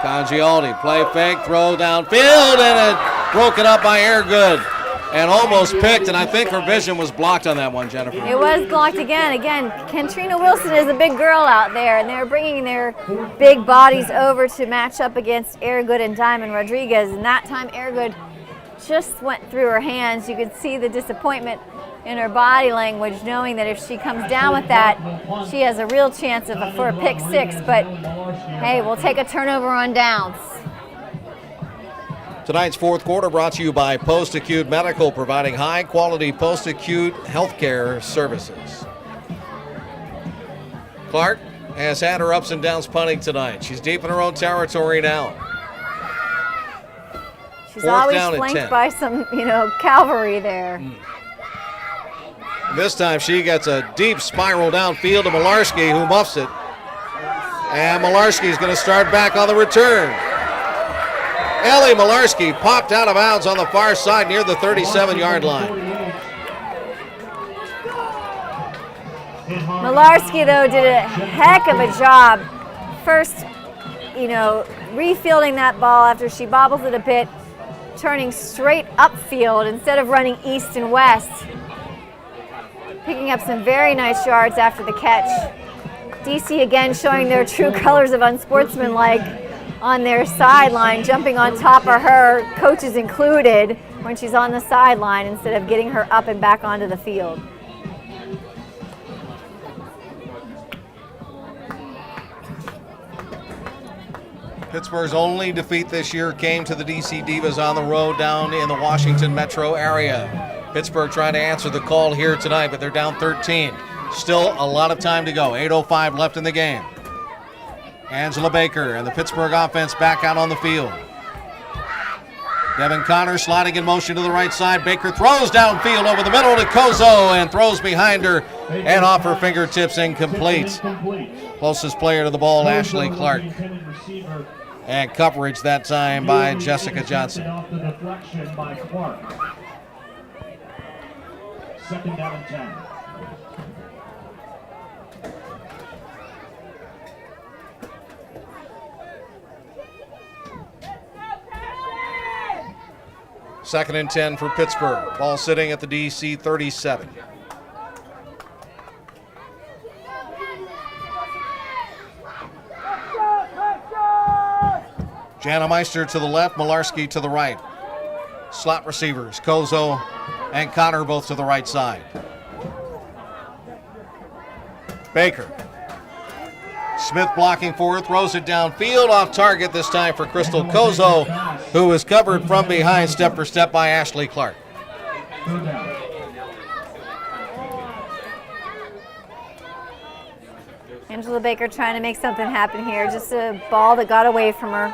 [SPEAKER 1] Congialdi, play fake, throw downfield, and it broken up by Airgood. And almost picked, and I think her vision was blocked on that one, Jennifer.
[SPEAKER 2] It was blocked again. Again, Katrina Wilson is a big girl out there, and they're bringing their big bodies over to match up against Airgood and Diamond Rodriguez. And that time, Airgood just went through her hands. You could see the disappointment in her body language, knowing that if she comes down with that, she has a real chance for a pick six. But hey, we'll take a turnover on downs.
[SPEAKER 1] Tonight's fourth quarter brought to you by Post-Acute Medical, providing high-quality post-acute healthcare services. Clark has had her ups and downs punting tonight. She's deep in her own territory now.
[SPEAKER 2] She's always flanked by some, cavalry there.
[SPEAKER 1] This time she gets a deep spiral downfield to Malarski, who muffs it. And Malarski's going to start back on the return. Ellie Malarski popped out of bounds on the far side near the 37-yard line.
[SPEAKER 2] Malarski, though, did a heck of a job. First, refielding that ball after she bobbles it a bit, turning straight upfield instead of running east and west. Picking up some very nice yards after the catch. DC again showing their true colors of unsportsmanlike, on their sideline, jumping on top of her, coaches included, when she's on the sideline instead of getting her up and back onto the field.
[SPEAKER 1] Pittsburgh's only defeat this year came to the DC Divas on the road down in the Washington metro area. Pittsburgh trying to answer the call here tonight, but they're down 13. Still a lot of time to go. 8:05 left in the game. Angela Baker and the Pittsburgh offense back out on the field. Devin Connor sliding in motion to the right side. Baker throws downfield over the middle to Kozo and throws behind her and off her fingertips, incomplete. Closest player to the ball, Ashley Clark. And coverage that time by Jessica Johnson.
[SPEAKER 5] Second down and 10.
[SPEAKER 1] Second and 10 for Pittsburgh. Ball sitting at the DC 37. Jana Meister to the left, Malarski to the right. Slot receivers, Kozo and Connor both to the right side. Baker. Smith blocking for her, throws it downfield, off target this time for Crystal Kozo, who is covered from behind step for step by Ashley Clark.
[SPEAKER 2] Angela Baker trying to make something happen here. Just a ball that got away from her.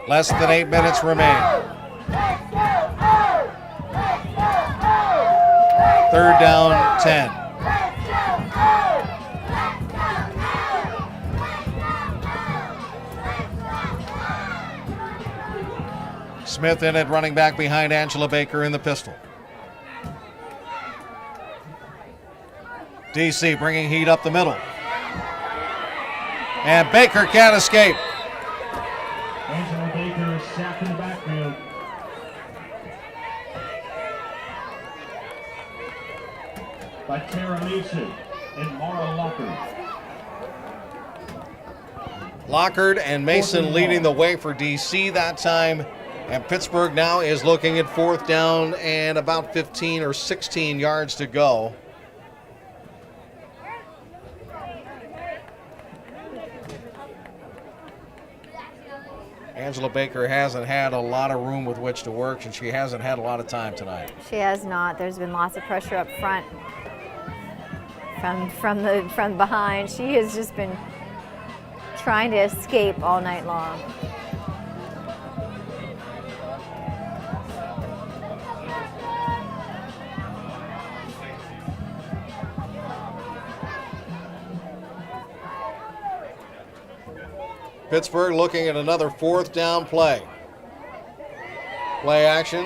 [SPEAKER 1] Less than 8 minutes remain. Third down, 10. Smith in it, running back behind Angela Baker in the pistol. DC bringing heat up the middle. And Baker can't escape.
[SPEAKER 5] Angela Baker is sacked in the backfield. By Tara Mason and Mara Lockard.
[SPEAKER 1] Lockard and Mason leading the way for DC that time. And Pittsburgh now is looking at fourth down and about 15 or 16 yards to go. Angela Baker hasn't had a lot of room with which to work, and she hasn't had a lot of time tonight.
[SPEAKER 2] She has not. There's been lots of pressure up front from behind. She has just been trying to escape all night long.
[SPEAKER 1] Pittsburgh looking at another fourth down play. Play action.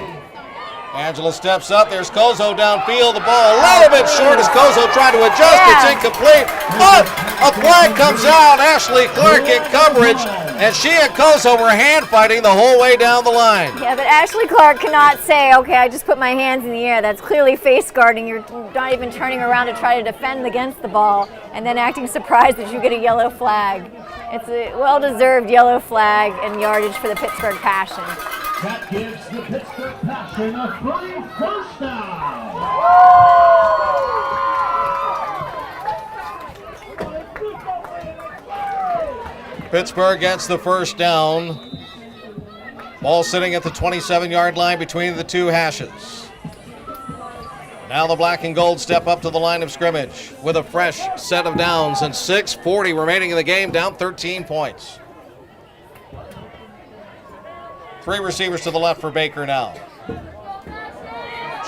[SPEAKER 1] Angela steps up. There's Kozo downfield. The ball a little bit short as Kozo tried to adjust. It's incomplete. But a flag comes out. Ashley Clark in coverage. And she and Kozo were hand fighting the whole way down the line.
[SPEAKER 2] Yeah, but Ashley Clark cannot say, okay, I just put my hands in the air. That's clearly face guarding. You're not even turning around to try to defend against the ball and then acting surprised that you get a yellow flag. It's a well-deserved yellow flag and yardage for the Pittsburgh Passion.
[SPEAKER 5] That gives the Pittsburgh Passion a free first down.
[SPEAKER 1] Pittsburgh gets the first down. Ball sitting at the 27-yard line between the two hashes. Now the black and gold step up to the line of scrimmage with a fresh set of downs and 6:40 remaining in the game, down 13 points. Three receivers to the left for Baker now.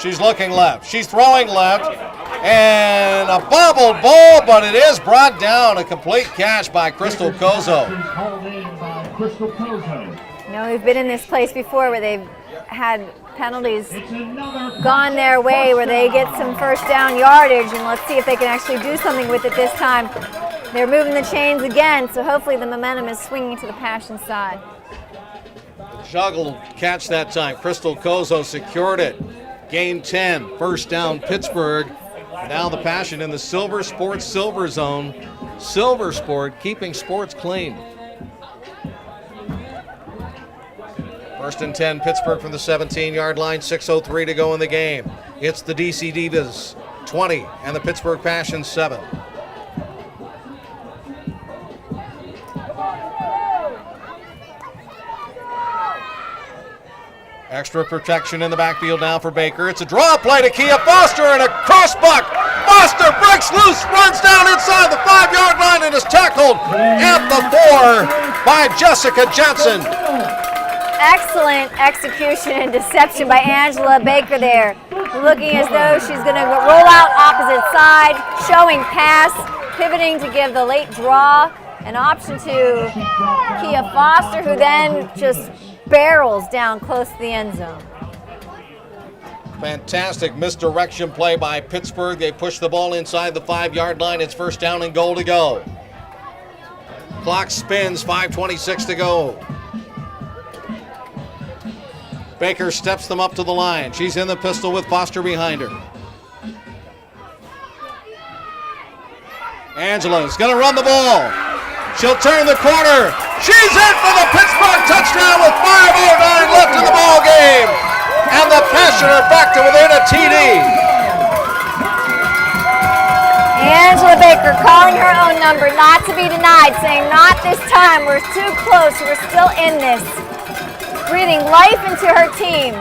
[SPEAKER 1] She's looking left. She's throwing left. And a bobbled ball, but it is brought down. A complete catch by Crystal Kozo.
[SPEAKER 2] You know, we've been in this place before where they've had penalties gone their way, where they get some first down yardage, and let's see if they can actually do something with it this time. They're moving the chains again, so hopefully the momentum is swinging to the Passion side.
[SPEAKER 1] Juggled catch that time. Crystal Kozo secured it. Gain 10, first down Pittsburgh Now the Passion in the Silver Sports Silver Zone. Silver Sport, keeping sports clean. 1st and 10, Pittsburgh from the 17-yard line, 6:03 to go in the game. It's the DC Divas 20 and the Pittsburgh Passion 7. Extra protection in the backfield now for Baker. It's a draw play to Kia Foster and a crossbuck. Foster breaks loose, runs down inside the 5-yard line and is tackled at the 4 by Jessica Jensen.
[SPEAKER 2] Excellent execution and deception by Angela Baker there. Looking as though she's going to roll out opposite side, showing pass, pivoting to give the late draw, an option to Kia Foster, who then just barrels down close to the end zone.
[SPEAKER 1] Fantastic misdirection play by Pittsburgh. They push the ball inside the 5-yard line. It's 1st down and goal to go. Clock spins, 5:26 to go. Baker steps them up to the line. She's in the pistol with Foster behind her. Angela's going to run the ball. She'll turn the corner. She's in for the Pittsburgh touchdown with 5:09 left in the ball game. And the Passion are back to within a TD.
[SPEAKER 2] Angela Baker calling her own number, not to be denied, saying not this time, we're too close, we're still in this. Breathing life into her team.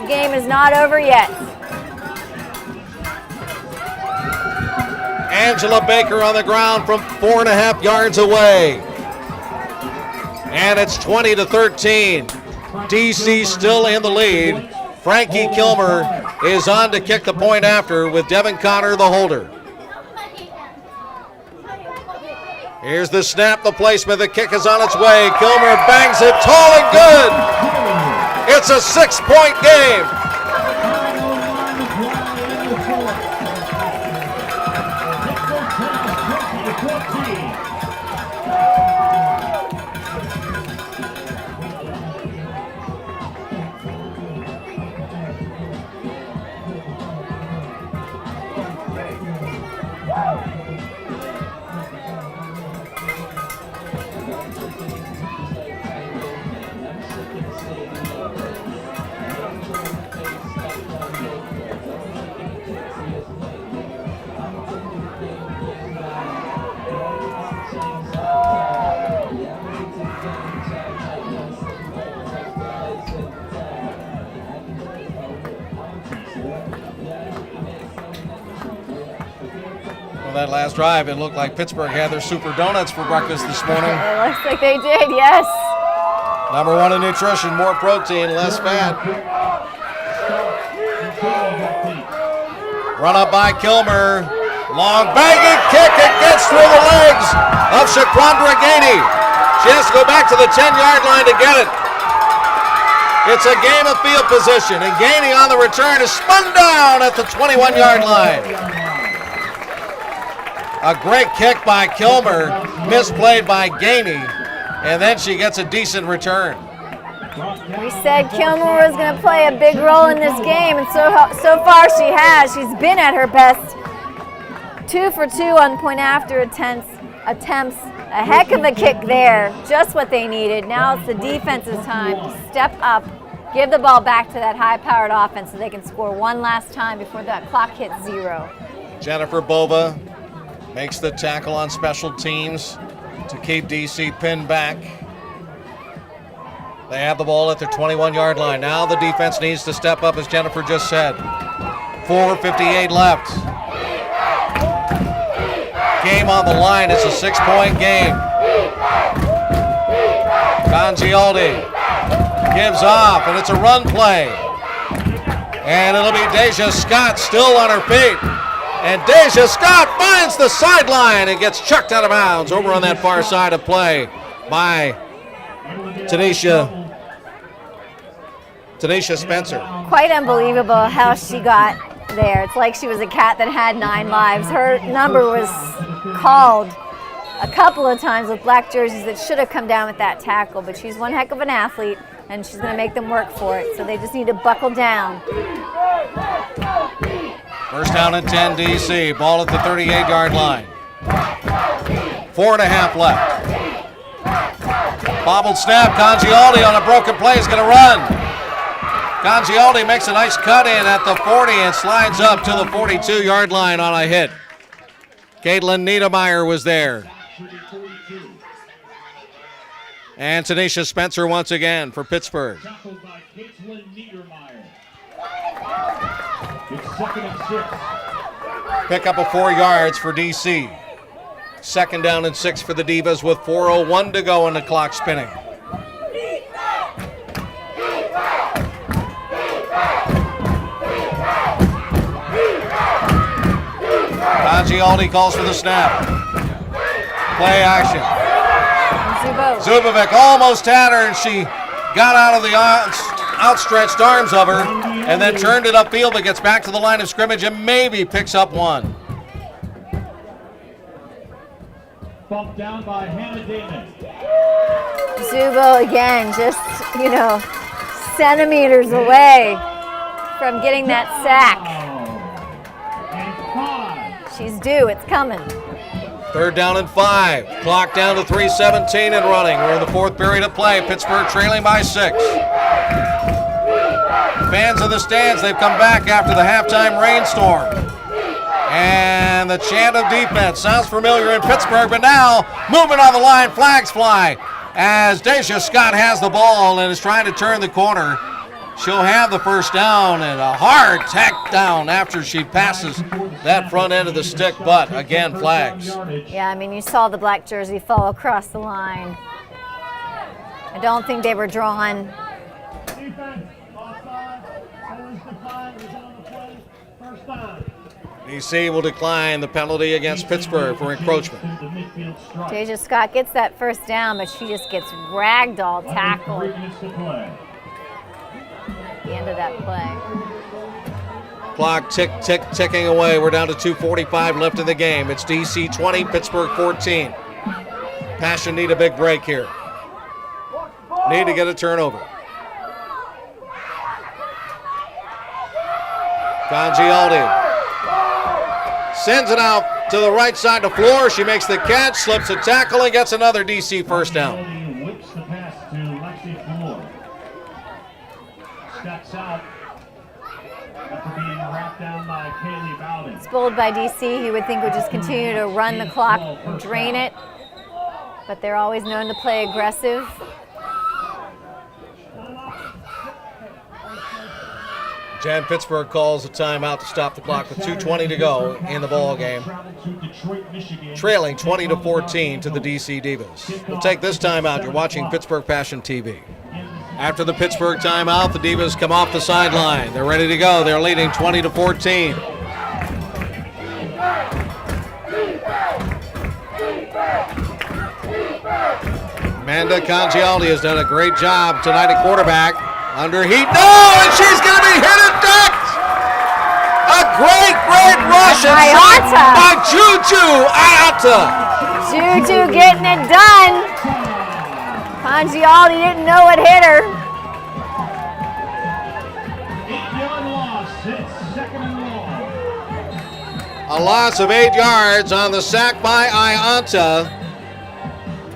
[SPEAKER 2] The game is not over yet.
[SPEAKER 1] Angela Baker on the ground from 4.5 yards away. And it's 20-13. DC still in the lead. Frankie Kilmer is on to kick the point after with Devin Connor the holder. Here's the snap, the placement, the kick is on its way. Kilmer bangs it tall and good. It's a 6-point game. That last drive, it looked like Pittsburgh had their super donuts for breakfast this morning.
[SPEAKER 2] It looks like they did, yes.
[SPEAKER 1] Number 1 in nutrition, more protein, less fat. Run up by Kilmer. Long banging kick, it gets through the legs of Shaquandra Gainey. She has to go back to the 10-yard line to get it. It's a game of field position, and Gainey on the return is spun down at the 21-yard line. A great kick by Kilmer, misplayed by Gainey, and then she gets a decent return.
[SPEAKER 2] We said Kilmer was going to play a big role in this game, and so far she has. She's been at her best. 2 for 2 on point after attempts. A heck of a kick there, just what they needed. Now it's the defense's time to step up, give the ball back to that high-powered offense so they can score one last time before that clock hits 0.
[SPEAKER 1] Jennifer Bova makes the tackle on special teams to keep DC pinned back. They have the ball at their 21-yard line. Now the defense needs to step up, as Jennifer just said. 4:58 left. Game on the line. It's a 6-point game. Congialdi gives off, and it's a run play. And it'll be Deja Scott still on her feet. And Deja Scott finds the sideline and gets chucked out of bounds over on that far side of play by Tanisha Spencer.
[SPEAKER 2] Quite unbelievable how she got there. It's like she was a cat that had 9 lives. Her number was called a couple of times with black jerseys that should have come down with that tackle, but she's one heck of an athlete. and she's going to make them work for it. So they just need to buckle down.
[SPEAKER 1] First down and 10 DC. Ball at the 38-yard line. 4.5 left. Bobbled snap. Congialdi on a broken play is going to run. Congialdi makes a nice cut in at the 40 and slides up to the 42-yard line on a hit. Caitlin Niedermeyer was there. And Tanisha Spencer once again for Pittsburgh.
[SPEAKER 5] Tackled by Caitlin Niedermeyer. It's 2nd and 6.
[SPEAKER 1] Pick up of 4 yards for DC. Second down and 6 for the Divas with 4:01 to go and the clock spinning. Congialdi calls for the snap. Play action. Zubovic almost had her, and she got out of the outstretched arms of her and then turned it upfield, but gets back to the line of scrimmage and maybe picks up one.
[SPEAKER 5] Bumped down by Hannah Damon.
[SPEAKER 2] Zubo again, just, centimeters away from getting that sack.
[SPEAKER 5] And 5.
[SPEAKER 2] She's due, it's coming.
[SPEAKER 1] Third down and 5. Clock down to 3:17 and running. We're in the 4th period of play. Pittsburgh trailing by 6. Fans in the stands, they've come back after the halftime rainstorm. And the chant of defense sounds familiar in Pittsburgh, but now movement on the line, flags fly as Deja Scott has the ball and is trying to turn the corner. She'll have the first down and a hard tack down after she passes that front end of the stick, but again, flags.
[SPEAKER 2] Yeah, you saw the black jersey fall across the line. I don't think they were drawn.
[SPEAKER 5] Defense, offside, penalties declined, was on the play, first down.
[SPEAKER 1] DC will decline the penalty against Pittsburgh for encroachment.
[SPEAKER 2] Deja Scott gets that first down, but she just gets ragdoll tackled at the end of that play.
[SPEAKER 1] Clock ticking away. We're down to 2:45 left in the game. It's DC 20, Pittsburgh 14. Passion need a big break here. Need to get a turnover. Congialdi sends it out to the right side of the floor. She makes the catch, slips a tackle, and gets another DC first down.
[SPEAKER 5] Whips the pass to Lexi Floor. Steps out after being wrapped down by Kaylee Bowden.
[SPEAKER 2] It's bowled by DC. You would think would just continue to run the clock and drain it, but they're always known to play aggressive.
[SPEAKER 1] Jan Pittsburgh calls a timeout to stop the clock with 2:20 to go in the ball game. Trailing 20-14 to the DC Divas. We'll take this timeout. You're watching Pittsburgh Passion TV. After the Pittsburgh timeout, the Divas come off the sideline. They're ready to go. They're leading 20-14. Amanda Congialdi has done a great job tonight at quarterback. Under heat, no, and she's going to be hit and ducked. A great rush and shot by Juju Ayata.
[SPEAKER 2] Juju getting it done. Congialdi didn't know it hit her.
[SPEAKER 5] 8-yard loss. It's 2nd and long.
[SPEAKER 1] A loss of 8 yards on the sack by Ayanta.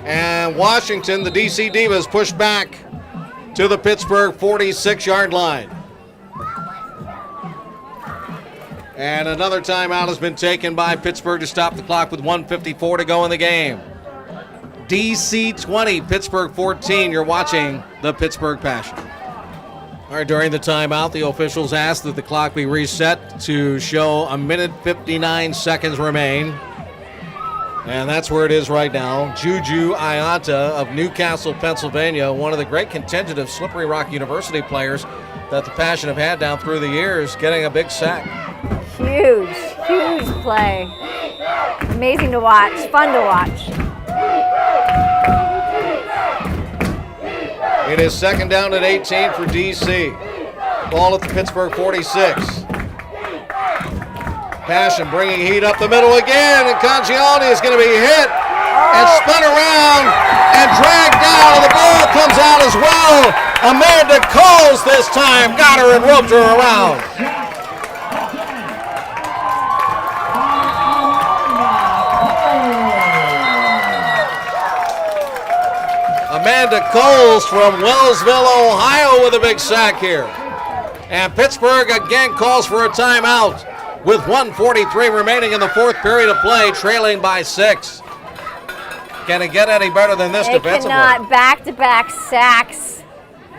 [SPEAKER 1] And Washington, the DC Divas, pushed back to the Pittsburgh 46-yard line. And another timeout has been taken by Pittsburgh to stop the clock with 1:54 to go in the game. DC 20, Pittsburgh 14. You're watching the Pittsburgh Passion. All right, during the timeout, the officials asked that the clock be reset to show 1:59 seconds remain. And that's where it is right now. Juju Ayanta of Newcastle, Pennsylvania, one of the great contingent of Slippery Rock University players that the Passion have had down through the years, getting a big sack.
[SPEAKER 2] Huge play. Amazing to watch, fun to watch.
[SPEAKER 1] It is second down at 18 for DC. Ball at the Pittsburgh 46. Passion bringing heat up the middle again, and Congialdi is going to be hit and spun around and dragged down, and the ball comes out as well. Amanda Coles this time got her and roped her around. Amanda Coles from Wellsville, Ohio with a big sack here. And Pittsburgh again calls for a timeout with 1:43 remaining in the fourth period of play, trailing by 6. Can it get any better than this defensively?
[SPEAKER 2] They cannot. Back-to-back sacks,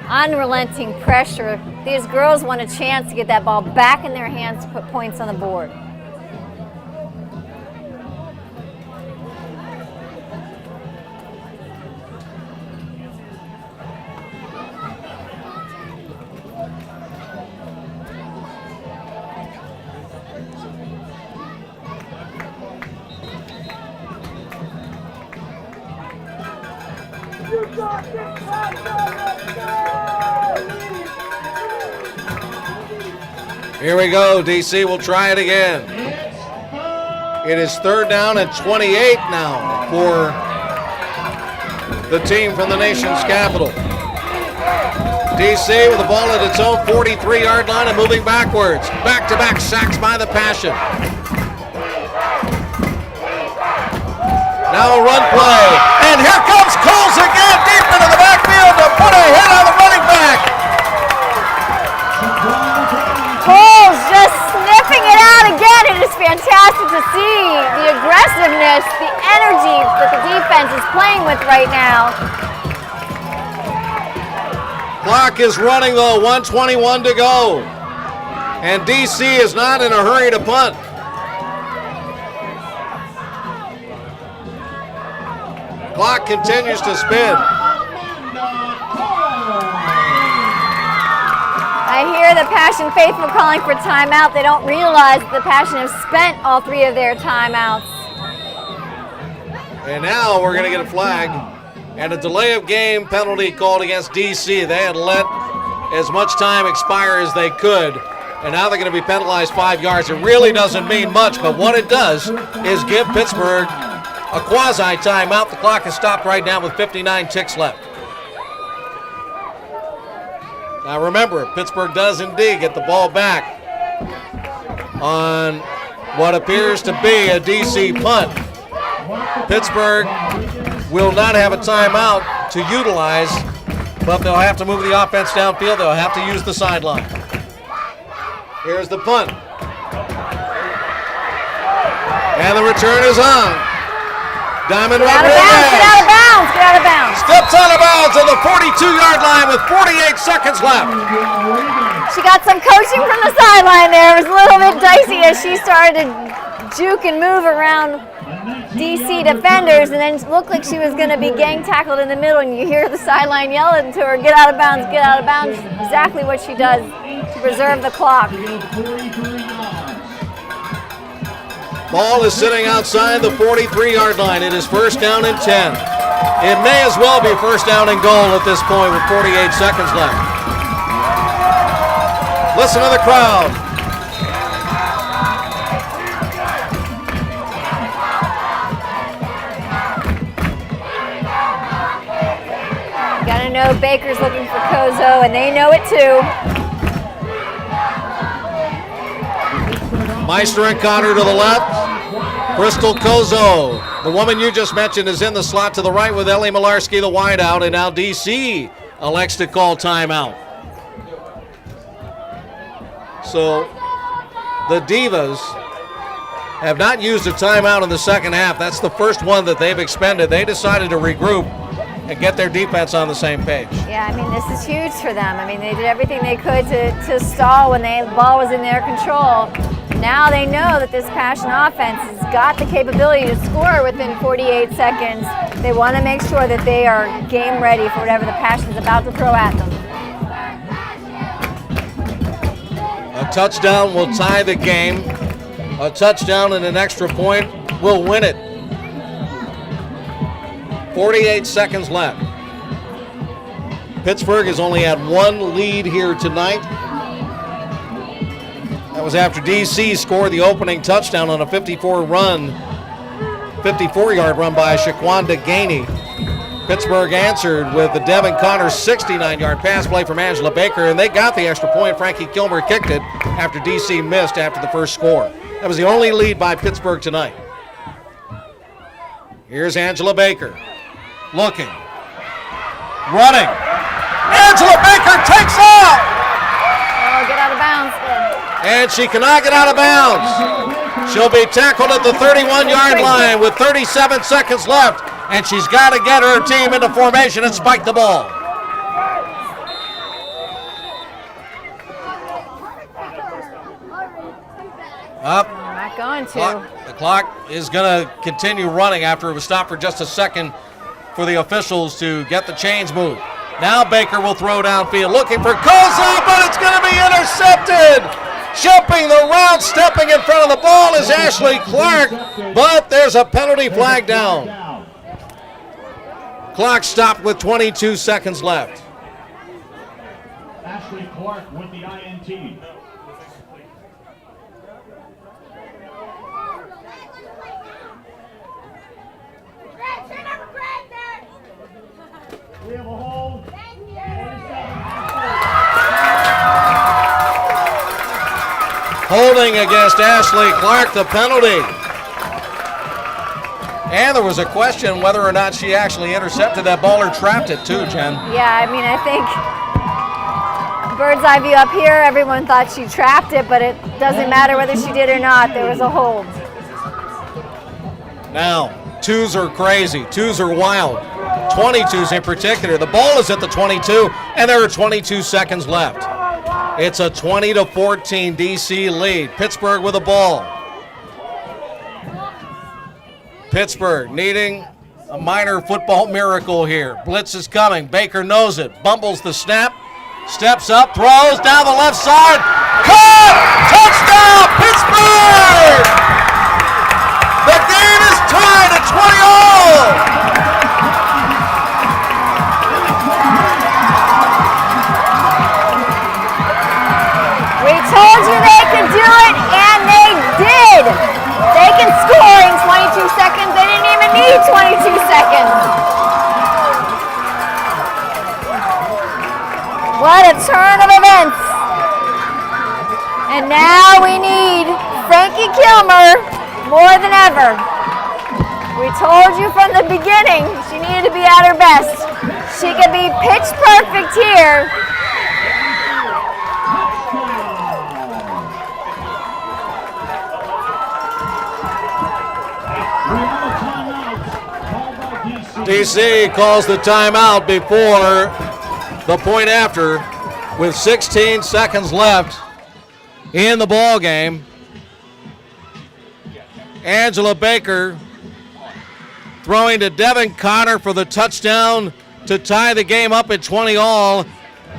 [SPEAKER 2] unrelenting pressure. These girls want a chance to get that ball back in their hands to put points on the board.
[SPEAKER 6] You got this, Panther.
[SPEAKER 1] Here we go. DC will try it again. It is 3rd down and 28 now for the team from the nation's capital. DC with the ball at its own 43-yard line and moving backwards. Back-to-back sacks by the Passion. Now a run play, and here comes Coles again, deep into the backfield to put a hit on the running back.
[SPEAKER 2] Coles just sniffing it out again. It is fantastic to see the aggressiveness, the energy that the defense is playing with right now.
[SPEAKER 1] Clock is running though, 1:21 to go. And DC is not in a hurry to punt. Clock continues to spin.
[SPEAKER 2] I hear the Passion faithful calling for timeout. They don't realize that the Passion have spent all 3 of their timeouts.
[SPEAKER 1] And now we're going to get a flag and a delay of game penalty called against DC. They had let as much time expire as they could, and now they're going to be penalized 5 yards. It really doesn't mean much, but what it does is give Pittsburgh a quasi timeout. The clock is stopped right now with 59 ticks left. Now remember, Pittsburgh does indeed get the ball back on what appears to be a DC punt. Pittsburgh will not have a timeout to utilize, but they'll have to move the offense downfield. They'll have to use the sideline. Here's the punt. And the return is on. Diamond Rodriguez.
[SPEAKER 2] Get out of bounds, get out of bounds.
[SPEAKER 1] Steps out of bounds on the 42-yard line with 48 seconds left.
[SPEAKER 2] She got some coaching from the sideline there. It was a little bit dicey as she started to juke and move around DC defenders, and then it looked like she was going to be gang tackled in the middle, and you hear the sideline yelling to her, get out of bounds, get out of bounds. Exactly what she does to preserve the clock.
[SPEAKER 1] Ball is sitting outside the 43-yard line. It is 1st down and 10. It may as well be 1st down and goal at this point with 48 seconds left. Listen to the crowd.
[SPEAKER 2] You gotta know Baker's looking for Kozo, and they know it too.
[SPEAKER 1] Meister and Connor to the left. Crystal Kozo, the woman you just mentioned, is in the slot to the right with Ellie Malarski, the wideout, and now DC elects to call timeout. So the Divas have not used a timeout in the second half. That's the first one that they've expended. They decided to regroup and get their defense on the same page.
[SPEAKER 2] Yeah, I mean, this is huge for them. I mean, they did everything they could to stall when the ball was in their control. Now they know that this Passion offense has got the capability to score within 48 seconds. They want to make sure that they are game ready for whatever the Passion's about to throw at them.
[SPEAKER 1] A touchdown will tie the game. A touchdown and an extra point will win it. 48 seconds left. Pittsburgh has only had one lead here tonight. That was after DC scored the opening touchdown on a 54-yard run by Shaquanda Gainey. Pittsburgh answered with the Devin Connor 69-yard pass play from Angela Baker, and they got the extra point. Frankie Kilmer kicked it after DC missed after the first score. That was the only lead by Pittsburgh tonight. Here's Angela Baker. Looking. Running. Angela Baker takes off!
[SPEAKER 2] Oh, get out of bounds.
[SPEAKER 1] And she cannot get out of bounds. She'll be tackled at the 31-yard line with 37 seconds left, and she's got to get her team into formation and spike the ball. Up.
[SPEAKER 2] Not going to.
[SPEAKER 1] The clock is going to continue running after it was stopped for just a second for the officials to get the chains moved. Now Baker will throw downfield, looking for Koza, but it's going to be intercepted. Jumping the route, stepping in front of the ball is Ashley Clark, but there's a penalty flag down. Clock stopped with 22 seconds left.
[SPEAKER 5] Ashley Clark with the INT. We have a hold.
[SPEAKER 1] Holding against Ashley Clark, the penalty. And there was a question whether or not she actually intercepted that ball or trapped it too, Jen.
[SPEAKER 2] Yeah, I mean, I think bird's eye view up here, everyone thought she trapped it, but it doesn't matter whether she did or not. There was a hold.
[SPEAKER 1] Now, twos are crazy. Twos are wild. 22s in particular. The ball is at the 22, and there are 22 seconds left. It's a 20-14 DC lead. Pittsburgh with the ball. Pittsburgh needing a minor football miracle here. Blitz is coming. Baker knows it. Bumbles the snap. Steps up. Throws down the left side. Caught! Touchdown, Pittsburgh! The game is tied at 20-all.
[SPEAKER 2] We told you they could do it, and they did. They can score in 22 seconds. They didn't even need 22 seconds. What a turn of events. And now we need Frankie Kilmer more than ever. We told you from the beginning she needed to be at her best. She could be pitch perfect here.
[SPEAKER 1] DC calls the timeout before the point after with 16 seconds left in the ball game. Angela Baker throwing to Devin Connor for the touchdown to tie the game up at 20-all.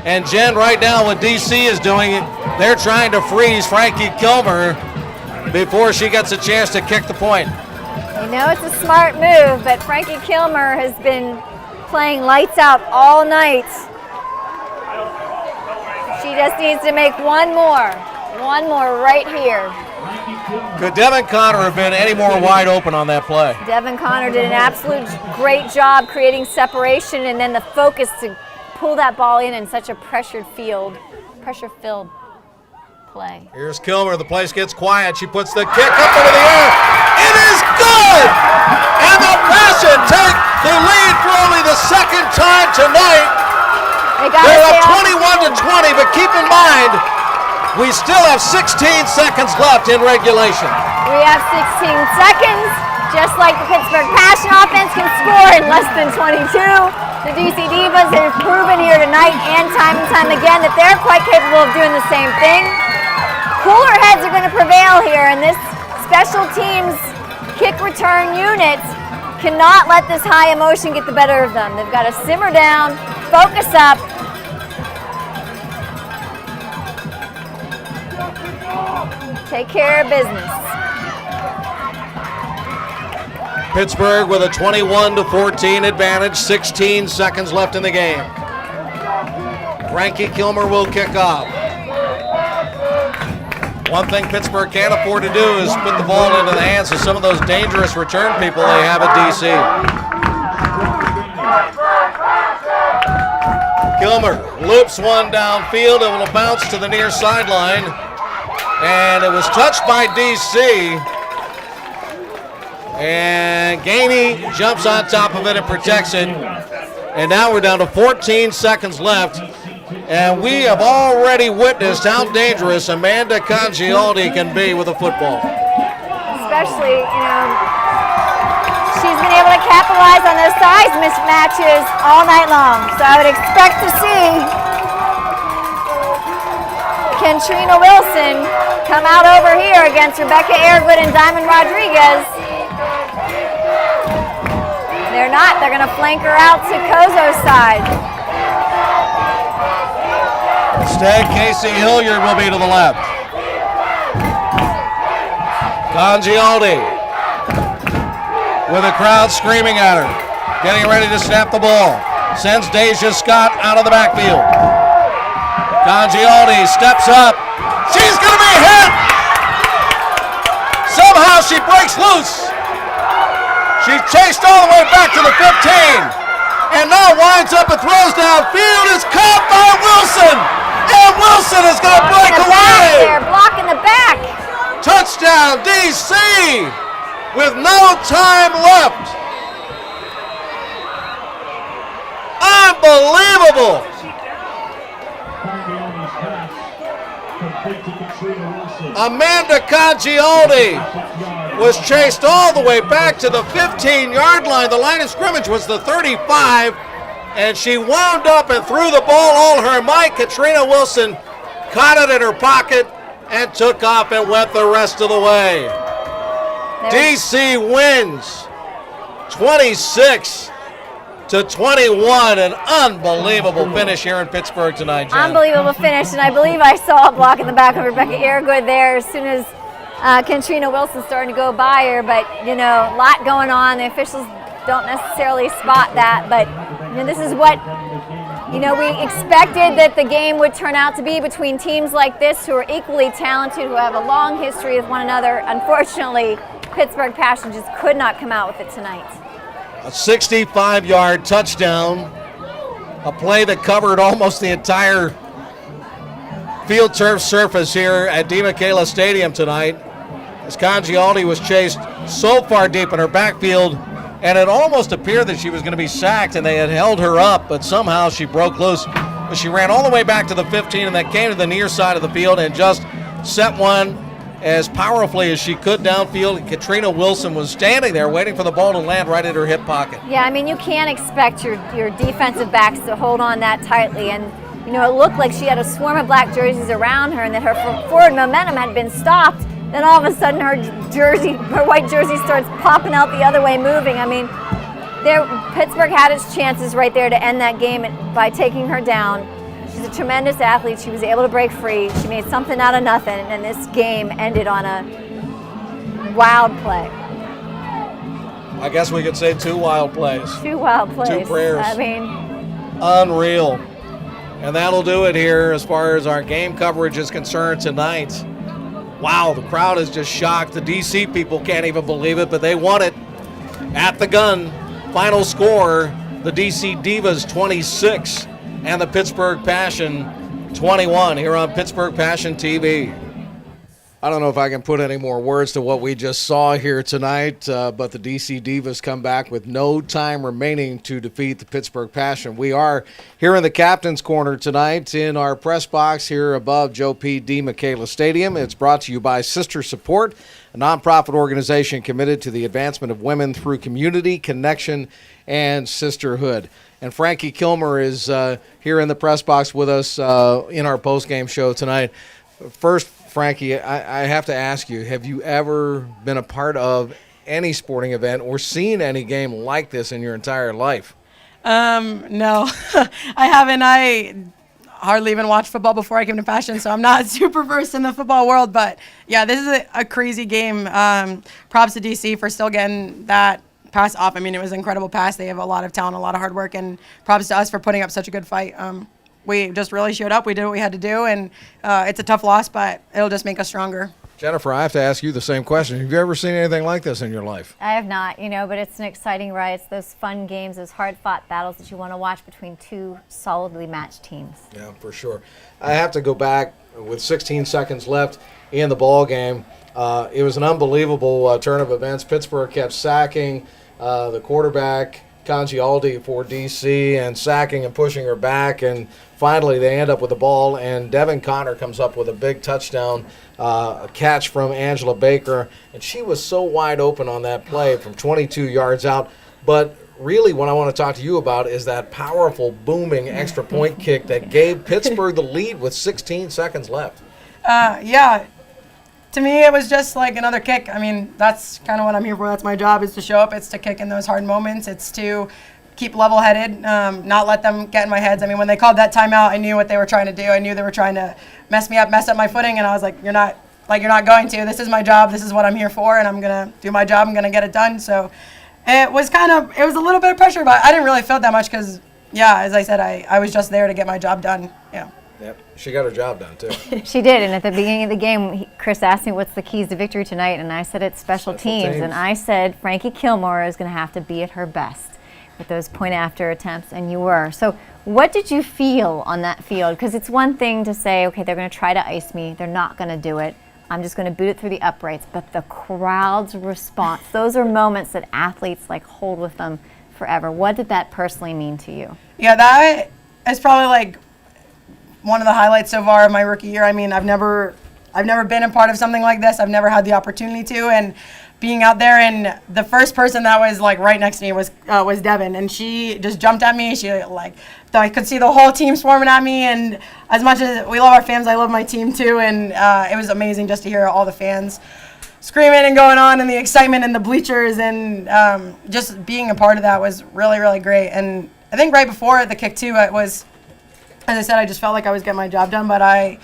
[SPEAKER 1] And Jen, right now what DC is doing, they're trying to freeze Frankie Kilmer before she gets a chance to kick the point.
[SPEAKER 2] You know it's a smart move, but Frankie Kilmer has been playing lights out all night. She just needs to make one more right here.
[SPEAKER 1] Could Devin Connor have been any more wide open on that play?
[SPEAKER 2] Devin Connor did an absolute great job creating separation and then the focus to pull that ball in such a pressure-filled play.
[SPEAKER 1] Here's Kilmer. The place gets quiet. She puts the kick up into the air. It is good! And the Passion take the lead for only the second time tonight. They're up 21-20, but keep in mind, we still have 16 seconds left in regulation.
[SPEAKER 2] We have 16 seconds, just like the Pittsburgh Passion offense can score in less than 22. The DC Divas have proven here tonight and time again that they're quite capable of doing the same thing. Cooler heads are going to prevail here, and this special teams kick return unit cannot let this high emotion get the better of them. They've got to simmer down, focus up. Take care of business.
[SPEAKER 1] Pittsburgh with a 21-14 advantage, 16 seconds left in the game. Frankie Kilmer will kick off. One thing Pittsburgh can't afford to do is put the ball into the hands of some of those dangerous return people they have at DC. Kilmer loops one downfield. It will bounce to the near sideline. And it was touched by DC. And Gainey jumps on top of it and protects it. And now we're down to 14 seconds left. And we have already witnessed how dangerous Amanda Congialdi can be with a football.
[SPEAKER 2] Especially, she's been able to capitalize on those size mismatches all night long. So I would expect to see Kentrina Wilson come out over here against Rebecca Airgood and Diamond Rodriguez. They're not. They're going to flank her out to Kozo's side.
[SPEAKER 1] Instead, Casey Hilliard will be to the left. Congialdi with a crowd screaming at her. Getting ready to snap the ball. Sends Deja Scott out of the backfield. Congialdi steps up. She's going to be hit! Somehow she breaks loose. She's chased all the way back to the 15. And now winds up and throws downfield. Is caught by Wilson. And Wilson is going to break away.
[SPEAKER 2] They're blocking the back.
[SPEAKER 1] Touchdown, DC, with no time left. Unbelievable. Amanda Congialdi was chased all the way back to the 15-yard line. The line of scrimmage was the 35, and she wound up and threw the ball all her might. Katrina Wilson caught it in her pocket and took off and went the rest of the way. DC wins 26-21. An unbelievable finish here in Pittsburgh tonight, Jen.
[SPEAKER 2] Unbelievable finish, and I believe I saw a block in the back of Rebecca Airgood there as soon as Kentrina Wilson started to go by her. But, a lot going on. The officials don't necessarily spot that, but, this is what we expected that the game would turn out to be between teams like this who are equally talented, who have a long history with one another. Unfortunately, Pittsburgh Passion just could not come out with it tonight.
[SPEAKER 1] A 65-yard touchdown, a play that covered almost the entire field turf surface here at DiMichela Stadium tonight, as Congialdi was chased so far deep in her backfield, and it almost appeared that she was going to be sacked and they had held her up, but somehow she broke loose. But she ran all the way back to the 15 and then came to the near side of the field and just set one as powerfully as she could downfield. And Katrina Wilson was standing there waiting for the ball to land right in her hip pocket.
[SPEAKER 2] Yeah, you can't expect your defensive backs to hold on that tightly. And, it looked like she had a swarm of black jerseys around her and that her forward momentum had been stopped. Then all of a sudden her white jersey starts popping out the other way, moving. Pittsburgh had its chances right there to end that game by taking her down. She's a tremendous athlete. She was able to break free. She made something out of nothing, and this game ended on a wild play.
[SPEAKER 1] I guess we could say two wild plays.
[SPEAKER 2] Two wild plays.
[SPEAKER 1] Two prayers.
[SPEAKER 2] Unreal.
[SPEAKER 1] And that'll do it here as far as our game coverage is concerned tonight. Wow, the crowd is just shocked. The DC people can't even believe it, but they won it at the gun. Final score, the DC Divas 26 and the Pittsburgh Passion 21 here on Pittsburgh Passion TV. I don't know if I can put any more words to what we just saw here tonight, but the DC Divas come back with no time remaining to defeat the Pittsburgh Passion. We are here in the Captain's Corner tonight in our press box here above Joe P. DiMichela Stadium. It's brought to you by Sister Support, a nonprofit organization committed to the advancement of women through community, connection, and sisterhood. And Frankie Kilmer is here in the press box with us in our post-game show tonight. First, Frankie, I have to ask you, have you ever been a part of any sporting event or seen any game like this in your entire life?
[SPEAKER 8] No, I haven't. I hardly even watched football before I came to Passion, so I'm not super versed in the football world. But, yeah, this is a crazy game. Props to DC for still getting that pass off. It was an incredible pass. They have a lot of talent, a lot of hard work, and props to us for putting up such a good fight. We just really showed up. We did what we had to do, and it's a tough loss, but it'll just make us stronger.
[SPEAKER 1] Jennifer, I have to ask you the same question. Have you ever seen anything like this in your life?
[SPEAKER 2] I have not, but it's an exciting ride. It's those fun games, those hard-fought battles that you want to watch between two solidly matched teams.
[SPEAKER 1] Yeah, for sure. I have to go back with 16 seconds left in the ball game. It was an unbelievable turn of events. Pittsburgh kept sacking the quarterback, Kanji Aldi, for DC, and sacking and pushing her back, and finally they end up with the ball, and Devin Connor comes up with a big touchdown a catch from Angela Baker, and she was so wide open on that play from 22 yards out. But really what I want to talk to you about is that powerful, booming extra point kick that gave Pittsburgh the lead with 16 seconds left.
[SPEAKER 8] Yeah. To me, it was just like another kick. I mean, that's kind of what I'm here for. That's my job, is to show up. It's to kick in those hard moments. It's to keep level-headed, not let them get in my heads. I mean, when they called that timeout, I knew what they were trying to do. I knew they were trying to mess me up, mess up my footing, and I was like, you're not going to. This is my job. This is what I'm here for, and I'm going to do my job. I'm going to get it done. So it was a little bit of pressure, but I didn't really feel that much because, yeah, as I said, I was just there to get my job done. Yeah.
[SPEAKER 1] Yep, she got her job done, too.
[SPEAKER 2] She did, and at the beginning of the game, Chris asked me what's the keys to victory tonight, and I said it's special teams. And I said Frankie Kilmore is going to have to be at her best with those point-after attempts, and you were. So what did you feel on that field? Because it's one thing to say, okay, they're going to try to ice me. They're not going to do it. I'm just going to boot it through the uprights. But the crowd's response, those are moments that athletes hold with them forever. What did that personally mean to you?
[SPEAKER 8] Yeah, that is probably one of the highlights so far of my rookie year. I mean, I've never been a part of something like this. I've never had the opportunity to, and being out there, and the first person that was right next to me was Devin, and she just jumped at me. She I could see the whole team swarming at me, and as much as we love our fans, I love my team too, and it was amazing just to hear all the fans screaming and going on, and the excitement in the bleachers, and just being a part of that was really, really great. And I think right before the kick too, it was, as I said, I just felt like I was getting my job done, but I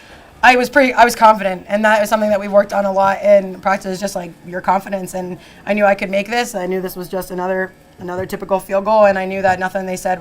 [SPEAKER 8] was confident, and that was something that we worked on a lot in practice, just your confidence. And I knew I could make this. I knew this was just another typical field goal, and I knew that nothing they did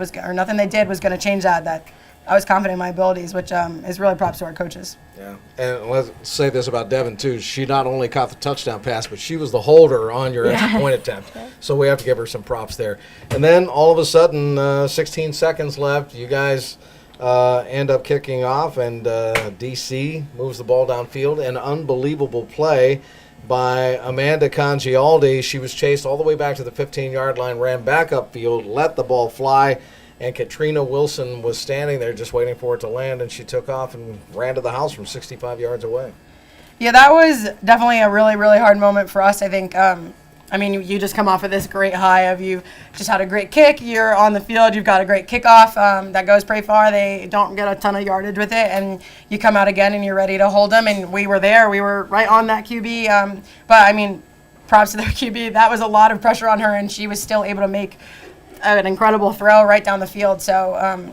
[SPEAKER 8] was going to change that. That I was confident in my abilities, which is really props to our coaches.
[SPEAKER 1] Yeah, and let's say this about Devin too. She not only caught the touchdown pass, but she was the holder on your extra point attempt. So we have to give her some props there. And then all of a sudden, 16 seconds left. You guys end up kicking off, and DC moves the ball downfield. An unbelievable play by Amanda Congialdi. She was chased all the way back to the 15-yard line, ran back upfield, let the ball fly, and Katrina Wilson was standing there just waiting for it to land, and she took off and ran to the house from 65 yards away.
[SPEAKER 8] Yeah, that was definitely a really, really hard moment for us, I think. You just come off of this great high of you just had a great kick. You're on the field. You've got a great kickoff that goes pretty far. They don't get a ton of yardage with it, and you come out again and you're ready to hold them. And we were there. We were right on that QB. Props to their QB. That was a lot of pressure on her, and she was still able to make an incredible throw right down the field. So,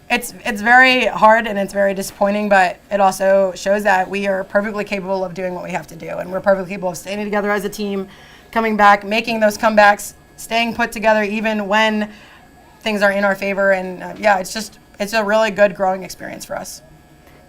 [SPEAKER 8] it's very hard and it's very disappointing, but it also shows that we are perfectly capable of doing what we have to do, and we're perfectly capable of staying together as a team, coming back, making those comebacks, staying put together even when things are in our favor. And it's a really good growing experience for us.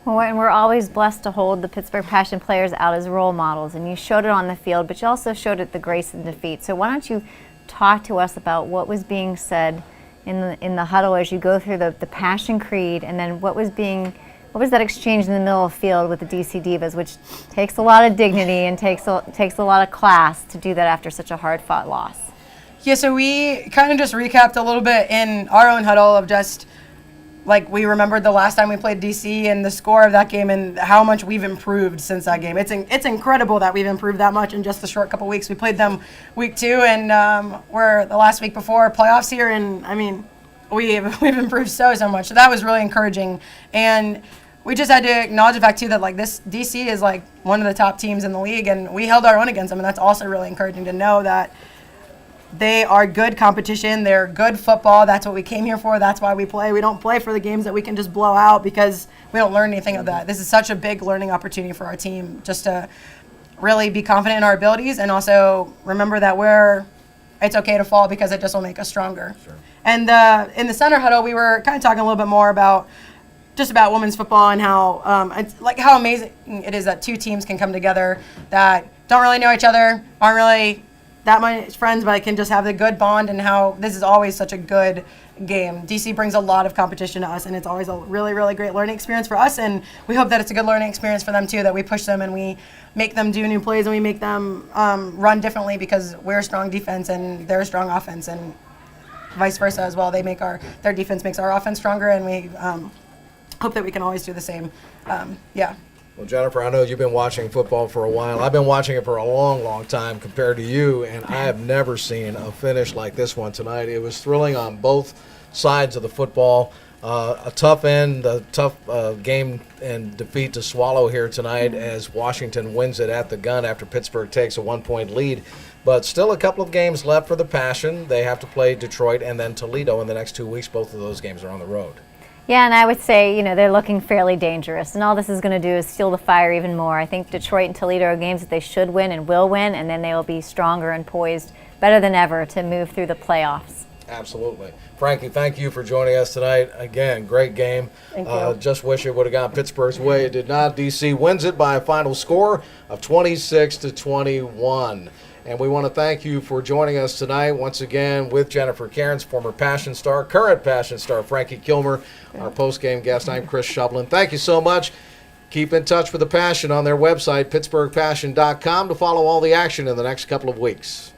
[SPEAKER 2] Well, and we're always blessed to hold the Pittsburgh Passion players out as role models, and you showed it on the field, but you also showed it the grace in defeat. So why don't you talk to us about what was being said in the huddle as you go through the Passion Creed, and then what was that exchange in the middle of the field with the DC Divas, which takes a lot of dignity and takes a lot of class to do that after such a hard-fought loss.
[SPEAKER 8] Yeah, so we kind of just recapped a little bit in our own huddle of just we remembered the last time we played DC and the score of that game and how much we've improved since that game. It's incredible that we've improved that much in just the short couple weeks. We played them week 2, and we're the last week before playoffs here, and we've improved so much. So that was really encouraging, and we just had to acknowledge the fact too that this DC is one of the top teams in the league, and we held our own against them, and that's also really encouraging to know that they are good competition. They're good football. That's what we came here for. That's why we play. We don't play for the games that we can just blow out because we don't learn anything of that. This is such a big learning opportunity for our team, just to really be confident in our abilities and also remember that it's okay to fall because it just will make us stronger. Sure. And in the center huddle, we were kind of talking a little bit more about just about women's football and how it's like how amazing it is that two teams can come together that don't really know each other, aren't really that much friends, but can just have the good bond, and how this is always such a good game. DC brings a lot of competition to us, and it's always a really, really great learning experience for us, and we hope that it's a good learning experience for them too, that we push them and we make them do new plays and we make them run differently, because we're a strong defense and they're a strong offense, and vice versa as well. Their defense makes our offense stronger, and we hope that we can always do the same.
[SPEAKER 1] Well, Jennifer, I know you've been watching football for a while. I've been watching it for a long, long time compared to you, and I have never seen a finish like this one tonight. It was thrilling on both sides of the football. A tough end, a tough game and defeat to swallow here tonight as Washington wins it at the gun after Pittsburgh takes a 1-point lead. But still a couple of games left for the Passion. They have to play Detroit and then Toledo in the next 2 weeks. Both of those games are on the road.
[SPEAKER 2] Yeah, and I would say, they're looking fairly dangerous, and all this is going to do is fuel the fire even more. I think Detroit and Toledo are games that they should win and will win, and then they will be stronger and poised better than ever to move through the playoffs.
[SPEAKER 1] Absolutely. Frankie, thank you for joining us tonight. Again, great game.
[SPEAKER 8] Thank you.
[SPEAKER 1] Just wish it would have gone Pittsburgh's way. It did not. DC wins it by a final score of 26-21. And we want to thank you for joining us tonight once again with Jennifer Cairns, former Passion star, current Passion star Frankie Kilmer, our post-game guest. I'm Chris Shublin. Thank you so much. Keep in touch with the Passion on their website, pittsburghpassion.com, to follow all the action in the next couple of weeks.